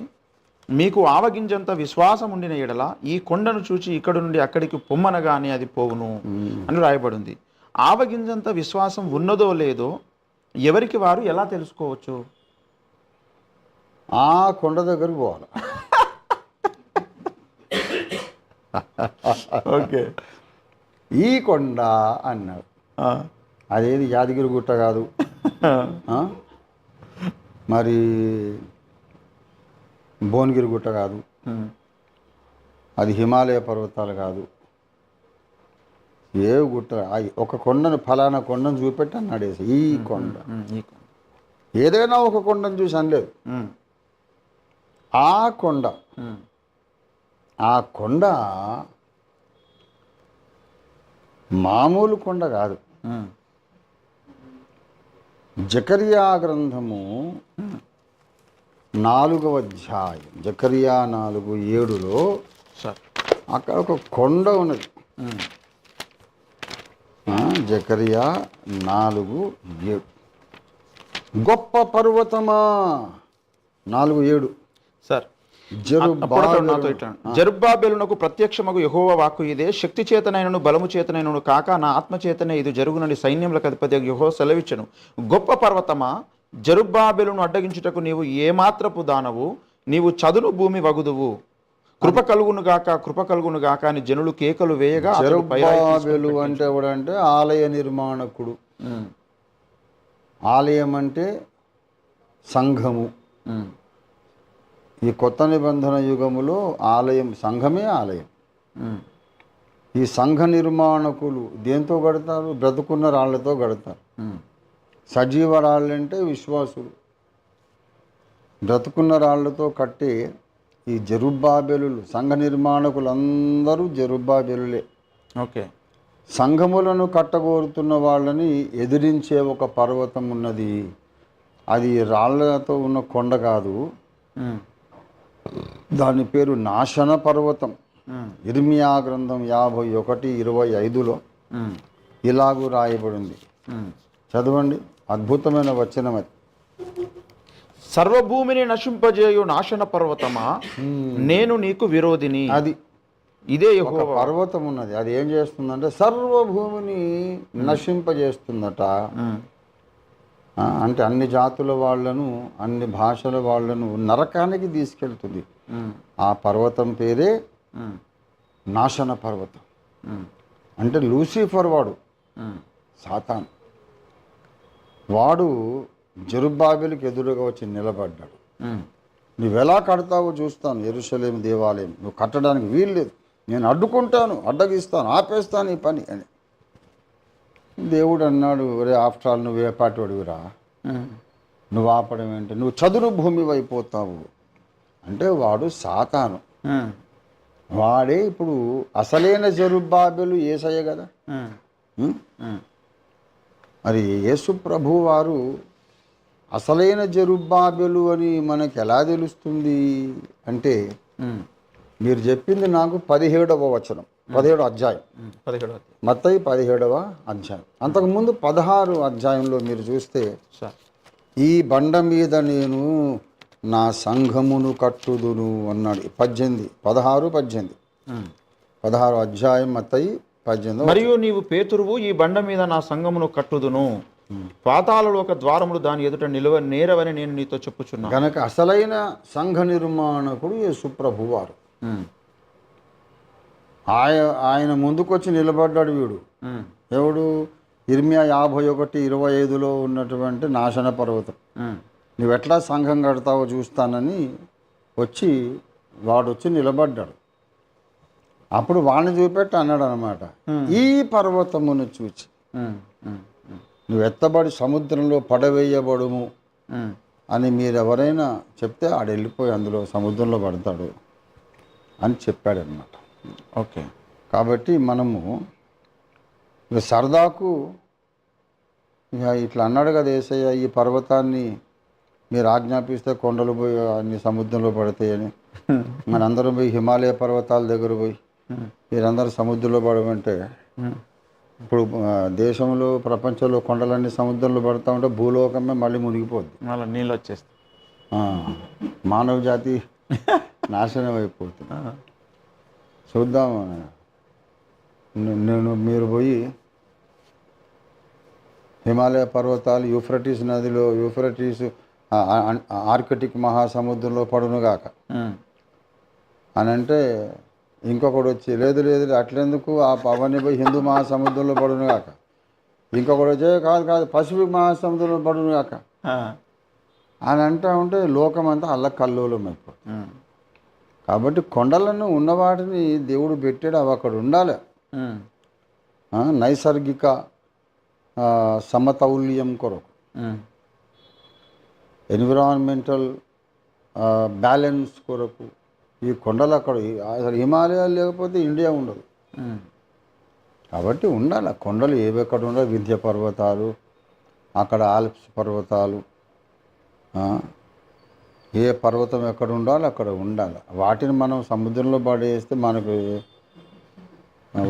మీకు ఆవగింజంత విశ్వాసం ఉండిన ఎడల ఈ కొండను చూచి ఇక్కడ నుండి అక్కడికి పొమ్మనగానే అది పోవును అని రాయబడింది. ఆవగింజంత విశ్వాసం ఉన్నదో లేదో ఎవరికి వారు ఎలా తెలుసుకోవచ్చు? ఆ కొండ దగ్గరకు పోవాలి. ఓకే, ఈ కొండ అన్నాడు. అదేది యాదగిరి గుట్ట కాదు, మరి భువనగిరి గుట్ట కాదు, అది హిమాలయ పర్వతాలు కాదు, ఏ గుట్ట, ఒక కొండను ఫలానా కొండను చూపెట్టి అన్నాడు. ఈ కొండ, ఏదైనా ఒక కొండను చూసి అనలేదు. ఆ కొండ, ఆ కొండ మామూలు కొండ కాదు. జకరియా గ్రంథము 4వ అధ్యాయం, జకరియా 4:7లో అక్కడ ఒక కొండ ఉన్నది. జకరియా 4:7, గొప్ప పర్వతమా, 4:7 సార్. జెరుబ్బాబెలునకు ప్రత్యక్షమగు యెహోవా వాక్కు ఇదే, శక్తి చేతనైనను బలము చేతనైనను కాక నా ఆత్మ చేతనే ఇది జరుగునని సైన్యములకు అధిపతి యెహోవా సెలవిచ్చెను. గొప్ప పర్వతమా, జెరుబ్బాబెలును అడ్డగించుటకు నీవు ఏమాత్రపు దానవు, నీవు చదును భూమి వగుదువు, కృప కలుగును గాక అని జనులు కేకలు వేయగా. జెరుబ్బాబెలు అంటే ఎవడంటే ఆలయ నిర్మాణకుడు. ఆలయం అంటే సంఘము. ఈ కొత్త నిబంధన యుగములో ఆలయం, సంఘమే ఆలయం. ఈ సంఘ నిర్మాణకులు దేంతో కడతారు? బ్రతుకున్న రాళ్లతో కడతారు. సజీవ రాళ్ళంటే విశ్వాసులు. బ్రతుకున్న రాళ్లతో కట్టే ఈ జెరుబ్బాబెలు, సంఘ నిర్మాణకులందరూ జెరుబ్బాబెలులే. ఓకే, సంఘములను కట్టగోరుతున్న వాళ్ళని ఎదిరించే ఒక పర్వతం ఉన్నది. అది రాళ్లతో ఉన్న కొండ కాదు, దాని పేరు నాశన పర్వతం. ఇర్మియా గ్రంథం 51:25లో ఇలాగూ రాయబడింది. చదవండి, అద్భుతమైన వచనం అది. సర్వభూమిని నశింపజేయు నాశన పర్వతమా, నేను నీకు విరోధిని. అది ఇదే ఒక యెహోవా. పర్వతం ఉన్నది, అది ఏం చేస్తుందంటే సర్వభూమిని నశింపజేస్తుందట. అంటే అన్ని జాతుల వాళ్ళను, అన్ని భాషల వాళ్ళను నరకానికి తీసుకెళ్తుంది. ఆ పర్వతం పేరే నాశన పర్వతం. అంటే లూసిఫర్ వాడు, సాతాన్ వాడు జెరుబ్బాబెలుకి ఎదురుగా వచ్చి నిలబడ్డాడు. నువ్వెలా కడతావో చూస్తాను యెరూషలేము దేవాలయం, నువ్వు కట్టడానికి వీల్లేదు, నేను అడ్డుకుంటాను, అడ్డగిస్తాను, ఆపేస్తాను ఈ పని అని. దేవుడు అన్నాడు, ఒరే ఆఫ్టర్ ఆల్ నువ్వు ఏ పాటి అడుగురా, నువ్వు ఆపడం ఏంటి, నువ్వు చదును భూమి అయిపోతావు అంటే. వాడు సాతాను, వాడే ఇప్పుడు అసలైన జెరుబ్బాబెలు యేసయ్య కదా. మరి యేసు ప్రభు వారు అసలైన జెరుబ్బాబెలు అని మనకు ఎలా తెలుస్తుంది అంటే, మీరు చెప్పింది నాకు 17వ వచనం, 17వ అధ్యాయం, 17వ మత్తయి 17వ అధ్యాయం. అంతకుముందు 16 అధ్యాయంలో మీరు చూస్తే, ఈ బండ మీద నేను నా సంఘమును కట్టుదును అన్నాడు. 16 అధ్యాయం మత్తయి 18. మరియు నీవు పేతురువు, ఈ బండ మీద నా సంఘమును కట్టుదును, పాతాళలోక ద్వారములు దాని ఎదుట నేరవని నేను నీతో చెప్పుచున్నా. కనుక అసలైన సంఘ నిర్మాణకుడు యేసు ప్రభు వారు. ఆయన ముందుకొచ్చి నిలబడ్డాడు వీడు. ఎవడు? ఇర్మియా 51:25లో ఉన్నటువంటి నాశన పర్వతం. నువ్వు ఎట్లా సంఘం కడతావో చూస్తానని వాడు వచ్చి నిలబడ్డాడు. అప్పుడు వాడిని చూపెట్టి అన్నాడు అనమాట, ఈ పర్వతమును చూచి నువ్వు ఎత్తబడి సముద్రంలో పడవేయబడుము అని మీరు ఎవరైనా చెప్తే ఆడు వెళ్ళిపోయి అందులో సముద్రంలో పడతాడు అని చెప్పాడనమాట. ఓకే, కాబట్టి మనము ఇక సరదాకు ఇక ఇట్లా అన్నాడు కదా యేసయ్య, ఈ పర్వతాన్ని మీరు ఆజ్ఞాపిస్తే కొండలు పోయి అన్ని సముద్రంలో పడతాయని. మనందరం పోయి హిమాలయ పర్వతాల దగ్గర పోయి మీరందరూ సముద్రంలో పడమంటే, ఇప్పుడు దేశంలో ప్రపంచంలో కొండలన్నీ సముద్రంలో పడతా ఉంటే భూలోకమే మళ్ళీ మునిగిపోద్ది, మళ్ళీ నీళ్ళు వచ్చేస్తాయి, మానవ జాతి నాశనం అయిపోతుంది. చూద్దాం, మీరు పోయి హిమాలయ పర్వతాలు యూఫ్రటీస్ నదిలో, ఆర్కిటిక్ మహాసముద్రంలో పడునుగాక అని అంటే, ఇంకొకడు వచ్చి లేదు అట్లెందుకు అవన్నీ పోయి హిందూ మహాసముద్రంలో పడునుగాక, ఇంకొకడు వచ్చే కాదు పసిఫిక్ మహాసముద్రంలో పడునుగాక అని అంటూ ఉంటే లోకమంతా అల్లకల్లోలం అయిపోతుంది. కాబట్టి కొండలను ఉన్నవాటిని దేవుడు పెట్టాడు, అవి అక్కడ ఉండాలి. నైసర్గిక సమతౌల్యం కొరకు, ఎన్విరాన్మెంటల్ బ్యాలెన్స్ కొరకు ఈ కొండలు అక్కడ, అసలు హిమాలయాలు లేకపోతే ఇండియా ఉండదు. కాబట్టి ఉండాలి కొండలు, ఏవి ఎక్కడ ఉండాలి, వింధ్య పర్వతాలు, అక్కడ ఆల్ప్స్ పర్వతాలు, ఏ పర్వతం ఎక్కడ ఉండాలో అక్కడ ఉండాలి. వాటిని మనం సముద్రంలో పడేస్తే మనకు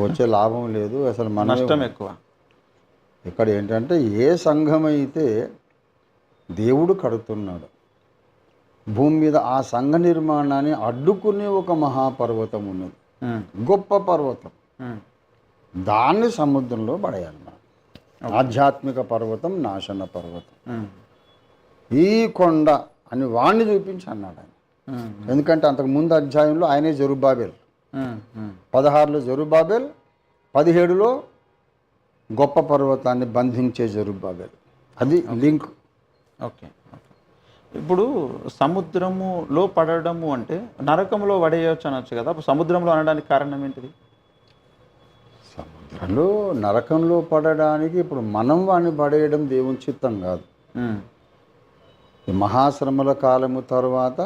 వచ్చే లాభం లేదు, అసలు మన నష్టం ఎక్కువ. ఇక్కడ ఏంటంటే ఏ సంఘం అయితే దేవుడు కడుతున్నాడు భూమి మీద, ఆ సంఘ నిర్మాణాన్ని అడ్డుకునే ఒక మహాపర్వతం ఉన్నది, గొప్ప పర్వతం. దాన్ని సముద్రంలో పడేయాలి మనం. ఆధ్యాత్మిక పర్వతం, నాశన పర్వతం. ఈ కొండ అని వాణ్ణి చూపించి అన్నాడు ఆయన. ఎందుకంటే అంతకు ముందు అధ్యాయంలో ఆయనే జెరుబ్బాబెల్, 16లో జెరుబ్బాబెల్, 17లో గొప్ప పర్వతాన్ని బంధించే జెరుబ్బాబెల్. అది లింక్. ఓకే, ఇప్పుడు సముద్రములో పడడము అంటే నరకంలో పడేయచ్చు అనొచ్చు కదా, సముద్రంలో అనడానికి కారణం ఏంటిది? సముద్రంలో నరకంలో పడడానికి ఇప్పుడు మనం వాడిని పడేయడం దేవుని చిత్తం కాదు. ఈ మహాశ్రమల కాలము తర్వాత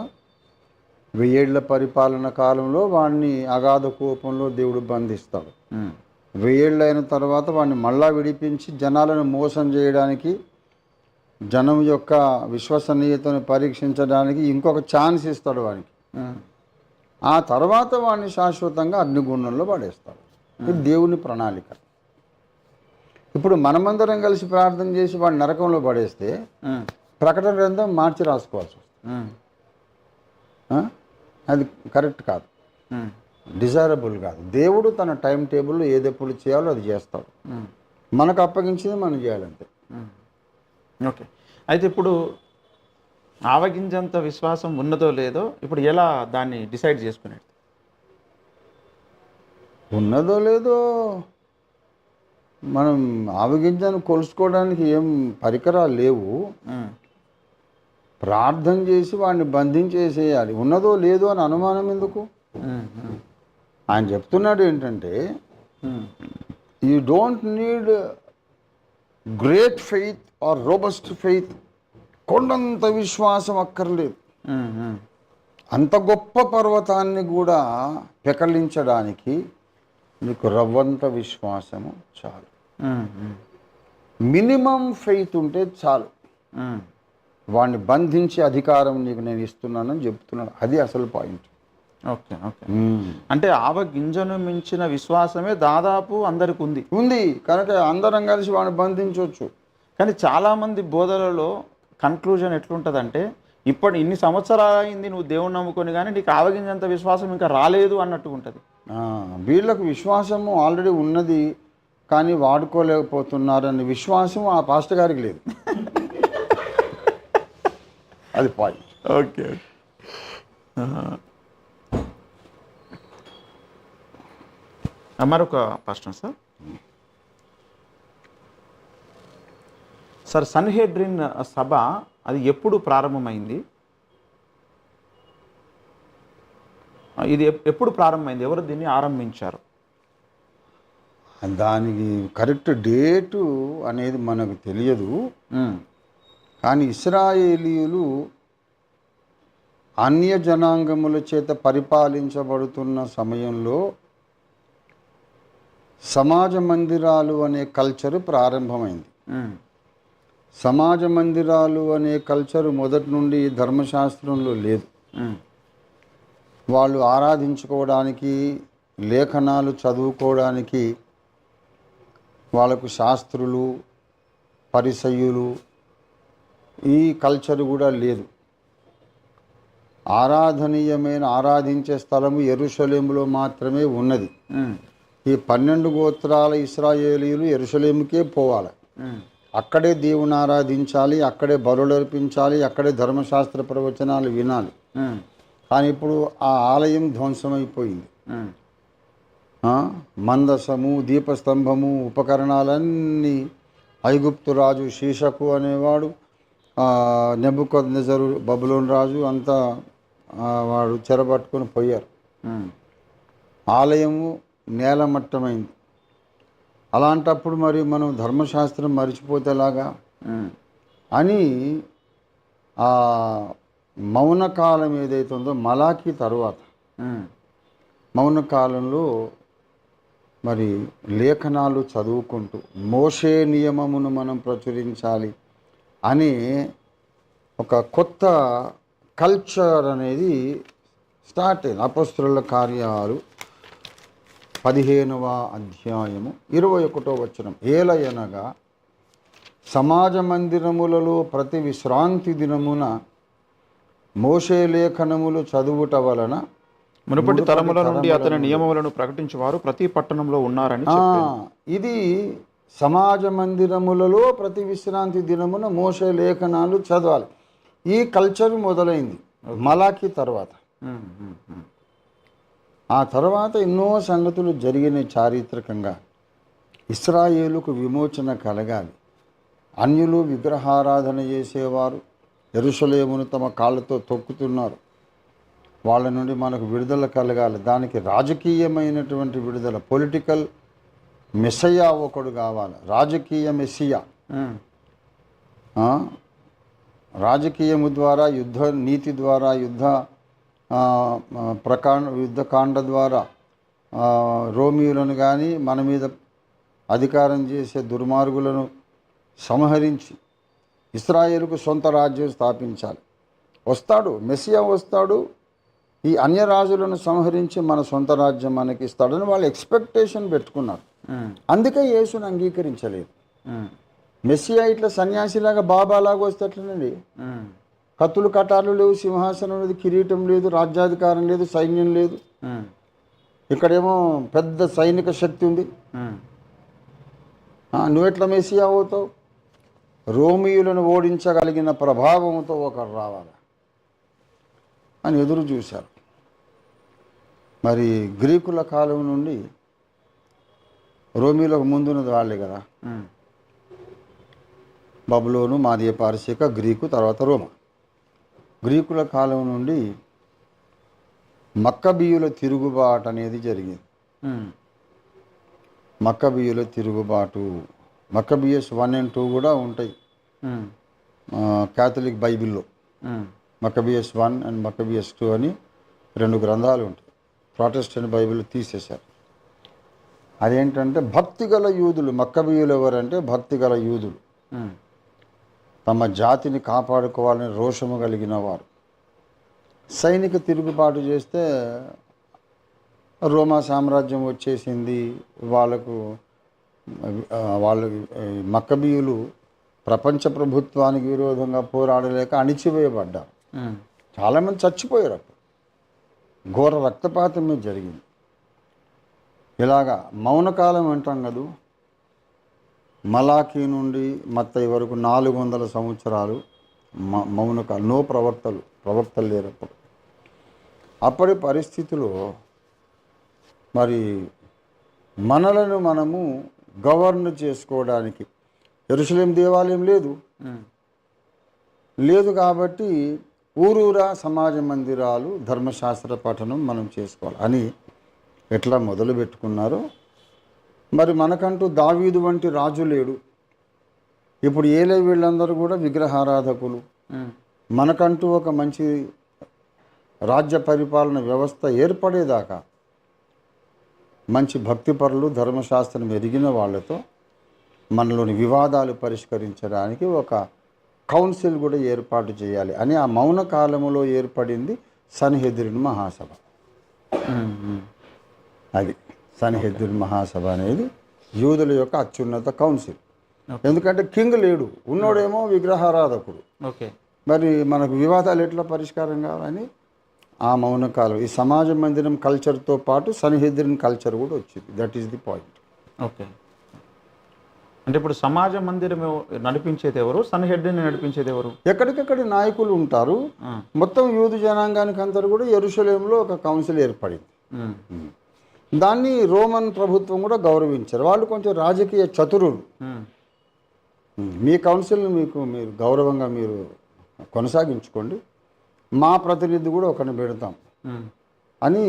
1000 ఏళ్ల పరిపాలన కాలంలో వాడిని అగాధ కోపంలో దేవుడు బంధిస్తాడు. 1000 ఏళ్ళు అయిన తర్వాత వాడిని మళ్ళా విడిపించి జనాలను మోసం చేయడానికి, జనం యొక్క విశ్వసనీయతను పరీక్షించడానికి ఇంకొక ఛాన్స్ ఇస్తాడు వానికి. ఆ తర్వాత వాడిని శాశ్వతంగా అగ్నిగుండంలో పడేస్తాడు. ఇది దేవుని ప్రణాళిక. ఇప్పుడు మనమందరం కలిసి ప్రార్థన చేసి వాడిని నరకంలో పడేస్తే ప్రకటన గ్రంథం మార్చి రాసుకోవాల్సి వస్తుంది. అది కరెక్ట్ కాదు, డిజైరబుల్ కాదు. దేవుడు తన టైం టేబుల్లో ఏదెప్పుడు చేయాలో అది చేస్తాడు. మనకు అప్పగించింది మనం చేయాలంతే. ఓకే. అయితే ఇప్పుడు ఆవగింజంత విశ్వాసం ఉన్నదో లేదో ఇప్పుడు ఎలా దాన్ని డిసైడ్ చేసుకునేది? ఉన్నదో లేదో మనం ఆవగింజను కొలుసుకోవడానికి ఏం పరికరాలు లేవు. ప్రార్థన చేసి వాడిని బంధించేసేయాలి. ఉన్నదో లేదో అని అనుమానం ఎందుకు? ఆయన చెప్తున్నాడు ఏంటంటే, you don't need great faith or robust faith. కొండంత విశ్వాసం అక్కర్లేదు. అంత గొప్ప పర్వతాన్ని కూడా పెకలించడానికి నీకు రవ్వంత విశ్వాసము చాలు. మినిమం ఫెయిత్ ఉంటే చాలు. వాడిని బంధించే అధికారం నీకు నేను ఇస్తున్నానని చెప్తున్నాను. అది అసలు పాయింట్. ఓకే. ఓకే. అంటే ఆవగింజను మించిన విశ్వాసమే దాదాపు అందరికి ఉంది కనుక అందరం కలిసి వాడిని బంధించవచ్చు. కానీ చాలామంది బోధలలో కన్క్లూజన్ ఎట్లుంటుందంటే, ఇప్పుడు ఇన్ని సంవత్సరాలు అయింది నువ్వు దేవుని నమ్ముకొని కానీ నీకు ఆవగింజంత విశ్వాసం ఇంకా రాలేదు అన్నట్టు ఉంటుంది. వీళ్ళకు విశ్వాసము ఆల్రెడీ ఉన్నది కానీ వాడుకోలేకపోతున్నారనే విశ్వాసం ఆ పాస్టర్ గారికి లేదు. అది పాయింట్. ఓకే. మరొక ప్రశ్న సార్, సన్హెడ్రిన్ సభ అది ఎప్పుడు ప్రారంభమైంది? ఇది ఎప్పుడు ప్రారంభమైంది? ఎవరు దీన్ని ఆరంభించారు? దానికి కరెక్ట్ డేటు అనేది మనకు తెలియదు. కానీ ఇశ్రాయేలీయులు అన్య జనాంగముల చేత పరిపాలించబడుతున్న సమయంలో సమాజ మందిరాలు అనే కల్చరు ప్రారంభమైంది. సమాజ మందిరాలు అనే కల్చరు మొదటి నుండి ధర్మశాస్త్రంలో లేదు. వాళ్ళు ఆరాధించుకోవడానికి, లేఖనాలు చదువుకోవడానికి వాళ్ళకు శాస్త్రులు, పరిసయ్యులు ఈ కల్చర్ కూడా లేదు. ఆరాధించే స్థలము యెరూషలేములో మాత్రమే ఉన్నది. ఈ 12 గోత్రాల ఇశ్రాయేలీయులు యెరూషలేముకే పోవాలి. అక్కడే దేవుని ఆరాధించాలి, అక్కడే బలులు అర్పించాలి, అక్కడే ధర్మశాస్త్ర ప్రవచనాలు వినాలి. కానీ ఇప్పుడు ఆ ఆలయం ధ్వంసమైపోయింది. మందసము, దీపస్తంభము, ఉపకరణాలన్నీ ఐగుప్తు రాజు షీషకు అనేవాడు, నెబుకద్నెజరు బబులోన్ రాజు అంతా వాడు చెరబట్టుకొని పోయారు. ఆలయము నేలమట్టమైంది. అలాంటప్పుడు మరి మనం ధర్మశాస్త్రం మరిచిపోతే ఎలాగా అని ఆ మౌనకాలం ఏదైతే ఉందో మలాకి తరువాత మౌనకాలంలో మరి లేఖనాలు చదువుకుంటూ మోషే నియమమును మనం ప్రచురించాలి అని ఒక కొత్త కల్చర్ అనేది స్టార్ట్ అయింది. అపొస్తలుల కార్యాలు 15వ అధ్యాయము 21వ వచనం. ఏలయనగా సమాజ మందిరములలో ప్రతి విశ్రాంతి దినమున మోషే లేఖనములు చదువుట వలన మునుపటి తరముల నుండి అతని నియమములను ప్రకటించేవారు ప్రతి పట్టణంలో ఉన్నారని చెప్పారు. ఇది సమాజ మందిరములలో ప్రతి విశ్రాంతి దినమున మోషే లేఖనాలు చదవాలి. ఈ కల్చర్ మొదలైంది మలాకి తర్వాత. ఆ తర్వాత ఎన్నో సంగతులు జరిగిన చారిత్రకంగా. ఇశ్రాయేలుకు విమోచన కలగాలి. అన్యులు విగ్రహారాధన చేసేవారు యెరూషలేమును తమ కాళ్ళతో తొక్కుతున్నారు. వాళ్ళ నుండి మనకు విడుదల కలగాలి. దానికి రాజకీయమైనటువంటి విడుదల, పొలిటికల్ మెస్సయ్యా ఒకడు కావాలి. రాజకీయ మెస్సియా, రాజకీయము ద్వారా, యుద్ధ నీతి ద్వారా, యుద్ధకాండ ద్వారా రోమియులను కానీ మన మీద అధికారం చేసే దుర్మార్గులను సంహరించి ఇశ్రాయేలుకు సొంత రాజ్యం స్థాపించాలి. వస్తాడు మెస్సియా, వస్తాడు. ఈ అన్యరాజులను సంహరించి మన సొంత రాజ్యం మనకి ఇస్తాడని వాళ్ళు ఎక్స్పెక్టేషన్ పెట్టుకున్నారు. అందుకే యేసుని అంగీకరించలేదు. మెస్సియా ఇట్లా సన్యాసిలాగా బాబాలాగా వస్తే ఎట్లనండి? కత్తులు కటార్లు లేవు, సింహాసనం లేదు, కిరీటం లేదు, రాజ్యాధికారం లేదు, సైన్యం లేదు. ఇక్కడేమో పెద్ద సైనిక శక్తి ఉంది. నువ్వెట్లా మెస్సియా అవుతావు? రోమియులను ఓడించగలిగిన ప్రభావంతో ఒకరు రావాలి అని ఎదురు చూశారు. మరి గ్రీకుల కాలం నుండి రోమిలకు ముందున్నది వాళ్ళే కదా. బబులోను, మాదియ పారసీక, గ్రీకు, తర్వాత రోమా. గ్రీకుల కాలం నుండి మక్కబీయుల తిరుగుబాటు అనేది జరిగింది. మక్కబీయుల తిరుగుబాటు, మక్కబియస్ 1 and 2 కూడా ఉంటాయి క్యాథలిక్ బైబిల్లో. మక్కబియస్ 1 and మక్కబియస్ 2 అని 2 గ్రంథాలు ఉంటాయి. ప్రొటెస్టెంట్ బైబిల్ తీసేశారు. అదేంటంటే భక్తిగల యూదులు. మక్కబీయులు ఎవరంటే భక్తిగల యూదులు, తమ జాతిని కాపాడుకోవాలని రోషము కలిగిన వారు. సైనిక తిరుగుబాటు చేస్తే రోమా సామ్రాజ్యం వచ్చేసింది. వాళ్ళు మక్కబీయులు ప్రపంచ ప్రభుత్వానికి విరోధంగా పోరాడలేక అణిచివేయబడ్డారు. చాలామంది చచ్చిపోయారు. అప్పుడు ఘోర రక్తపాతం జరిగింది. ఇలాగా మౌనకాలం అంటాం కదా, మలాఖీ నుండి మత్తయి వరకు 400 సంవత్సరాలు మౌనకాలం. నో ప్రవక్తలు లేరప్పుడు. అప్పటి పరిస్థితిలో మరి మనలను మనము గవర్న్ చేసుకోవడానికి యెరూషలేం దేవాలయం లేదు కాబట్టి ఊరూరా సమాజ మందిరాలు, ధర్మశాస్త్ర పఠనం మనం చేసుకోవాలి అని ఎట్లా మొదలు పెట్టుకున్నారో, మరి మనకంటూ దావీదు వంటి రాజు లేడు. ఇప్పుడు ఏలే వీళ్ళందరూ కూడా విగ్రహారాధకులు. మనకంటూ ఒక మంచి రాజ్య పరిపాలన వ్యవస్థ ఏర్పడేదాకా మంచి భక్తిపరులు, ధర్మశాస్త్రం ఎరిగిన వాళ్ళతో మనలోని వివాదాలు పరిష్కరించడానికి ఒక కౌన్సిల్ కూడా ఏర్పాటు చేయాలి అని ఆ మౌన కాలములో ఏర్పడింది సన్హెద్రిన్ మహాసభ. అది సన్హెద్రిన్ మహాసభ అనేది యూదుల యొక్క అత్యున్నత కౌన్సిల్. ఎందుకంటే కింగ్ లేడు, ఉన్నోడేమో విగ్రహారాధకుడు. మరి మనకు వివాదాలు ఎట్లా పరిష్కారం కావాలని ఆ మౌనకాలం, ఈ సమాజ మందిరం కల్చర్తో పాటు సన్హెద్రిన్ కల్చర్ కూడా వచ్చింది. That is the point. Okay, అంటే ఇప్పుడు సమాజ మందిరం నడిపించేది ఎవరు? సన్హెద్రిన్ నడిపించేది ఎవరు? ఎక్కడికెక్కడి నాయకులు ఉంటారు. మొత్తం యూదు జనాంగానికి అందరూ కూడా యెరూషలేంలో ఒక కౌన్సిల్ ఏర్పడింది. దాన్ని రోమన్ ప్రభుత్వం కూడా గౌరవించారు. వాళ్ళు కొంచెం రాజకీయ చతురులు. మీ కౌన్సిల్ని మీరు గౌరవంగా మీరు కొనసాగించుకోండి, మా ప్రతినిధి కూడా ఒకరిని పెడతాం అని.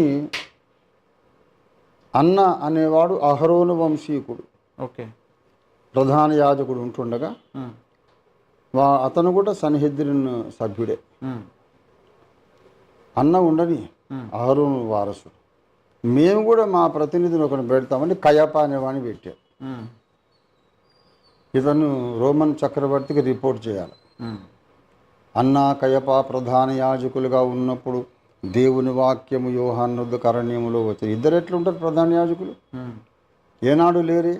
అన్న అనేవాడు అహరోను వంశీకుడు. ఓకే, ప్రధాన యాజకుడు ఉంటుండగా అతను కూడా సన్హెద్రిన్ సభ్యుడే. అన్న ఉండని అహరోను వారసుడు. మేము కూడా మా ప్రతినిధిని ఒకరిని పెడతామని కయపా అనేవాడిని పెట్టాడు. ఇతను రోమన్ చక్రవర్తికి రిపోర్ట్ చేయాలి. అన్నా కయపా ప్రధాన యాజకులుగా ఉన్నప్పుడు దేవుని వాక్యము యోహాను కరణ్యములో వచ్చారు. ఇద్దరు ఎట్లా ఉంటారు ప్రధాన యాజకులు? ఏనాడు లేరే.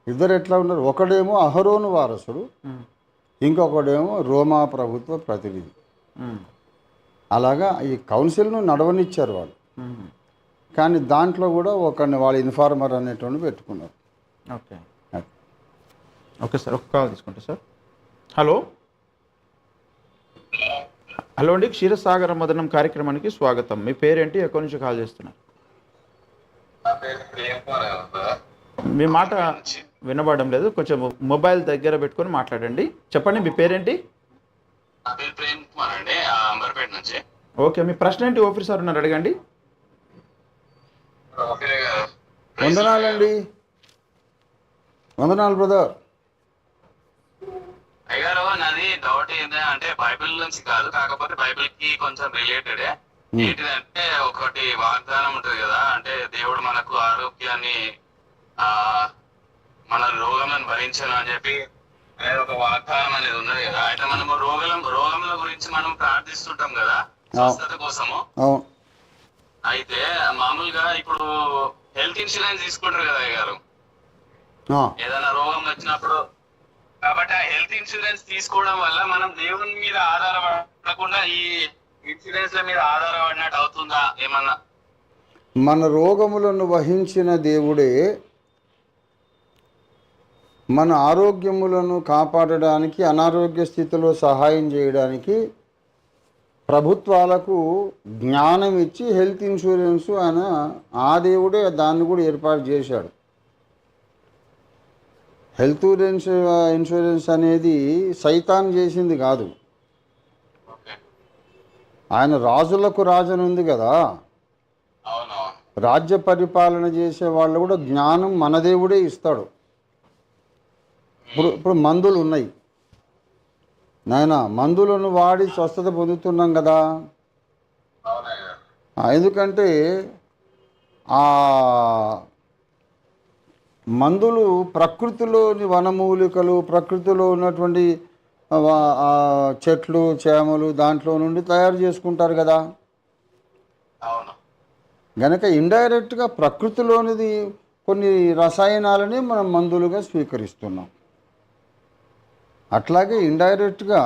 ఇద్దరు ఎట్లా ఉంటారు? ఒకడేమో అహరోను వారసుడు, ఇంకొకడేమో రోమా ప్రభుత్వ ప్రతినిధి. అలాగా ఈ కౌన్సిల్ను నడవనిచ్చారు వాళ్ళు. కానీ దాంట్లో కూడా ఒకరిని వాళ్ళు ఇన్ఫార్మర్ అనేటువంటి పెట్టుకున్నారు. ఓకే ఓకే సార్, ఒక కాల్ తీసుకుంటా సార్. హలో హలో అండి, క్షీరసాగర మదనం కార్యక్రమానికి స్వాగతం. మీ పేరేంటి, ఎక్కడి నుంచి కాల్ చేస్తున్నారు? మీ మాట వినబడడం లేదు, కొంచెం మొబైల్ దగ్గర పెట్టుకొని మాట్లాడండి. చెప్పండి, మీ పేరేంటి? ఓకే, మీ ప్రశ్న ఏంటి? ఆఫీసర్ ఉన్నారు, అడగండి. వందనాలండి. వందనాలు బ్రదర్. అయ్యారు, నాది డౌట్ ఏంటంటే బైబిల్ నుంచి కాదు, కాకపోతే బైబిల్ కి కొంచెం రిలేటెడ్. ఏంటిదంటే ఒకటి వాగ్దానం ఉంటుంది కదా, అంటే దేవుడు మనకు ఆరోగ్యాన్ని మన రోగములను భరించాను అని చెప్పి అనేది ఒక వాగ్దానం అనేది ఉన్నది కదా. అయితే మనము రోగముల గురించి మనం ప్రార్థిస్తుంటాం కదా, స్వస్థత కోసము. అయితే మామూలుగా ఇప్పుడు హెల్త్ ఇన్సూరెన్స్ తీసుకుంటారు కదా అయ్య గారు, ఆ, ఏదైనా రోగం వచ్చినప్పుడు. కాబట్టి ఆ హెల్త్ ఇన్సూరెన్స్ తీసుకోవడం వల్ల మనం దేవుని మీద ఆధారపడకుండా ఈ ఇన్సూరెన్స్ మీద ఆధారపడినట్టు అవుతుందా ఏమన్నా? మన రోగములను వహించిన దేవుడే మన ఆరోగ్యములను కాపాడడానికి, అనారోగ్య స్థితిలో సహాయం చేయడానికి ప్రభుత్వాలకు జ్ఞానం ఇచ్చి హెల్త్ ఇన్సూరెన్స్ ఆయన ఆ దేవుడే దాన్ని కూడా ఏర్పాటు చేశాడు. హెల్త్ ఇన్సూరెన్స్ అనేది సైతాన్ చేసింది కాదు. ఓకే, ఆయన రాజులకు రాజను ఉంది కదా, అవును. రాజ్య పరిపాలన చేసే వాళ్ళు కూడా జ్ఞానం మన దేవుడే ఇస్తాడు. ఇప్పుడు మందులు ఉన్నాయి నాయన, మందులను వాడి స్వస్థత పొందుతున్నాం కదా. అవునయ్య గారు. ఎందుకంటే ఆ మందులు ప్రకృతిలోని వనమూలికలు, ప్రకృతిలో ఉన్నటువంటి ఆ చెట్లు చేమలు దాంట్లో నుండి తయారు చేసుకుంటారు కదా. అవును. గనక ఇండైరెక్ట్గా ప్రకృతిలోనిది కొన్ని రసాయనాలని మనం మందులుగా స్వీకరిస్తున్నాం. అట్లాగే ఇండైరెక్ట్గా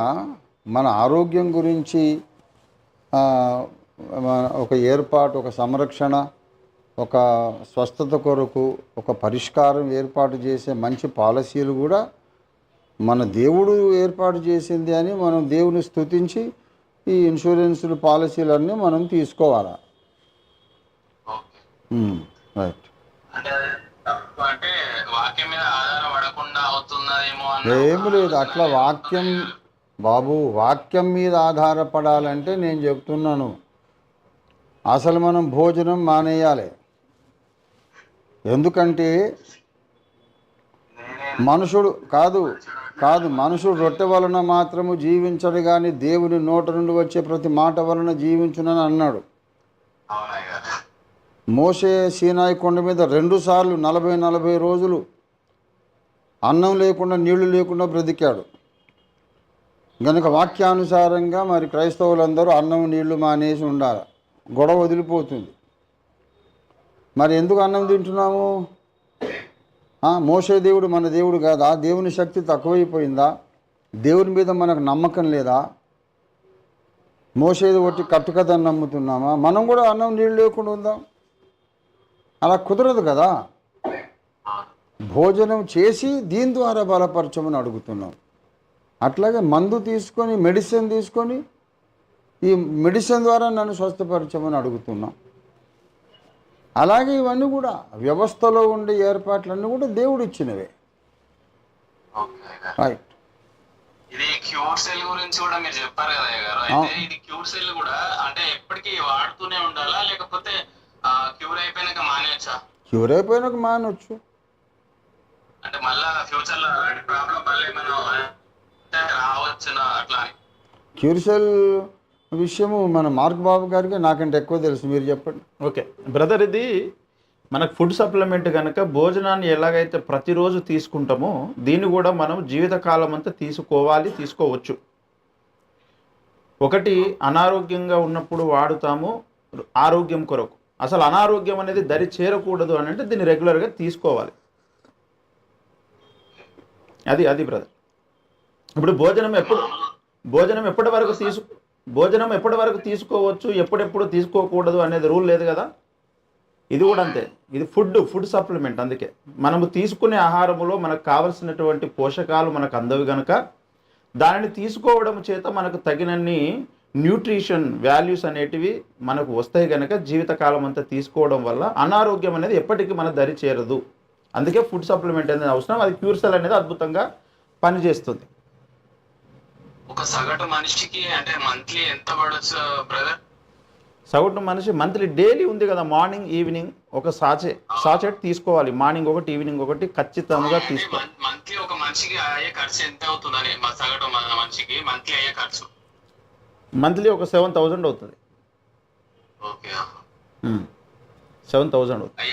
మన ఆరోగ్యం గురించి ఒక ఏర్పాటు, ఒక సంరక్షణ, ఒక స్వస్థత కొరకు ఒక పరిష్కారం ఏర్పాటు చేసే మంచి పాలసీలు కూడా మన దేవుడు ఏర్పాటు చేసింది అని మనం దేవుని స్తుతించి ఈ ఇన్సూరెన్సులు పాలసీలన్నీ మనం తీసుకోవాలా. ఓకే. రైట్. అంటే తప్పు అంటే వాక్యం మీద ఆధారపడకుండా అవుతున్నదేమో అన్న ఏమి లేదు అట్లా వాక్యం బాబు, వాక్యం మీద ఆధారపడాలంటే నేను చెప్తున్నాను, అసలు మనం భోజనం మానేయాలి. ఎందుకంటే మనుషుడు మనుషుడు రొట్టె వలన మాత్రము జీవించడు కానీ దేవుని నోట నుండి వచ్చే ప్రతి మాట వలన జీవించునని అన్నాడు. అవునయ్య గారు. మోషే సీనాయి కొండ మీద 2 సార్లు 40 రోజులు అన్నం లేకుండా నీళ్లు లేకుండా బ్రతికాడు. గనుక వాక్యానుసారంగా మరి క్రైస్తవులందరూ అన్నం నీళ్లు మానేసి ఉండాలి, గొడవ వదిలిపోతుంది. మరి ఎందుకు అన్నం తింటున్నాము? మోషే దేవుడు మన దేవుడు కాదా? దేవుని శక్తి తక్కువైపోయిందా? దేవుని మీద మనకు నమ్మకం లేదా? మోషేది ఒకటి కట్టుకథని నమ్ముతున్నామా? మనం కూడా అన్నం నీళ్ళు లేకుండా ఉందాం? అలా కుదరదు కదా. భోజనం చేసి దీని ద్వారా బలపరచమని అడుగుతున్నాం. అట్లాగే మందు తీసుకొని, మెడిసిన్ తీసుకొని ఈ మెడిసిన్ ద్వారా నన్ను స్వస్థపరచమని అడుగుతున్నాం. అలాగే ఇవన్నీ కూడా వ్యవస్థలో ఉండే ఏర్పాట్లన్నీ కూడా దేవుడు ఇచ్చినవే. రైట్. ఇది క్యూర్ సెల్ గురించి కూడా మీరు చెప్పారు కదా అయ్య గారు. అయితే ఇది క్యూర్ సెల్ కూడా అంటే ఎప్పటికీ వాడుతూనే ఉండాలా, లేకపోతే క్యూర్ అయిపోయినాక మానేయచ్చా? క్యూర్ అయిపోయినాక మానవచ్చు. అంటే మళ్ళా ఫ్యూచర్ లో ప్రాబ్లం మళ్ళీ మనం రావచ్చునా అట్లా అని. క్యూర్సెల్ విషయము మన మార్క్ బాబు గారికి నాకంటే ఎక్కువ తెలుసు, మీరు చెప్పండి. ఓకే బ్రదర్, ఇది మనకు ఫుడ్ సప్లిమెంట్ కనుక భోజనాన్ని ఎలాగైతే ప్రతిరోజు తీసుకుంటామో దీన్ని కూడా మనం జీవితకాలం అంతా తీసుకోవచ్చు. ఒకటి అనారోగ్యంగా ఉన్నప్పుడు వాడుతాము ఆరోగ్యం కొరకు. అసలు అనారోగ్యం అనేది దరి చేరకూడదు అని అంటే దీన్ని రెగ్యులర్గా తీసుకోవాలి. అది బ్రదర్. ఇప్పుడు భోజనం ఎప్పటి వరకు తీసుకోవచ్చు, ఎప్పుడెప్పుడు తీసుకోకూడదు అనేది రూల్ లేదు కదా. ఇది కూడా అంతే, ఇది ఫుడ్ సప్లిమెంట్. అందుకే మనము తీసుకునే ఆహారములో మనకు కావలసినటువంటి పోషకాలు మనకు అందవి కనుక దానిని తీసుకోవడం చేత మనకు తగినన్ని న్యూట్రిషన్ వాల్యూస్ అనేటివి మనకు వస్తాయి కనుక జీవితకాలం అంతా తీసుకోవడం వల్ల అనారోగ్యం అనేది ఎప్పటికీ మన దరి చేరదు. అందుకే ఫుడ్ సప్లిమెంట్ అనేది అవసరం. అది క్యూర్సెల్ అనేది అద్భుతంగా పనిచేస్తుంది. ఒక సగటు మనిషికి అంటే మంత్లీ ఎంత పడొచ్చు బ్రదర్? సగటు మనిషి మంత్లీ డైలీ ఉంది కదా, మార్నింగ్ ఈవినింగ్ ఒక సాచెట్ తీసుకోవాలి. మార్నింగ్ ఒకటి, ఈవినింగ్ ఒకటి ఖచ్చితంగా తీసుకోవాలి. మంత్లీ ఒక మనిషికి అయ్యే ఖర్చు ఎంత అవుతుందని, మా సగటు మనిషికి మంత్లీ అయ్యే ఖర్చు మంత్లీ ఒక 7,000 అవుతుంది. ఓకే, 7,000 అవుతుంది.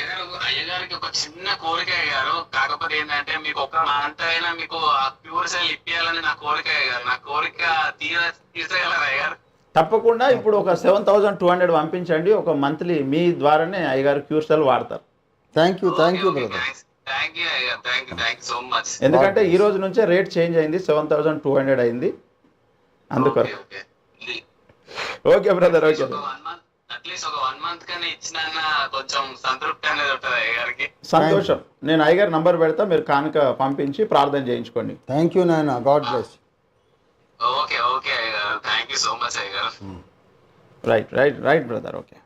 అయ్యగారికి ఒక చిన్న కోరిక అయ్యారు. కాకపోతే ఏంటంటే మీకు ఒక మంత్ అయినా మీకు ఆ ప్యూర్ సెల్ ఇప్పియాలని నా కోరిక అయ్యారు. నా కోరిక తీర్చగలరు అయ్యారు? తప్పకుండా ఇప్పుడు ఒక 7,200 పంపించండి. ఒక మంత్లీ మీ ద్వారానే అయ్యగారు క్యూర్సెల్ వాడతారు. Thank you brother. Thank you so much. ఎందుకంటే ఈ రోజు నుంచే రేట్ చేంజ్ అయింది, 7,200 అయింది అందుకొరకు. ఓకే బ్రదర్, ఓకే అట్లీస్ట్ ఒక 1 month కన్నా ఇచ్చినా కొంచెం సంతృప్తి అనేది ఉంటుంది అయ్యగారికి. సంతోషం. నేను అయ్యగారి నంబర్ పెడతా, మీరు కానుక పంపించి ప్రార్థన చేయించుకోండి. థ్యాంక్ యూ నాయన, గాడ్ బ్లెస్. ఓకే అయ్యగారు, థ్యాంక్ యూ సో మచ్ అయ్యగారు. Right brother. Okay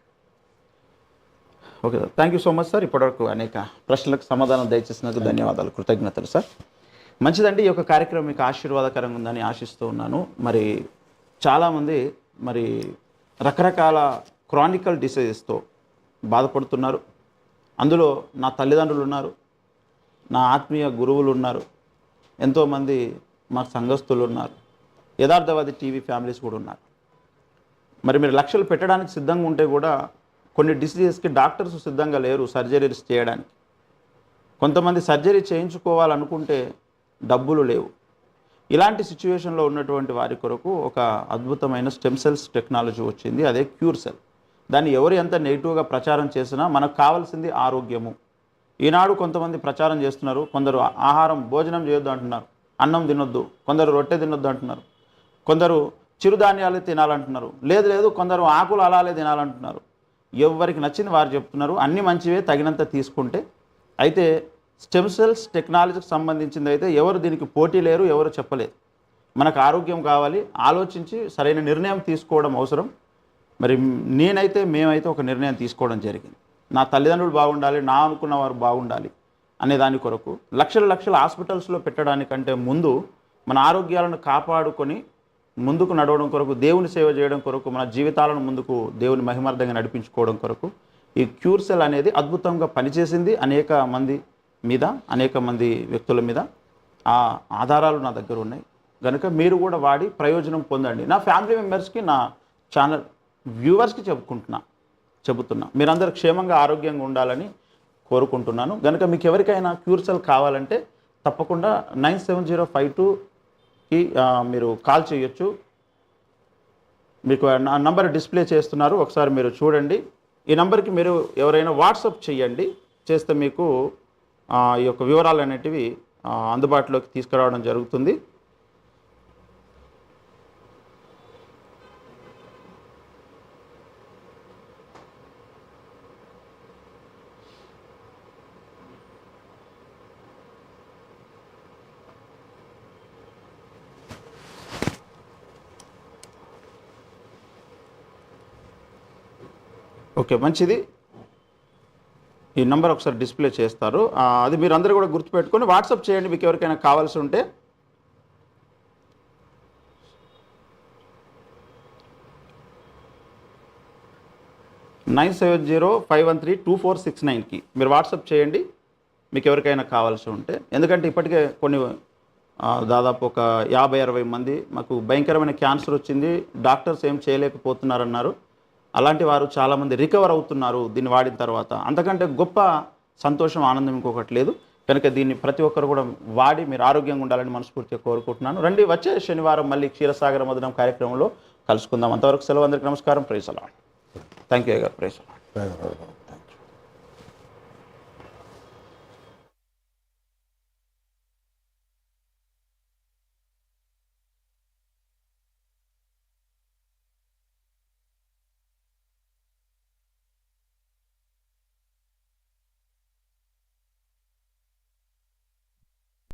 sir, thank you so much sir. ఇప్పటివరకు అనేక ప్రశ్నలకు సమాధానం దయచేసినందుకు ధన్యవాదాలు, కృతజ్ఞతలు సార్. మంచిదండి, ఈ యొక్క కార్యక్రమం మీకు ఆశీర్వాదకరంగా ఉందని ఆశిస్తూ ఉన్నాను. మరి చాలామంది మరి రకరకాల క్రానికల్ డిసీజెస్తో బాధపడుతున్నారు. అందులో నా తల్లిదండ్రులు ఉన్నారు, నా ఆత్మీయ గురువులు ఉన్నారు, ఎంతోమంది మా సంఘస్థులు ఉన్నారు, యథార్థవాది టీవీ ఫ్యామిలీస్ కూడా ఉన్నారు. మరి మీరు లక్షలు పెట్టడానికి సిద్ధంగా ఉంటే కూడా కొన్ని డిసీజెస్కి డాక్టర్స్ సిద్ధంగా లేరు సర్జరీస్ చేయడానికి. కొంతమంది సర్జరీ చేయించుకోవాలనుకుంటే డబ్బులు లేవు. ఇలాంటి సిచ్యువేషన్లో ఉన్నటువంటి వారి కొరకు ఒక అద్భుతమైన స్టెమ్ సెల్స్ టెక్నాలజీ వచ్చింది, అదే క్యూర్ సెల్. దాన్ని ఎవరు ఎంత నెగిటివ్గా ప్రచారం చేసినా మనకు కావాల్సింది ఆరోగ్యము. ఈనాడు కొంతమంది ప్రచారం చేస్తున్నారు, కొందరు భోజనం చేయొద్దు అంటున్నారు, అన్నం తినొద్దు, కొందరు రొట్టె తినొద్దు అంటున్నారు, కొందరు చిరుధాన్యాలే తినాలంటున్నారు, లేదు కొందరు ఆకులు అలాలే తినాలంటున్నారు. ఎవరికి నచ్చింది వారు చెప్తున్నారు. అన్ని మంచివే, తగినంత తీసుకుంటే. అయితే స్టెమ్ సెల్స్ టెక్నాలజీకి సంబంధించింది అయితే ఎవరు దీనికి పోటీ లేరు, ఎవరు చెప్పలేదు. మనకు ఆరోగ్యం కావాలి, ఆలోచించి సరైన నిర్ణయం తీసుకోవడం అవసరం. మరి మేమైతే ఒక నిర్ణయం తీసుకోవడం జరిగింది. నా తల్లిదండ్రులు బాగుండాలి, నా అనుకున్న వారు బాగుండాలి అనే దాని కొరకు లక్షల హాస్పిటల్స్లో పెట్టడానికంటే ముందు మన ఆరోగ్యాలను కాపాడుకొని ముందుకు నడవడం కొరకు, దేవుని సేవ చేయడం కొరకు, మన జీవితాలను ముందుకు దేవుని మహిమార్థంగా నడిపించుకోవడం కొరకు ఈ క్యూర్ సెల్ అనేది అద్భుతంగా పనిచేసింది. అనేక మంది వ్యక్తుల మీద ఆ ఆధారాలు నా దగ్గర ఉన్నాయి. కనుక మీరు కూడా వాడి ప్రయోజనం పొందండి. నా ఫ్యామిలీ మెంబర్స్కి, నా ఛానల్ వ్యూవర్స్కి చెబుతున్నా మీరందరూ క్షేమంగా ఆరోగ్యంగా ఉండాలని కోరుకుంటున్నాను. కనుక మీకు ఎవరికైనా క్యూర్ సెల్ కావాలంటే తప్పకుండా 97052కి మీరు కాల్ చేయొచ్చు. మీకు నా నంబర్ డిస్ప్లే చేస్తున్నారు, ఒకసారి మీరు చూడండి. ఈ నంబర్కి మీరు ఎవరైనా వాట్సాప్ చేయండి, చేస్తే మీకు ఈ యొక్క వివరాలు అనేటివి అందుబాటులోకి తీసుకురావడం జరుగుతుంది. ఓకే, మంచిది. ఈ నెంబర్ ఒకసారి డిస్ప్లే చేస్తారు, అది మీరు అందరూ కూడా గుర్తుపెట్టుకొని వాట్సాప్ చేయండి మీకు ఎవరికైనా కావాల్సి ఉంటే. (970-513-2469) మీరు వాట్సాప్ చేయండి మీకు ఎవరికైనా కావాల్సి ఉంటే. ఎందుకంటే ఇప్పటికే కొన్ని దాదాపు ఒక 50-60 మంది మాకు భయంకరమైన క్యాన్సర్ వచ్చింది, డాక్టర్స్ ఏం చేయలేకపోతున్నారన్నారు. అలాంటి వారు చాలామంది రికవర్ అవుతున్నారు దీన్ని వాడిన తర్వాత. అంతకంటే గొప్ప సంతోషం, ఆనందం ఇంకొకటి లేదు. కనుక దీన్ని ప్రతి ఒక్కరు కూడా వాడి మీరు ఆరోగ్యంగా ఉండాలని మనస్ఫూర్తిగా కోరుకుంటున్నాను. రండి, వచ్చే శనివారం మళ్ళీ క్షీరసాగర మధురం కార్యక్రమంలో కలుసుకుందాం. అంతవరకు సెలవు. అందరికీ నమస్కారం. Praise the lord. Thank you గారు. Praise the lord.